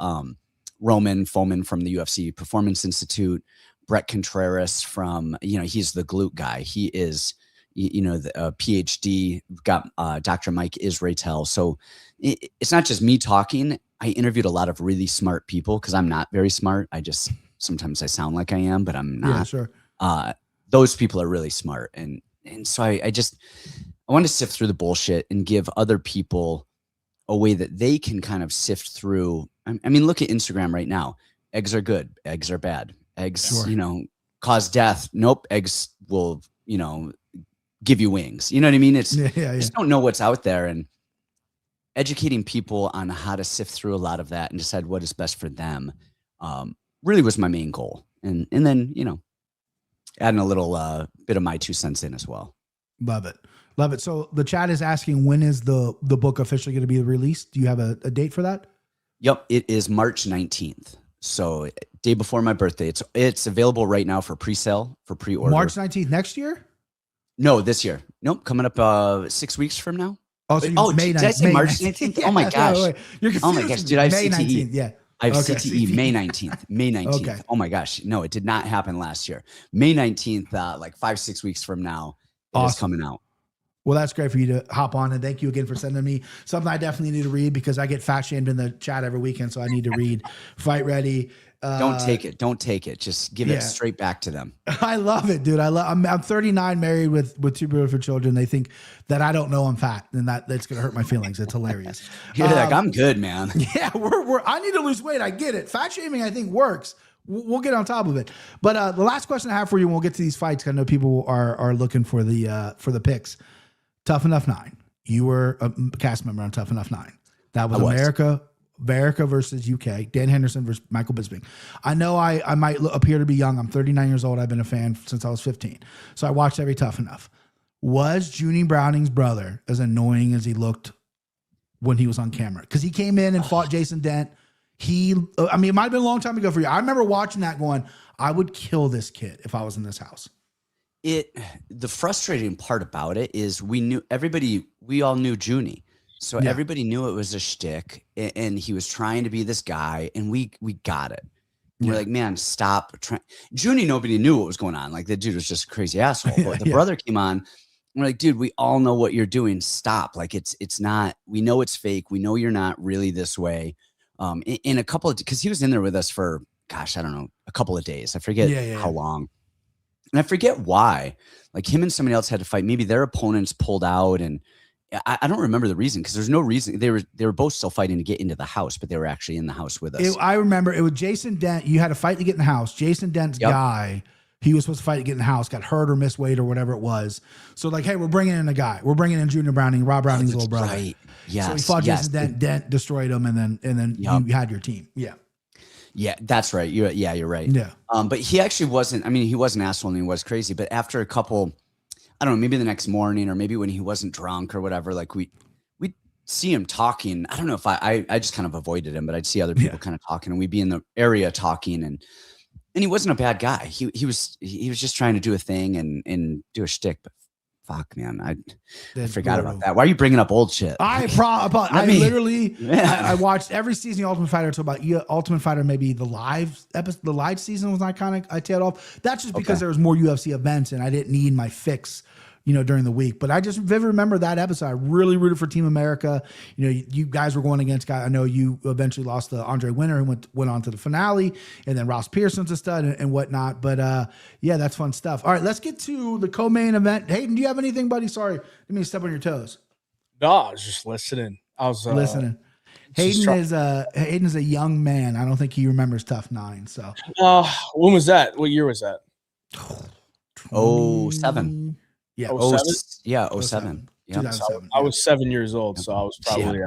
Roman Foreman from the UFC Performance Institute, Brett Contreras from, he's the glute guy. He is, the PhD, got Dr. Mike Israetel. So it's not just me talking. I interviewed a lot of really smart people because I'm not very smart. Sometimes I sound like I am, but I'm not. Yeah, sure. Those people are really smart. And so I want to sift through the bullshit and give other people a way that they can kind of sift through. I mean, look at Instagram right now. Eggs are good. Eggs are bad. Eggs, Sure. Cause death. Nope. Eggs will, give you wings. You know what I mean? It's just don't know what's out there, and educating people on how to sift through a lot of that and decide what is best for them really was my main goal. And then, adding a little bit of my 2 cents in as well. Love it. Love it. So the chat is asking, when is the book officially going to be released? Do you have a date for that? Yep. It is March 19th. So day before my birthday. It's available right now for pre-sale, for pre-order. March 19th next year? No, this year. Nope. Coming up 6 weeks from now. Oh, so May 19th. Did I say March 19th? Oh my gosh. You're oh my gosh. Dude, I have May CTE. 19th, yeah. I have CTE May 19th. May 19th. Okay. Oh my gosh. No, it did not happen last year. May 19th, like 5-6 weeks from now, it's coming out. Well, that's great for you to hop on, and thank you again for sending me something I definitely need to read because I get fat shamed in the chat every weekend, so I need to read Fight Ready. Don't take it. Don't take it. Just give it straight back to them. I love it, dude. I'm 39, married with 2 beautiful children. They think that I don't know I'm fat, and that's gonna hurt my feelings. It's hilarious. You're like, I'm good, man. Yeah, I need to lose weight. I get it. Fat shaming, I think, works. We'll get on top of it. But the last question I have for you, and we'll get to these fights. I know people are looking for the picks. Tough Enough 9. You were a cast member on Tough Enough 9. That was America versus UK. Dan Henderson versus Michael Bisping. I know I might appear to be young. I'm 39 years old. I've been a fan since I was 15. So I watched every Tough Enough. Was Junie Browning's brother as annoying as he looked when he was on camera? Because he came in and fought Jason Dent. It might have been a long time ago for you. I remember watching that going, I would kill this kid if I was in this house. The frustrating part about it is we all knew Junie. So everybody knew it was a shtick, and he was trying to be this guy, and we got it. We're like, man, stop trying. Junie, nobody knew what was going on. Like, the dude was just a crazy asshole. But the brother came on, and we're like, dude, we all know what you're doing. Stop. Like, it's not, we know it's fake. We know you're not really this way. In a couple of, because he was in there with us for, gosh, I don't know, a couple of days. I forget how long. And I forget why. Like, him and somebody else had to fight. Maybe their opponents pulled out, and I don't remember the reason, because there's no reason. They were both still fighting to get into the house, but they were actually in the house with us. I remember it was Jason Dent. You had to fight to get in the house. Jason Dent's guy, he was supposed to fight to get in the house, got hurt or missed weight or whatever it was. So like, hey, we're bringing in a guy. We're bringing in Junior Browning, Rob Browning's little brother. Right. Yes. So he fought Jason Dent. Dent destroyed him, and then you had your team. Yeah. Yeah, that's right. You're right. Yeah. But he actually wasn't. I mean, he was an asshole and he was crazy. But after a couple, I don't know, maybe the next morning or maybe when he wasn't drunk or whatever, like we'd see him talking. I don't know if I just kind of avoided him, but I'd see other people kind of talking, and we'd be in the area talking, and he wasn't a bad guy. He was just trying to do a thing and do a shtick. But fuck, man, I forgot about that. Why are you bringing up old shit? I watched every season of Ultimate Fighter until about Ultimate Fighter, maybe the live episode. The live season was iconic. I tailed off. That's just because there was more UFC events and I didn't need my fix, during the week. But I just vividly remember that episode. I really rooted for Team America. You guys were going against guys. I know you eventually lost to Andre Winter, who went on to the finale, and then Ross Pearson's a stud and whatnot. But that's fun stuff. All right, let's get to the co-main event. Hayden, do you have anything, buddy? Sorry, didn't mean to step on your toes. No, I was just listening. I was listening. Hayden is a young man. I don't think he remembers Tough 9. So, when was that? What year was that? 07. Yeah. 07. Yeah. I was 7 years old, so I was probably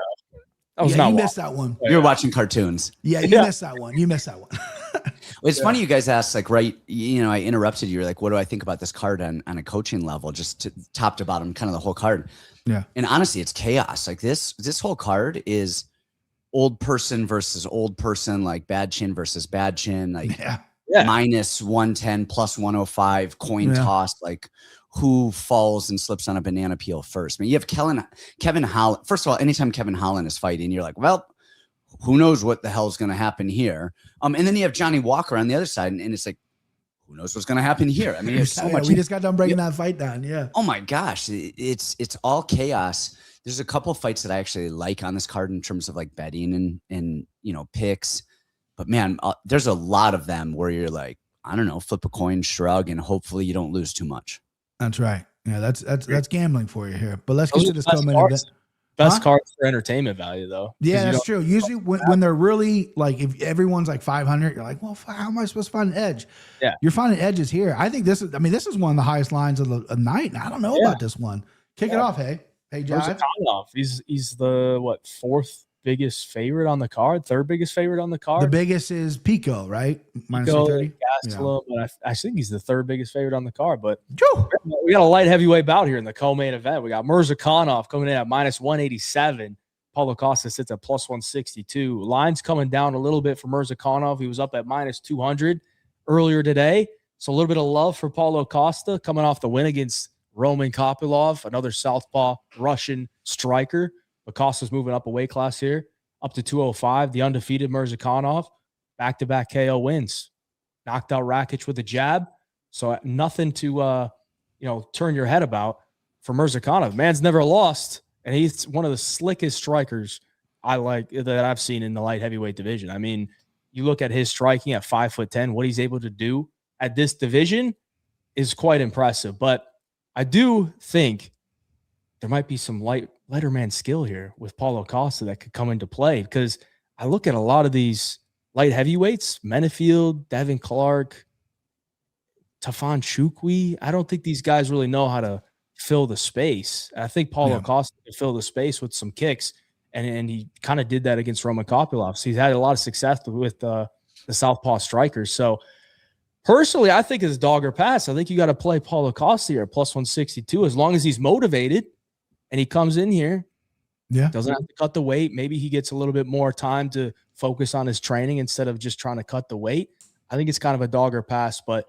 I was not. You missed that one. You were watching cartoons. Yeah, you missed that one. It's funny you guys asked, like, right, I interrupted you. You're like, what do I think about this card on a coaching level, just top to bottom, kind of the whole card. Yeah. And honestly, it's chaos. Like this whole card is old person versus old person, like bad chin versus bad chin, like minus 110 plus 105 coin toss, like who falls and slips on a banana peel first. I mean, you have Kevin Holland. First of all, anytime Kevin Holland is fighting, you're like, well, who knows what the hell is going to happen here? And then you have Johnny Walker on the other side, and it's like, who knows what's going to happen here? I mean, there's so much. We just got done breaking that fight down. Yeah. Oh my gosh, it's all chaos. There's a couple of fights that I actually like on this card in terms of like betting and picks, but man, there's a lot of them where you're like, I don't know, flip a coin, shrug, and hopefully you don't lose too much. That's right. Yeah, that's gambling for you here. But let's get to this co-main event. Best cards for entertainment value, though. Yeah, that's true. Usually when they're really like, if everyone's like 500, you're like, well, how am I supposed to find an edge? Yeah. You're finding edges here. I think this is one of the highest lines of the night. I don't know about this one. Kick it off, hey Jive. He's the fourth biggest favorite on the card, third biggest favorite on the card. The biggest is Pico, right? Minus Pico, 330. Gastelum, but I think he's the third biggest favorite on the card. But we got a light heavyweight bout here in the co-main event. We got Mirzakhanov coming in at minus 187. Paulo Costa sits at plus 162. Line's coming down a little bit for Mirzakhanov. He was up at minus 200 earlier today. So a little bit of love for Paulo Costa coming off the win against Roman Kopylov, another southpaw Russian striker. But Costa's moving up a weight class here, up to 205. The undefeated Mirzakhanov, back-to-back KO wins. Knocked out Rakic with a jab. So nothing to turn your head about for Mirzakhanov. Man's never lost, and he's one of the slickest strikers that I've seen in the light heavyweight division. I mean, you look at his striking at 5'10", what he's able to do at this division is quite impressive. But I do think there might be some lighter man skill here with Paulo Costa that could come into play, because I look at a lot of these light heavyweights, Menefield, Devin Clark, Tafan Chukwi. I don't think these guys really know how to fill the space. I think Paulo Costa can fill the space with some kicks, and he kind of did that against Roman Kopylov. So he's had a lot of success with the southpaw strikers. So personally, I think it's dog or pass. I think you got to play Paulo Costa here at plus 162 as long as he's motivated and he comes in here. Yeah. Doesn't have to cut the weight. Maybe he gets a little bit more time to focus on his training instead of just trying to cut the weight. I think it's kind of a dog or pass, but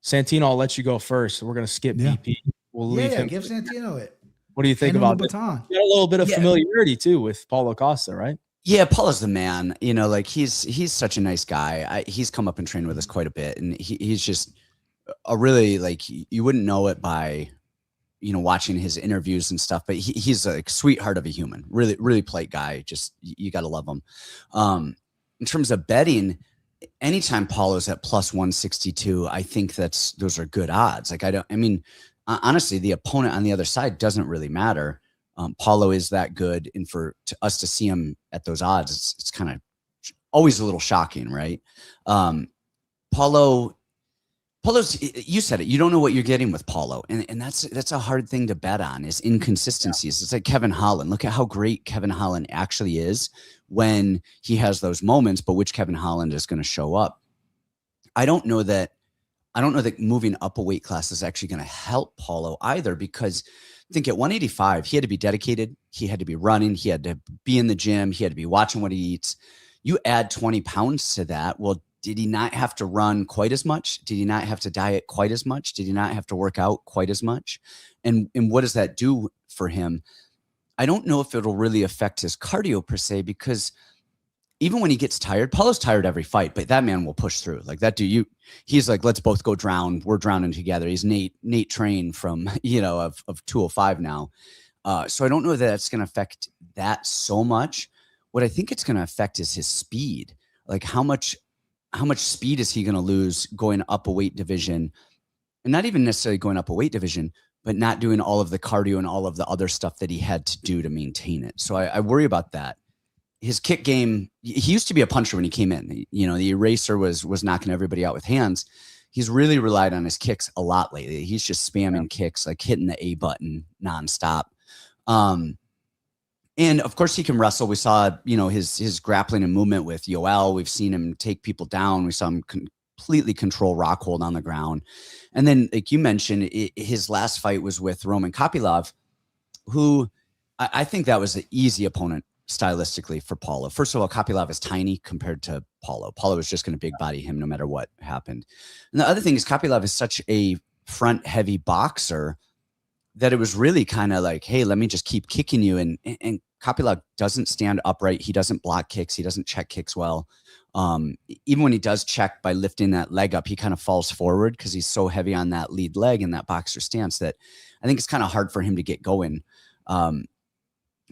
Santino, I'll let you go first. We're going to skip BP. We'll leave him. Give Santino it. What do you think about this? You got a little bit of familiarity too with Paulo Costa, right? Yeah, Paulo's the man. He's such a nice guy. He's come up and trained with us quite a bit, and he's just a really, like, you wouldn't know it by watching his interviews and stuff, but he's a sweetheart of a human, really, really polite guy. Just, you got to love him. In terms of betting, anytime Paulo's at plus 162, I think those are good odds. Honestly, the opponent on the other side doesn't really matter. Paulo is that good, and for us to see him at those odds, it's kind of always a little shocking, right? Paulo's, you said it, you don't know what you're getting with Paulo, and that's a hard thing to bet on, is inconsistencies. It's like Kevin Holland. Look at how great Kevin Holland actually is when he has those moments, but which Kevin Holland is going to show up? I don't know that moving up a weight class is actually going to help Paulo either, because I think at 185, he had to be dedicated. He had to be running. He had to be in the gym. He had to be watching what he eats. You add 20 pounds to that. Well, did he not have to run quite as much? Did he not have to diet quite as much? Did he not have to work out quite as much? And what does that do for him? I don't know if it'll really affect his cardio per se, because even when he gets tired, Paulo's tired every fight, but that man will push through. Like that dude, he's like, let's both go drown. We're drowning together. He's Nate Train from, of 205 now. So I don't know that that's going to affect that so much. What I think it's going to affect is his speed. Like how much speed is he going to lose going up a weight division, and not even necessarily going up a weight division, but not doing all of the cardio and all of the other stuff that he had to do to maintain it. So I worry about that. His kick game, he used to be a puncher when he came in. The eraser was knocking everybody out with hands. He's really relied on his kicks a lot lately. He's just spamming kicks, like hitting the A button nonstop. And of course he can wrestle. We saw, his grappling and movement with Yoel. We've seen him take people down. We saw him completely control Rockhold on the ground. And then, like you mentioned, his last fight was with Roman Kopylov, who I think that was an easy opponent stylistically for Paulo. First of all, Kopylov is tiny compared to Paulo. Paulo is just going to big body him no matter what happened. And the other thing is Kopylov is such a front heavy boxer that it was really kind of like, hey, let me just keep kicking you. And Kopylov doesn't stand upright. He doesn't block kicks. He doesn't check kicks well. Even when he does check by lifting that leg up, he kind of falls forward because he's so heavy on that lead leg and that boxer stance that I think it's kind of hard for him to get going. And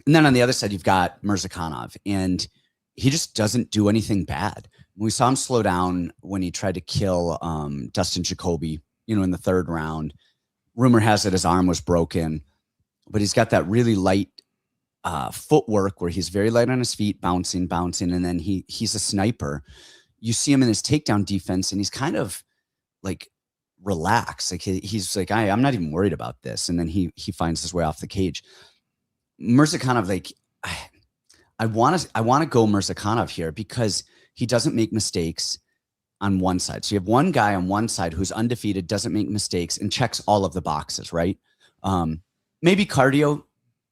then on the other side, you've got Murzakanov, and he just doesn't do anything bad. We saw him slow down when he tried to kill Dustin Jacoby, in the third round. Rumor has it his arm was broken, but he's got that really light footwork where he's very light on his feet, bouncing, and then he's a sniper. You see him in his takedown defense, and he's kind of like relaxed. Like he's like, I'm not even worried about this. And then he finds his way off the cage. Murzakanov, like I want to go Murzakanov here because he doesn't make mistakes on one side. So you have one guy on one side who's undefeated, doesn't make mistakes, and checks all of the boxes, right? Maybe cardio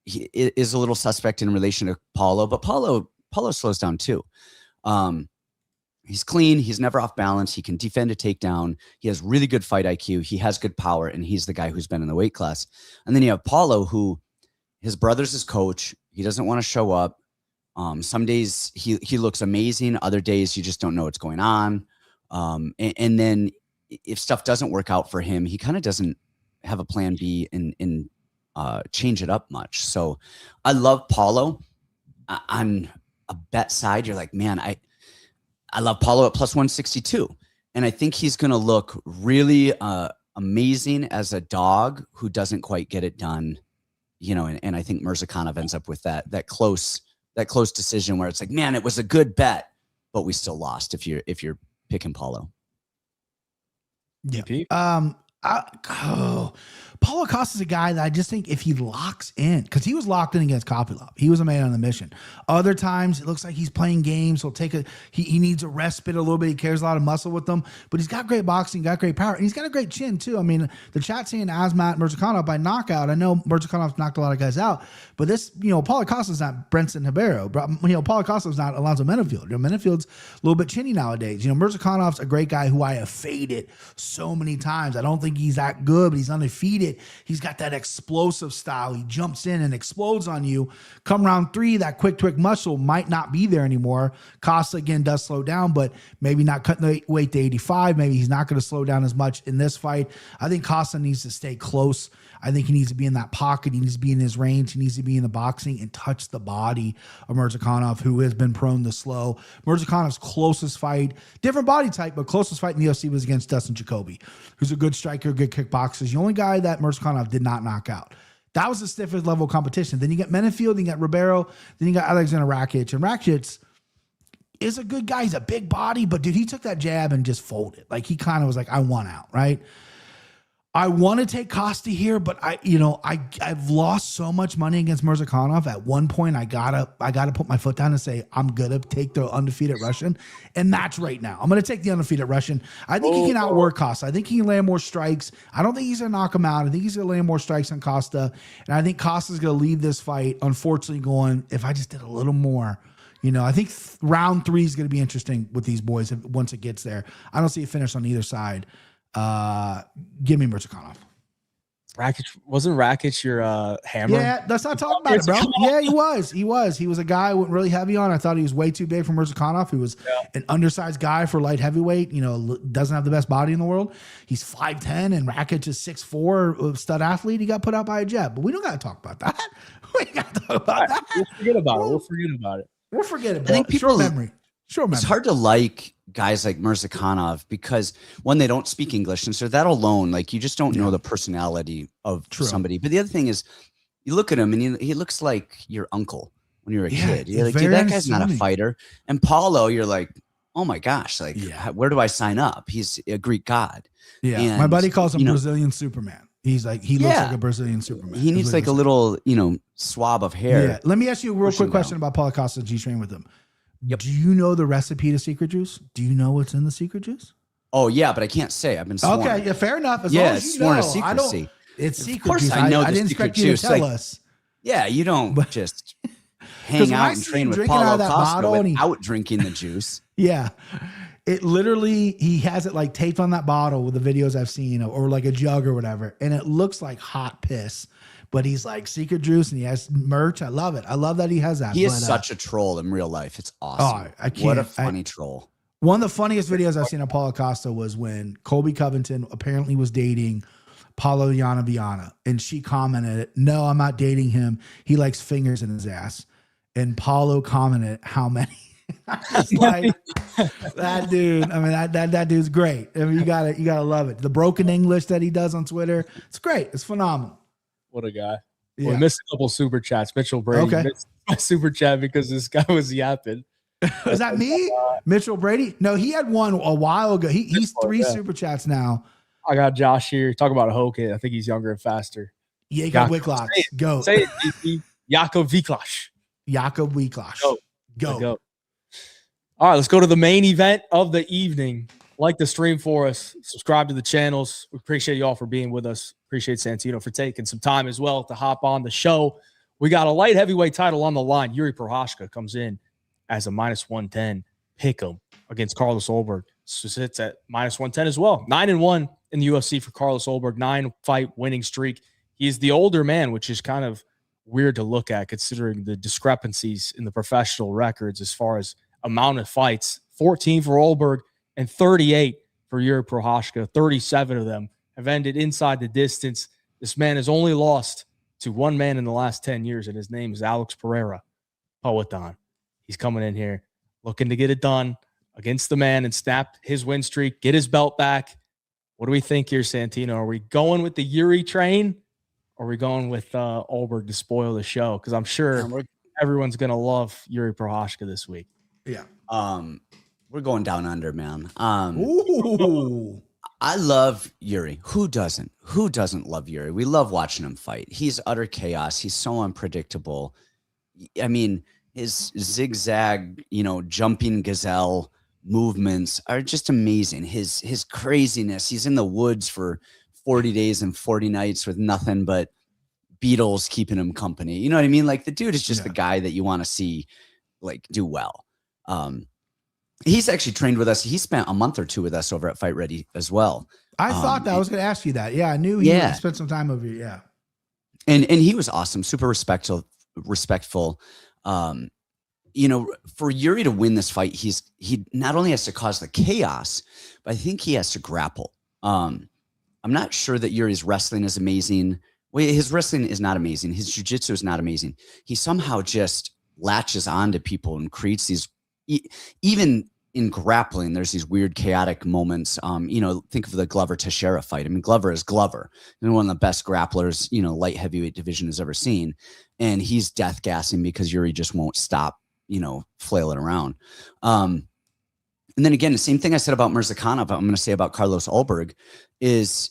is a little suspect in relation to Paulo, but Paulo slows down too. He's clean. He's never off balance. He can defend a takedown. He has really good fight IQ. He has good power, and he's the guy who's been in the weight class. And then you have Paulo, who his brother's his coach. He doesn't want to show up. Some days he looks amazing. Other days you just don't know what's going on. And then if stuff doesn't work out for him, he kind of doesn't have a plan B and change it up much. So I love Paulo. On a bet side, you're like, man, I love Paulo at plus 162. And I think he's going to look really amazing as a dog who doesn't quite get it done. And I think Murzakanov ends up with that close decision where it's like, man, it was a good bet, but we still lost if you're picking Paulo. Yeah. Paulo Costa's a guy that I just think if he locks in, because he was locked in against Kopylov. He was a man on the mission. Other times it looks like he's playing games. He needs a respite a little bit. He carries a lot of muscle with him, but he's got great boxing, got great power, and he's got a great chin too. I mean, the chat saying Asmat Murzakanov by knockout. I know Murzakanov knocked a lot of guys out, but this, Paulo Costa's not Brenson Ribeiro. Paulo Costa's not Alonzo Menefield. Menefield's a little bit chinny nowadays. Murzakonov's a great guy who I have faded so many times. I don't think he's that good, but he's undefeated. He's got that explosive style. He jumps in and explodes on you. Come round 3, that quick twitch muscle might not be there anymore. Costa, again, does slow down, but maybe not cutting the weight to 85. Maybe he's not going to slow down as much in this fight. I think Costa needs to stay close. I think he needs to be in that pocket. He needs to be in his range. He needs to be in the boxing and touch the body of Murzakanov, who has been prone to slow. Murzakonov's closest fight, different body type, but closest fight in the UFC was against Dustin Jacoby, who's a good striker, good kickboxer. He's the only guy that Murzakanov did not knock out. That was the stiffest level of competition. Then you get Menefield, then you got Ribeiro, then you got Alexander Rakic. And Rakic is a good guy. He's a big body, but dude, he took that jab and just folded. Like he kind of was like, I want out, right? I want to take Costa here, but I've lost so much money against Murzakanov. At one point, I gotta put my foot down and say I'm gonna take the undefeated Russian, and that's right now. I'm gonna take the undefeated Russian. I think he can outwork Costa. I think he can land more strikes. I don't think he's gonna knock him out. I think he's gonna land more strikes on Costa, and I think Costa's gonna leave this fight, unfortunately, going, if I just did a little more. I think round 3 is gonna be interesting with these boys once it gets there. I don't see a finish on either side. Give me Murzakanov. Wasn't Rakic your hammer? Yeah, let's not talk about it, bro. Yeah, he was. He was a guy I went really heavy on. I thought he was way too big for Murzakanov. He was an undersized guy for light heavyweight. Doesn't have the best body in the world. He's 5'10", and Rakic is 6'4", stud athlete. He got put out by a jet, but we don't got to talk about that. We got to talk about that. We'll forget about it. We'll forget about it. I think people, short memory. It's hard to like guys like Murzakanov because one, they don't speak English, and so that alone, like you just don't know the personality of somebody. But the other thing is, you look at him and he looks like your uncle when you were a kid. You're like, dude, that guy's not a fighter. And Paulo, you're like, oh my gosh, like where do I sign up? He's a Greek god. Yeah, and, my buddy calls him Brazilian Superman. He's like, he looks like a Brazilian Superman. He needs like a little, swab of hair. Yeah. Let me ask you a real quick question about Paulo Costa G-Train with him. Yep. Do you know the recipe to secret juice? Do you know what's in the secret juice? Oh yeah, but I can't say. I've been sworn. Okay, yeah, fair enough. As long as you sworn know. to secrecy. It's secret of course juice. I know I the didn't secret expect you to juice. tell us. Yeah, you don't just hang when out I and see train him with drinking out Paulo of that Costa bottle and without drinking the juice. Yeah. It literally, he has it like taped on that bottle with the videos I've seen, or like a jug or whatever. And it looks like hot piss, but he's like secret juice and he has merch. I love it. I love that he has that. He is such a troll in real life. It's awesome. I can't. What a funny troll. One of the funniest videos I've seen of Paulo Costa was when Colby Covington apparently was dating Paulo Viana, and she commented, "No, I'm not dating him. He likes fingers in his ass." And Paulo commented, "How many?" Like, that dude. I mean, that dude's great. I mean, you gotta love it. The broken English that he does on Twitter, it's great. It's phenomenal. What a guy. Yeah. We missed a couple super chats. Mitchell Brady missed my super chat because this guy was yapping. Is that me? Mitchell Brady? No, he had one a while ago. He's 3 super chats now. I got Josh here. Talk about a Hokei. I think he's younger and faster. Yeah, you got Wiklash. Go. Say it, DP. Jakob Wiklash. Jakob Wiklash. Go. All right, let's go to the main event of the evening. Like the stream for us. Subscribe to the channels. We appreciate you all for being with us. Appreciate Santino for taking some time as well to hop on the show. We got a light heavyweight title on the line. Yuri Prochazka comes in as a -110 pick'em against Carlos Ulberg. So sits at -110 as well. 9-1 in the UFC for Carlos Ulberg. 9-fight winning streak. He's the older man, which is kind of weird to look at considering the discrepancies in the professional records as far as amount of fights. 14 for Ulberg and 38 for Yuri Prochazka. 37 of them have ended inside the distance. This man has only lost to one man in the last 10 years, and his name is Alex Pereira. Poetan. He's coming in here looking to get it done against the man and snap his win streak, get his belt back. What do we think here, Santino? Are we going with the Yuri train, or are we going with Ulberg to spoil the show? Because I'm sure everyone's going to love Yuri Prochazka this week. Yeah. We're going down under, man. Ooh. I love Yuri. Who doesn't? Who doesn't love Yuri? We love watching him fight. He's utter chaos. He's so unpredictable. I mean, his zigzag, jumping gazelle movements are just amazing. His craziness. He's in the woods for 40 days and 40 nights with nothing but beetles keeping him company. You know what I mean? Like, the dude is just the guy that you want to see do well. He's actually trained with us. He spent a month or 2 with us over at Fight Ready as well. I thought that I was going to ask you that. Yeah, I knew he spent some time over here. Yeah. And he was awesome, super respectful. For Yuri to win this fight, he not only has to cause the chaos, but I think he has to grapple. I'm not sure that Yuri's wrestling is amazing. Well, his wrestling is not amazing. His jiu-jitsu is not amazing. He somehow just latches onto people and creates these, even in grappling, there's these weird chaotic moments. Think of the Glover Teixeira fight. I mean, Glover is Glover, and one of the best grapplers, light heavyweight division has ever seen. And he's death gassing because Yuri just won't stop, flailing around. And then again, the same thing I said about Mirzakhanov, I'm going to say about Carlos Ulberg is,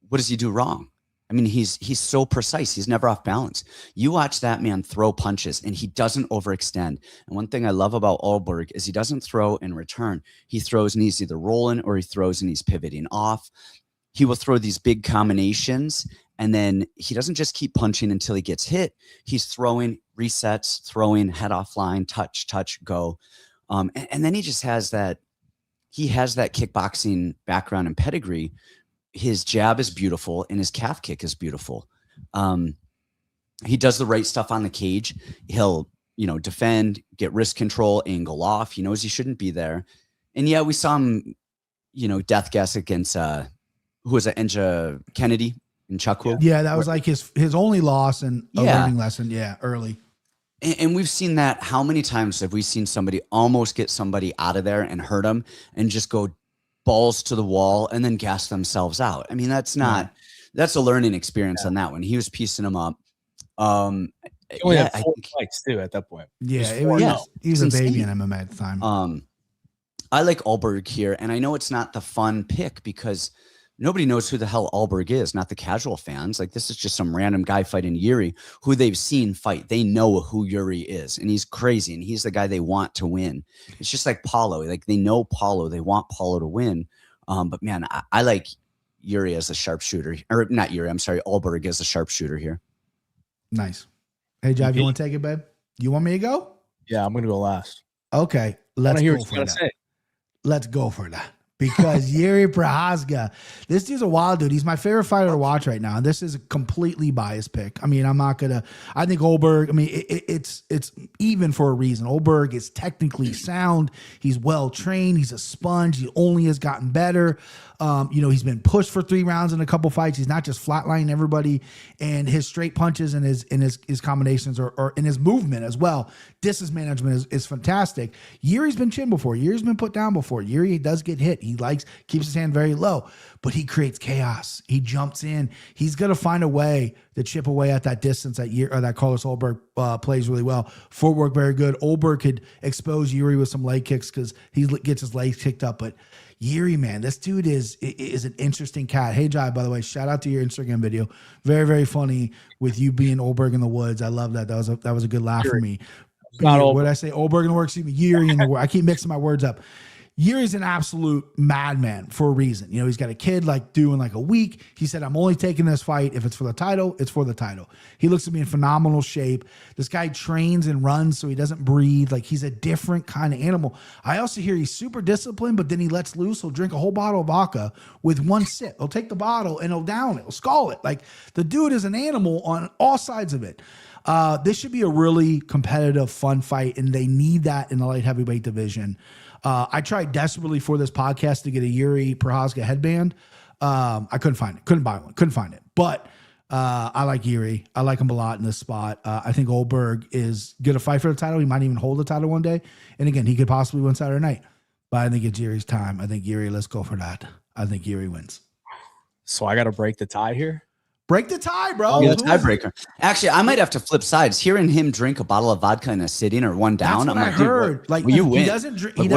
what does he do wrong? I mean, he's so precise. He's never off balance. You watch that man throw punches and he doesn't overextend. And one thing I love about Ulberg is he doesn't throw in return. He throws and he's either rolling or he throws and he's pivoting off. He will throw these big combinations, and then he doesn't just keep punching until he gets hit. He's throwing, resets, throwing, head offline, touch, go. And then he just has that, kickboxing background and pedigree. His jab is beautiful and his calf kick is beautiful. He does the right stuff on the cage. He'll, defend, get wrist control, angle off. He knows he shouldn't be there. And yeah, we saw him, death gas against, who was it? Enja Kennedy in Chukwu. Yeah, that was like his only loss and a learning lesson. Yeah, early. And we've seen that. How many times have we seen somebody almost get somebody out of there and hurt them and just go balls to the wall and then gas themselves out? I mean, that's a learning experience on that one. He was piecing them up. He only had 4 fights too at that point. Yeah, he was a baby in MMA at the time. I like Ulberg here, and I know it's not the fun pick because nobody knows who the hell Ulberg is, not the casual fans. Like, this is just some random guy fighting Yuri who they've seen fight. They know who Yuri is, and he's crazy, and he's the guy they want to win. It's just like Paulo. Like, they know Paulo. They want Paulo to win. But, man, I like Yuri as a sharpshooter. Or not Yuri, I'm sorry, Ulberg as a sharpshooter here. Nice. Hey, Jive, you want to take it, babe? You want me to go? Yeah, I'm gonna go last. Okay, let's go for that. Let's go for that. Because Yuri Prochazka, this dude's a wild dude. He's my favorite fighter to watch right now. And this is a completely biased pick. I mean, I think Ulberg, it's even for a reason. Ulberg is technically sound. He's well trained. He's a sponge. He only has gotten better. He's been pushed for 3 rounds in a couple fights. He's not just flatlining everybody. And his straight punches and his combinations or in his movement as well. Distance management is fantastic. Yuri's been chinned before. Yuri's been put down before. Yuri does get hit. He keeps his hand very low, but he creates chaos. He jumps in. He's going to find a way to chip away at that distance that Carlos Ulberg plays really well. Footwork very good. Ulberg could expose Yuri with some leg kicks because he gets his legs kicked up. But Yuri, man, this dude is an interesting cat. Hey, Jai, by the way, shout out to your Instagram video. Very, very funny with you being Ulberg in the woods. I love that. That was a good laugh for me. What did I say? Ulberg in the woods. Excuse me, Yuri in the woods. I keep mixing my words up. Yuri's an absolute madman for a reason. He's got a kid due in a week. He said, I'm only taking this fight. If it's for the title, it's for the title. He looks to be in phenomenal shape. This guy trains and runs so he doesn't breathe. He's a different kind of animal. I also hear he's super disciplined, but then he lets loose. He'll drink a whole bottle of vodka with one sip. He'll take the bottle and he'll down it. He'll skull it. The dude is an animal on all sides of it. This should be a really competitive, fun fight, and they need that in the light heavyweight division. I tried desperately for this podcast to get a Yuri Prochazka headband. I couldn't find it. Couldn't buy one. Couldn't find it. But I like Yuri. I like him a lot in this spot. I think Ulberg is going to fight for the title. He might even hold the title one day. And again, he could possibly win Saturday night. But I think it's Yuri's time. I think Yuri, let's go for that. I think Yuri wins. So I got to break the tie here. Break the tie, bro. You're the tiebreaker. Actually, I might have to flip sides. Hearing him drink a bottle of vodka in a sitting or one down, I'm like, I heard. You win. He doesn't drink. He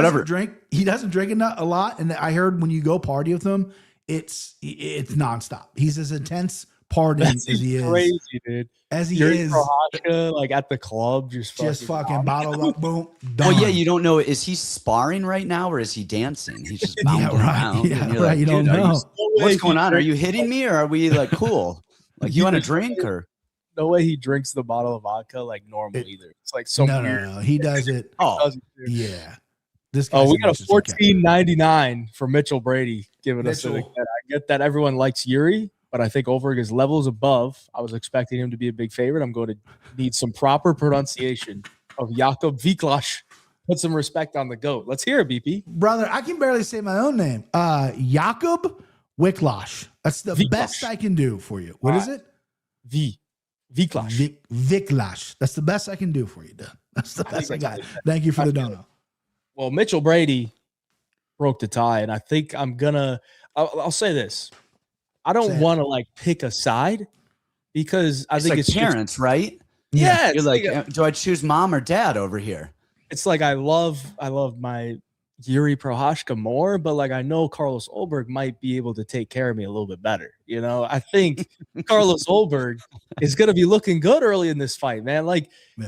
doesn't drink a lot. And I heard when you go party with him, it's nonstop. He's as intense partying as he is. Crazy, dude. As he Yuri is. Prochazka, at the club, just fucking bottle up, boom. Done. Well, yeah, you don't know. Is he sparring right now or is he dancing? He's just bouncing around. Yeah, right. You don't know. What's going on? Are you hitting me or are we cool? You want a drink or? No way he drinks the bottle of vodka normal either. It's so weird. No. He does it. Yeah. This we got a $14.99 for Mitchell Brady giving us a. I get that everyone likes Yuri, but I think Ulberg is levels above. I was expecting him to be a big favorite. I'm going to need some proper pronunciation of Jakub Viklash. Put some respect on the GOAT. Let's hear it, BP. Brother, I can barely say my own name. Jakub Viklash. That's the best I can do for you. What is it? Viklash. Viklash. That's the best I can do for you, dude. That's the best I got. Thank you for the dono. Well, Mitchell Brady broke the tie, and I think I'll say this. I don't want to pick a side because I think it's parents, right? Yeah. You're do I choose mom or dad over here? It's I love my Yuri Prochazka more, but I know Carlos Ulberg might be able to take care of me a little bit better. I think Carlos Ulberg is going to be looking good early in this fight, man.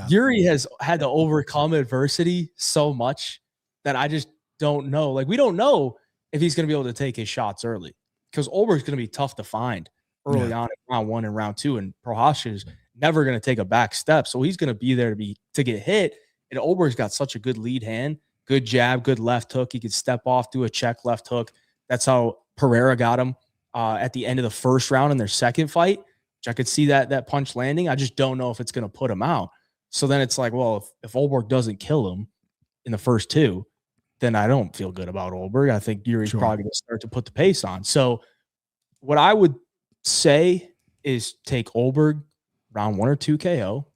Yuri has had to overcome adversity so much that I just don't know. We don't know if he's going to be able to take his shots early because Ulberg's going to be tough to find early on in round 1 and round 2, and Prochazka is never going to take a back step, so he's going to be there to get hit. And Ulberg's got such a good lead hand. Good jab, good left hook. He could step off, do a check left hook. That's how Pereira got him at the end of the first round in their second fight, which I could see that punch landing. I just don't know if it's going to put him out. So then it's if Ulberg doesn't kill him in the first 2, then I don't feel good about Ulberg. I think Yuri's probably going to start to put the pace on. So what I would say is take Ulberg round 1 or 2 KO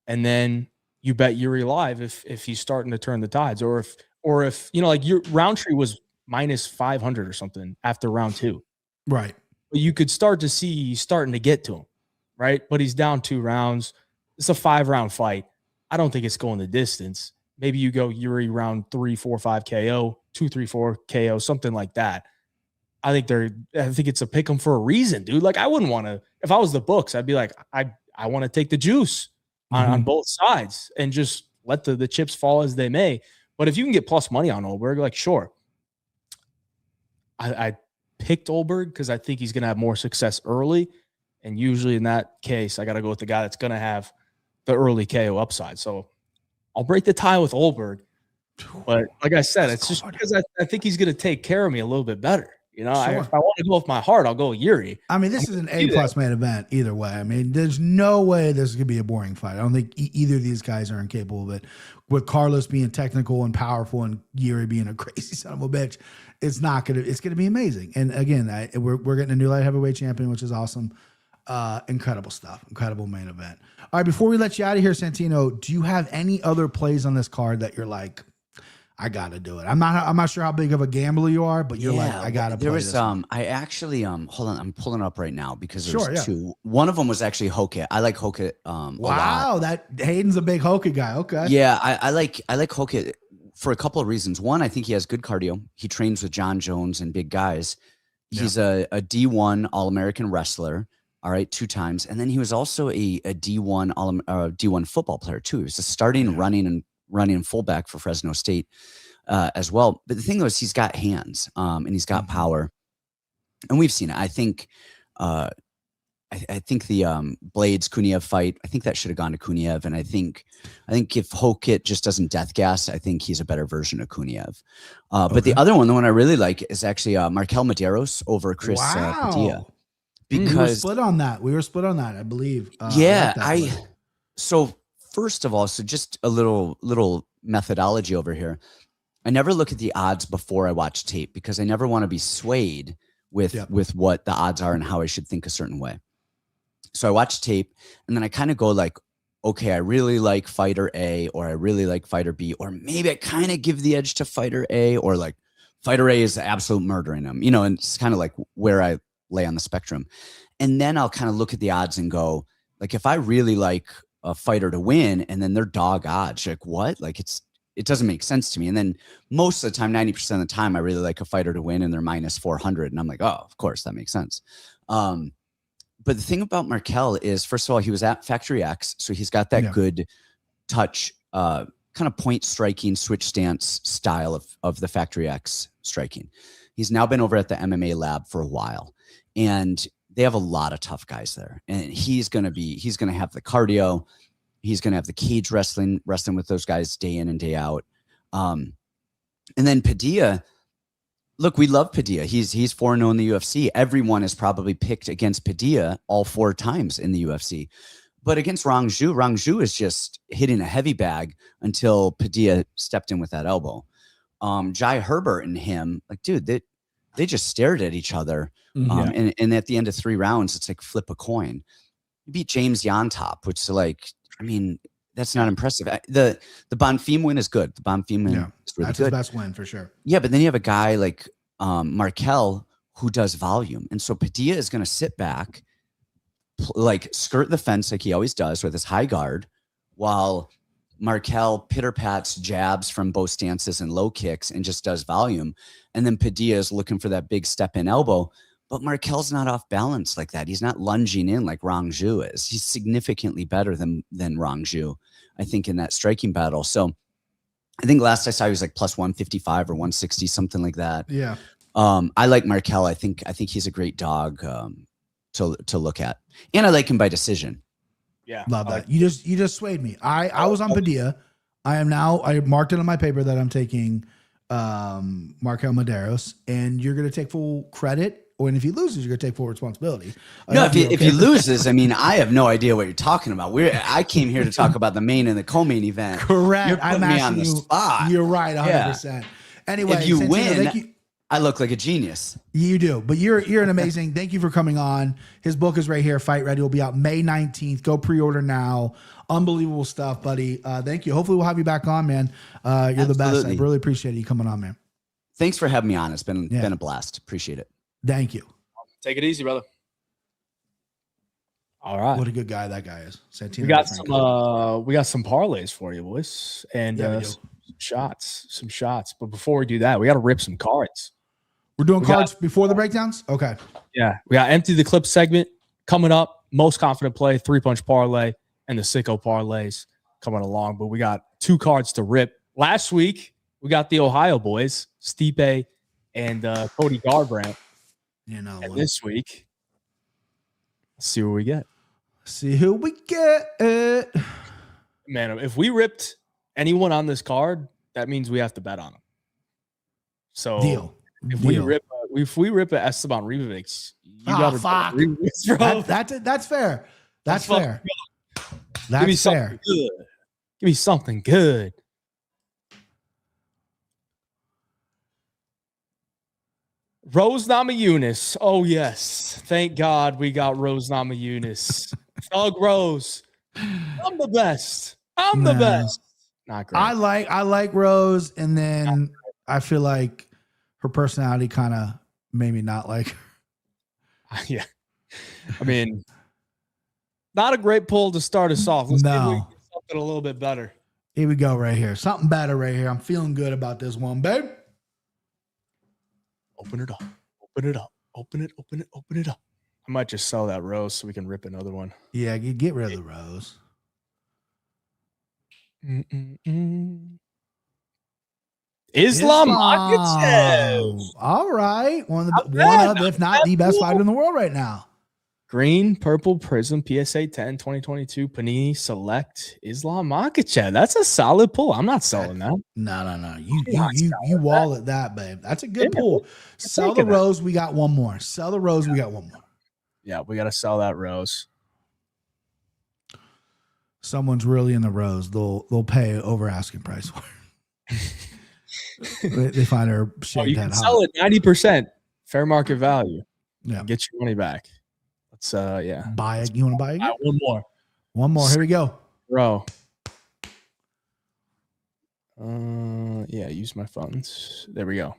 and then you bet Yuri live if he's starting to turn the tides, or if your Roundtree was minus 500 or something after round 2, right? But you could start to see he's starting to get to him, right? But he's down 2 rounds. It's a 5-round fight. I don't think it's going the distance. Maybe you go Yuri round 3, 4, 5 KO, 2, 3, 4 KO, something like that. I think it's a pick 'em for a reason, dude. I wouldn't want to. If I was the books, I'd be I want to take the juice on both sides and just let the chips fall as they may. But if you can get plus money on Ulberg, sure. I picked Ulberg because I think he's going to have more success early. And usually in that case, I got to go with the guy that's going to have the early KO upside. So I'll break the tie with Ulberg. But like I said, it's just because I think he's going to take care of me a little bit better. You know, Sure. if I want to go with my heart, I'll go Yuri. I mean, this is an A+ main event either way. I mean, there's no way this is going to be a boring fight. I don't think either of these guys are incapable of it. With Carlos being technical and powerful and Yuri being a crazy son of a bitch, it's going to be amazing. And again, we're getting a new light heavyweight champion, which is awesome. Incredible stuff. Incredible main event. All right, before we let you out of here, Santino, do you have any other plays on this card that you're like, I gotta do it? I'm not sure how big of a gambler you are, but you're like, I gotta play this one. I actually hold on, I'm pulling up right now because Sure, there's yeah. two. One of them was actually Hokei. I like Hokei a lot. Wow, that Hayden's a big Hokei guy. Okay. Yeah, I like Hokei for a couple of reasons. One, I think he has good cardio. He trains with John Jones and big guys. He's a D1 All-American wrestler. All right, 2 times. And then he was also a D1 D1 football player too. He was a starting running fullback for Fresno State as well. But the thing was, he's got hands and he's got power, and we've seen it. I think the Blades Kuniev fight, I think that should have gone to Kuniev, and I think if Hokei just doesn't death gas, I think he's a better version of Kuniev. But the other one, the one I really like, is actually Markel Mederos over Chris Padilla. Because we were split on that. I believe. So first of all, just a little methodology over here. I never look at the odds before I watch tape because I never want to be swayed with what the odds are and how I should think a certain way. So I watch tape and then I kind of go like, okay, I really like fighter A, or I really like fighter B, or maybe I kind of give the edge to fighter A, or like fighter A is absolute murdering him, you know, and it's kind of like where I lay on the spectrum. And then I'll kind of look at the odds and go, like, if I really like a fighter to win and then they're dog odds, like what? Like it doesn't make sense to me. And then most of the time, 90% of the time, I really like a fighter to win and they're minus 400. And I'm like, oh, of course, that makes sense. But the thing about Markel is, first of all, he was at Factory X. So he's got that good touch, kind of point striking, switch stance style of the Factory X striking. He's now been over at the MMA lab for a while, and they have a lot of tough guys there. And he's going to have the cardio. He's going to have the cage wrestling with those guys day in and day out. And then Padilla, look, we love Padilla. He's 4-0 in the UFC. Everyone has probably picked against Padilla all 4 times in the UFC. But against Rangju is just hitting a heavy bag until Padilla stepped in with that elbow. Jai Herbert and him, like, dude, they just stared at each other. And at the end of 3 rounds, it's like flip a coin. You beat James Yontop, which is like, I mean, that's not impressive. The Bonfim win is good. The Bonfim win is really that's good. His best win for sure. Yeah, but then you have a guy like Markel who does volume. And so Padilla is going to sit back, like skirt the fence like he always does with his high guard, while Markel pitter-pats jabs from both stances and low kicks and just does volume. And then Padilla is looking for that big step-in elbow. But Markel's not off balance like that. He's not lunging in like Rangju is. He's significantly better than Rangju, I think, in that striking battle. So I think last I saw he was like plus 155 or 160, something like that. Yeah. I like Markel. I think he's a great dog to look at. And I like him by decision. Yeah. Love that. You just swayed me. I was on Padilla. I marked it on my paper that I'm taking Markel Mederos, and you're going to take full credit. And if he loses, you're going to take full responsibility. No, if he loses, I mean, I have no idea what you're talking about. I came here to talk about the main and the co-main event. Correct. You're putting me on the spot. You're right, 100%. Yeah. Anyway, if you Santino, win, I look like a genius. You do, but you're an amazing. Thank you for coming on. His book is right here. Fight Ready will be out May 19th. Go pre-order now. Unbelievable stuff, buddy. Thank you. Hopefully we'll have you back on, man. You're the best. I really appreciate you coming on, man. Thanks for having me on. It's been a blast. Appreciate it. Thank you. Take it easy, brother. All right. What a good guy that guy is. Santino We got some parlays for you, boys, and some shots. But before we do that, we got to rip some cards. We're doing cards before the breakdowns? Okay. Yeah. We got Empty the Clip segment coming up. Most confident play, 3-punch parlay, and the sicko parlays coming along. But we got 2 cards to rip. Last week, we got the Ohio boys, Stipe and Cody Garbrandt. You know, and this week, let's see what we get. See who we get. man, if we ripped anyone on this card, that means we have to bet on them. So Deal. if we rip a Esteban Ribovics, you Ah, gotta fuck. Ribovics, bro. That's fair. That's fucking fair. Give me That's something fair. good. Give me something good. Rose Namajunas. Oh, yes. Thank God we got Rose Namajunas. Thug Rose. I'm the best. I'm the best. Not great. I like Rose, and then I feel like her personality kind of made me not like her. Yeah. I mean, not a great pull to start us off. Let's see if we can get something a little bit better. Here we go right here. Something better right here. I'm feeling good about this one, babe. Open it up. Open it up. Open it, open it, open it up. I might just sell that Rose so we can rip another one. Yeah, get rid of the Rose. Islam Makhachev. All right. One of, if not the best fighter in the world right now. Green, purple, prism, PSA 10, 2022, Panini, select, Islam Makhachev. That's a solid pull. I'm not selling that. No. You wallet that, babe. That's a good pull. Sell the Rose. We got one more. Sell the Rose. We got one more. Yeah, we got to sell that Rose. Someone's really in the Rose. They'll pay over asking price for it. they find her shit. You can sell it 90% fair market value. Yeah, get your money back. Let's buy it. You want to buy it? One more. Here we go, bro. Use my funds. There we go.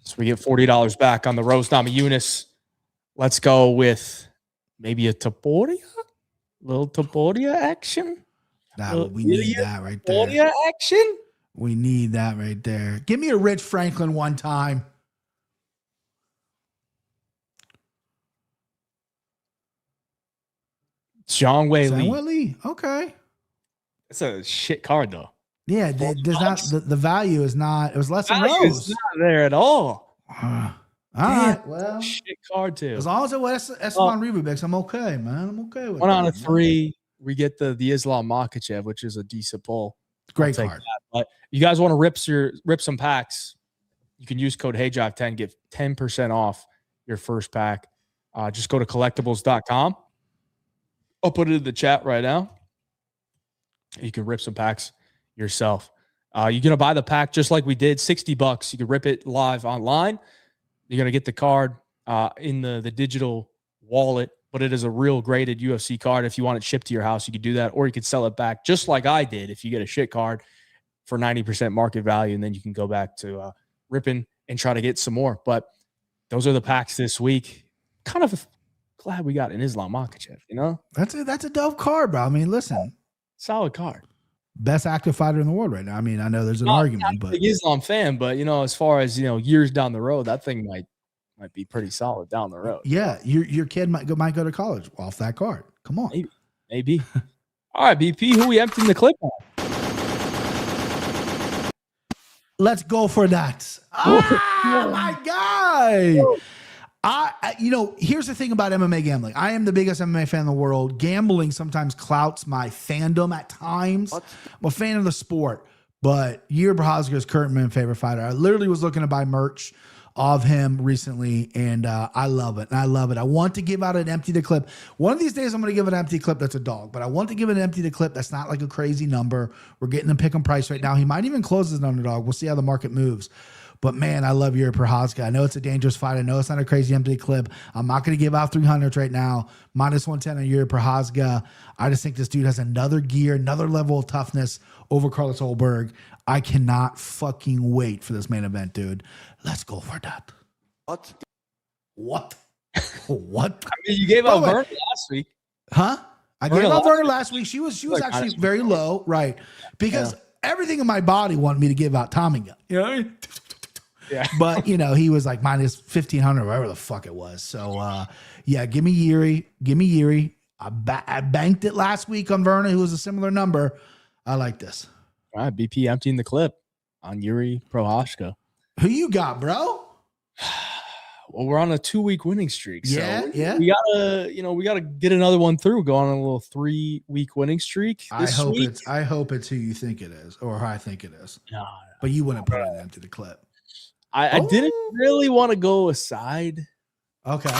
So we get $40 back on the Rose Namajunas. Let's go with maybe a Taporia. Little Taporia action. We need that right there. Taporia action. We need that right there. Give me a Rich Franklin one time. Zhang Wei Li. Okay. It's a shit card though. Yeah, there's not the value is not. It was less than Rose. It's not there at all. All right. Well, shit card too. As long as it was Esteban Ribovics, I'm okay, man. I'm okay with 1 out of 3. We get the Islam Makhachev, which is a decent pull. Great card. That. But you guys want to rip some packs? You can use code HeyJive10, get 10% off your first pack. Just go to collectibles.com. I'll put it in the chat right now. You can rip some packs yourself. You're going to buy the pack just like we did, $60. You can rip it live online. You're going to get the card in the digital wallet, but it is a real graded UFC card. If you want it shipped to your house, you could do that, or you could sell it back just like I did if you get a shit card for 90% market value, and then you can go back to ripping and try to get some more. But those are the packs this week. Kind of glad we got an Islam Makhachev, you know? That's a dope card, bro. I mean, listen. Solid card. Best active fighter in the world right now. I mean, I know there's an argument, but I'm a big Islam fan, but as far as years down the road, that thing might be pretty solid down the road. Yeah, your kid might go to college off that card. Come on. Maybe. All right, BP, who we emptying the clip on? Let's go for that. My guy. Here's the thing about MMA gambling. I am the biggest MMA fan in the world. Gambling sometimes clouts my fandom at times. I'm a fan of the sport, but Yuri Prochazka is currently my favorite fighter. I literally was looking to buy merch of him recently, and I love it. I want to give out an empty the clip. One of these days, I'm going to give an empty clip that's a dog, but I want to give an empty the clip that's not like a crazy number. We're getting a pick 'em price right now. He might even close as an underdog. We'll see how the market moves. But man, I love Yuri Prochazka. I know it's a dangerous fight. I know it's not a crazy empty clip. I'm not going to give out 300 right now. Minus 110 on Yuri Prochazka. I just think this dude has another gear, another level of toughness over Carlos Ulberg. I cannot fucking wait for this main event, dude. Let's go for that. What? What? I mean, you gave out Verna last week. Huh? I gave out Verna last week. She was actually very low, right? Because everything in my body wanted me to give out Tommy gun. You know what I mean? Yeah. But, he was like minus 1,500, whatever the fuck it was. So, give me Yuri. I banked it last week on Verna, who was a similar number. I like this. All right, BP emptying the clip on Yuri Prochazka. Who you got, bro? Well, we're on a 2-week winning streak. So Yeah. we gotta get another one through. Go on a little 3-week winning streak. I hope it's who you think it is, or who I think it is. No, But you wouldn't put it into the clip. I didn't really want to go aside. Okay.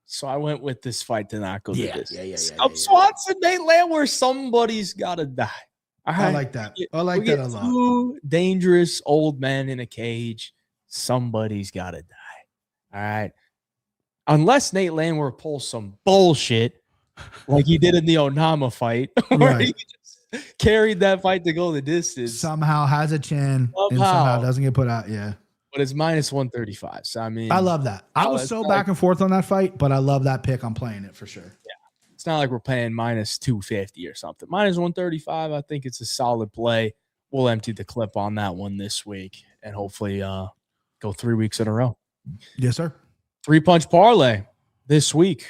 So I went with this fight to not go to this. Yeah. Swanson, Nate Lamour, somebody's gotta die. All right. I like that. I like that a lot. Two dangerous old men in a cage. Somebody's gotta die. All right. Unless Nate Lamour pulls some bullshit like he did in the Onama fight, where Right. he just carried that fight to go the distance. Somehow has a chin and somehow doesn't get put out. Yeah. But it's minus 135. So I mean, I love that. I was so back and forth on that fight, but I love that pick. I'm playing it for sure. Yeah. It's not like we're paying minus 250 or something. Minus 135. I think it's a solid play. We'll empty the clip on that one this week and hopefully go 3 weeks in a row. Yes, sir. 3-punch parlay this week.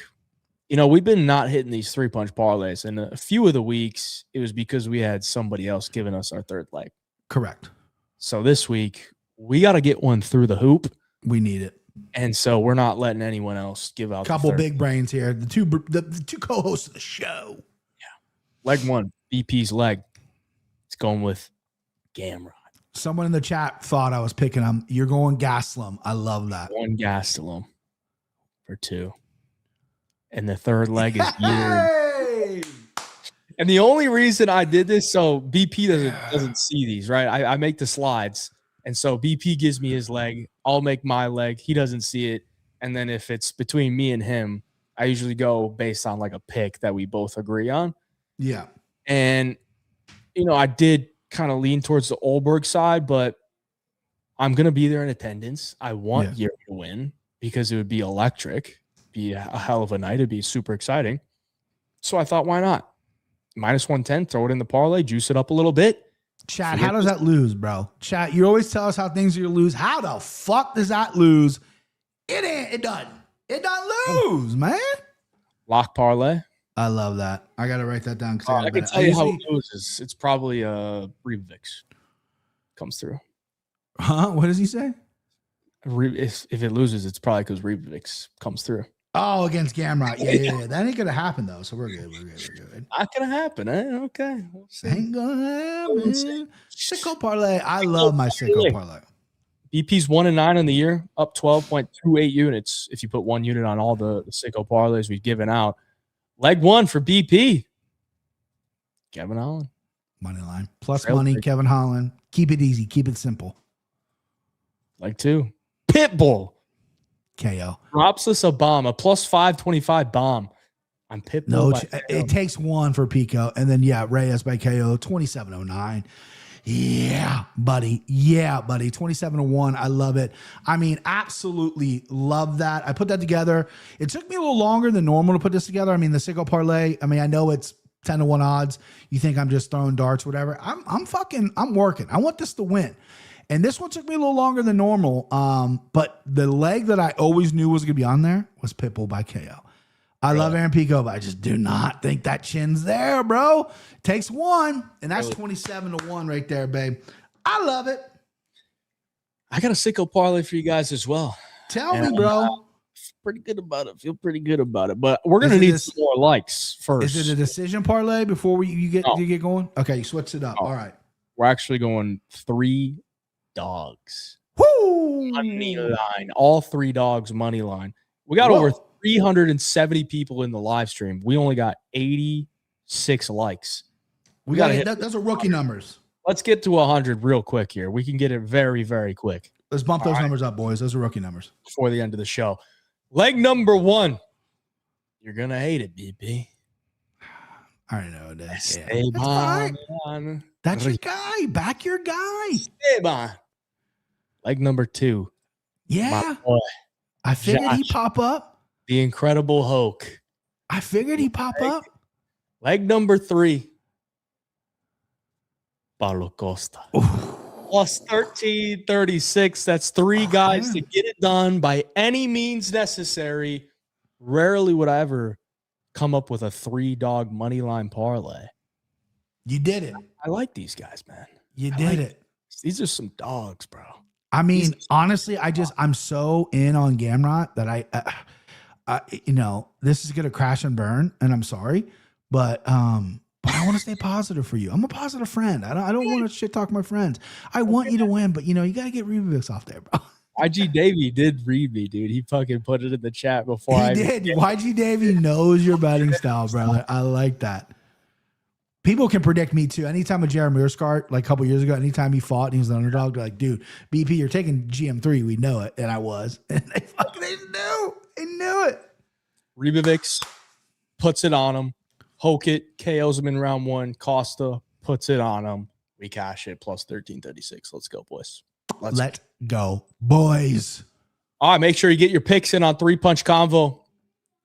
You know, we've been not hitting these 3-punch parlays, and a few of the weeks it was because we had somebody else giving us our third leg. Correct. So this week we got to get one through the hoop, We need it. and so we're not letting anyone else give out. Couple the third. big brains here. The two co-hosts of the show. Leg one, BP's leg. It's going with Gamrot. Someone in the chat thought I was picking him. You're going Gastelum. I love that. One Gastelum for 2. And the third leg is geared. Hey! And the only reason I did this, so BP doesn't see these, right? I make the slides. And so BP gives me his leg. I'll make my leg. He doesn't see it. And then if it's between me and him, I usually go based on like a pick that we both agree on. Yeah. And, you know, I did kind of lean towards the Ulberg side, but I'm going to be there in attendance. I want Yuri to win because it would be electric, be a hell of a night. It'd be super exciting. So I thought, why not? Minus 110, throw it in the parlay, juice it up a little bit. Chat, how does that lose, bro? Chat, you always tell us how things are going to lose. How the fuck does that lose? It doesn't. It doesn't lose, man. Lock parlay. I love that. I got to write that down. I can tell you how it loses. It's probably Ribovics comes through. Huh? What does he say? If it loses, it's probably because Ribovics comes through. Oh, against Gamrot. Yeah. That ain't going to happen, though. So we're good. Not going to happen, eh? Okay. We'll see. Ain't going to happen. Sicko parlay. I love my sicko parlay. BP's 1-9 on the year, up 12.28 units. If you put 1 unit on all the sicko parlays we've given out. Leg 1 for BP. Kevin Holland. Money line. Plus money, Kevin Holland. Keep it easy. Keep it simple. Leg 2. Pitbull. KO. Dropsless Obama. Plus 525 bomb on Pitbull. No, it takes 1 for Pico. And then, Reyes by KO. 2709. Yeah, buddy. 27-1. I love it. I mean, absolutely love that. I put that together. It took me a little longer than normal to put this together. I mean, the sicko parlay, I mean, I know it's 10-1 odds. You think I'm just throwing darts, whatever. I'm working. I want this to win. And this one took me a little longer than normal. But the leg that I always knew was going to be on there was Pitbull by KO. I love Aaron Pico, but I just do not think that chin's there, bro. Takes 1, and that's 27-1 right there, babe. I love it. I got a sicko parlay for you guys as well. Tell me, bro. Pretty good about it. Feel pretty good about it. But we're gonna need some more likes first. Is it a decision parlay before you get going? Okay, you switch it up. All right. We're actually going 3 dogs. Woo! Money line. All 3 dogs money line. We got over 370 people in the live stream. We only got 86 likes. We got to hit. Those are rookie numbers. Let's get to 100 real quick here. We can get it very, very quick. Let's bump those numbers up, boys. Those are rookie numbers. Before the end of the show. Leg number 1. You're going to hate it, BP. I already know that. Esteban. That's your guy. Back your guy. Esteban. Leg number 2. Yeah. I figured he'd pop up. The Incredible Hulk. I figured he'd pop up. Leg number 3. Paulo Costa. Plus 1336. That's 3 guys to get it done by any means necessary. Rarely would I ever come up with a 3-dog money line parlay. You did it. I like these guys, man. You did it. These are some dogs, bro. I mean, honestly, I'm so in on Gamrot that this is gonna crash and burn, and I'm sorry, but I want to stay positive for you. I'm a positive friend. I don't want to shit talk my friends. I want you to win, but you gotta get Ribovics off there, bro. YG Davey did read me, dude. He fucking put it in the chat before He did. YG Davey knows your betting style, brother. I like that. People can predict me too. Anytime a Jeremy Scart, like a couple years ago, anytime he fought and he was an underdog, they're like, dude, BP, you're taking GM3. We know it. And I was. And they knew. They knew it. Ribovics puts it on him. Hokei KOs him in round 1. Costa puts it on him. We cash it plus 1336. Let's go, boys. Let's go, boys. All right, make sure you get your picks in on 3-punch convo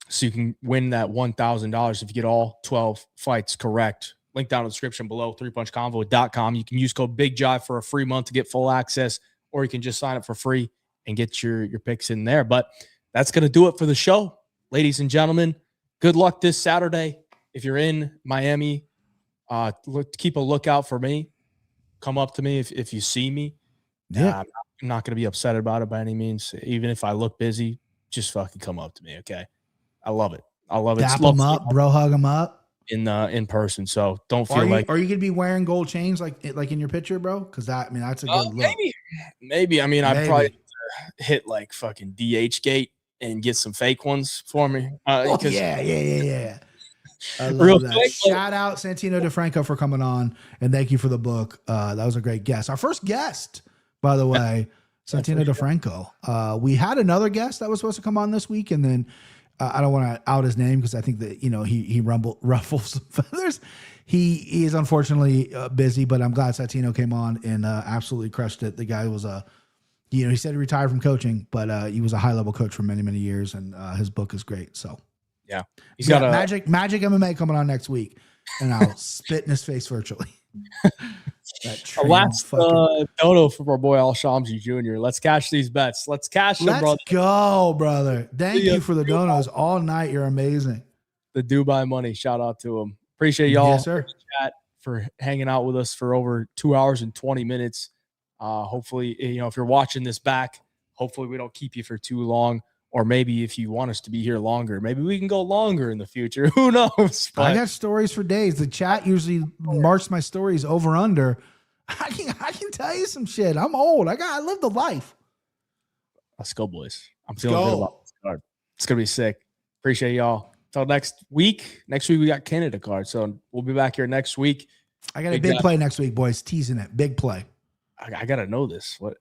so you can win that $1,000 if you get all 12 fights correct. Link down in the description below, 3punchconvo.com. You can use code BigJive for a free month to get full access, or you can just sign up for free and get your picks in there. But that's going to do it for the show. Ladies and gentlemen, good luck this Saturday. If you're in Miami, keep a lookout for me. Come up to me if you see me. Yeah. I'm not going to be upset about it by any means. Even if I look busy, just fucking come up to me, okay? I love it. I love it. Dap them up, bro. Hug them up. In person, so don't feel Are you gonna be wearing gold chains like in your picture, bro? Because that's a good look. Maybe. I mean, I'd probably hit like fucking DH gate and get some fake ones for me. Yeah. I love that. Quick, shout out Santino DeFranco for coming on, and thank you for the book. That was a great guest. Our first guest, by the way, Santino DeFranco. We had another guest that was supposed to come on this week, and then I don't want to out his name because I think that he ruffles some feathers. He is unfortunately busy, but I'm glad Santino came on and absolutely crushed it. The guy was he said he retired from coaching, but he was a high level coach for many, many years, and his book is great. So yeah, he's got Magic MMA coming on next week, and I'll spit in his face virtually. Last dono from our boy Al Shamsi Jr. Let's cash these bets. Let's cash them, brother. Let's go, brother. Thank you for the donos all night. You're amazing. The Dubai money. Shout out to him. Appreciate y'all. Yes, sir. Chat for hanging out with us for over 2 hours and 20 minutes. Hopefully, if you're watching this back, hopefully we don't keep you for too long. Or maybe if you want us to be here longer, maybe we can go longer in the future. Who knows? I got stories for days. The chat usually marks my stories over under. I can tell you some shit. I'm old. I lived a life. Let's go, boys. I'm feeling good about this card. It's gonna be sick. Appreciate y'all. Till next week. Next week we got Canada card, so we'll be back here next week. I got a big play next week, boys. Teasing it. Big play. I gotta know this. What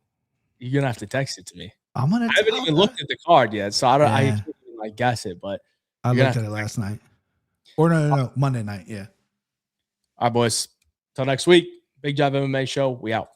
you're gonna have to text it to me. I haven't even looked at the card yet, so I don't. Yeah. I can't even guess it, but I looked at it last night. Or no, Monday night. Yeah. All right, boys. Till next week. BigJive MMA Show. We out.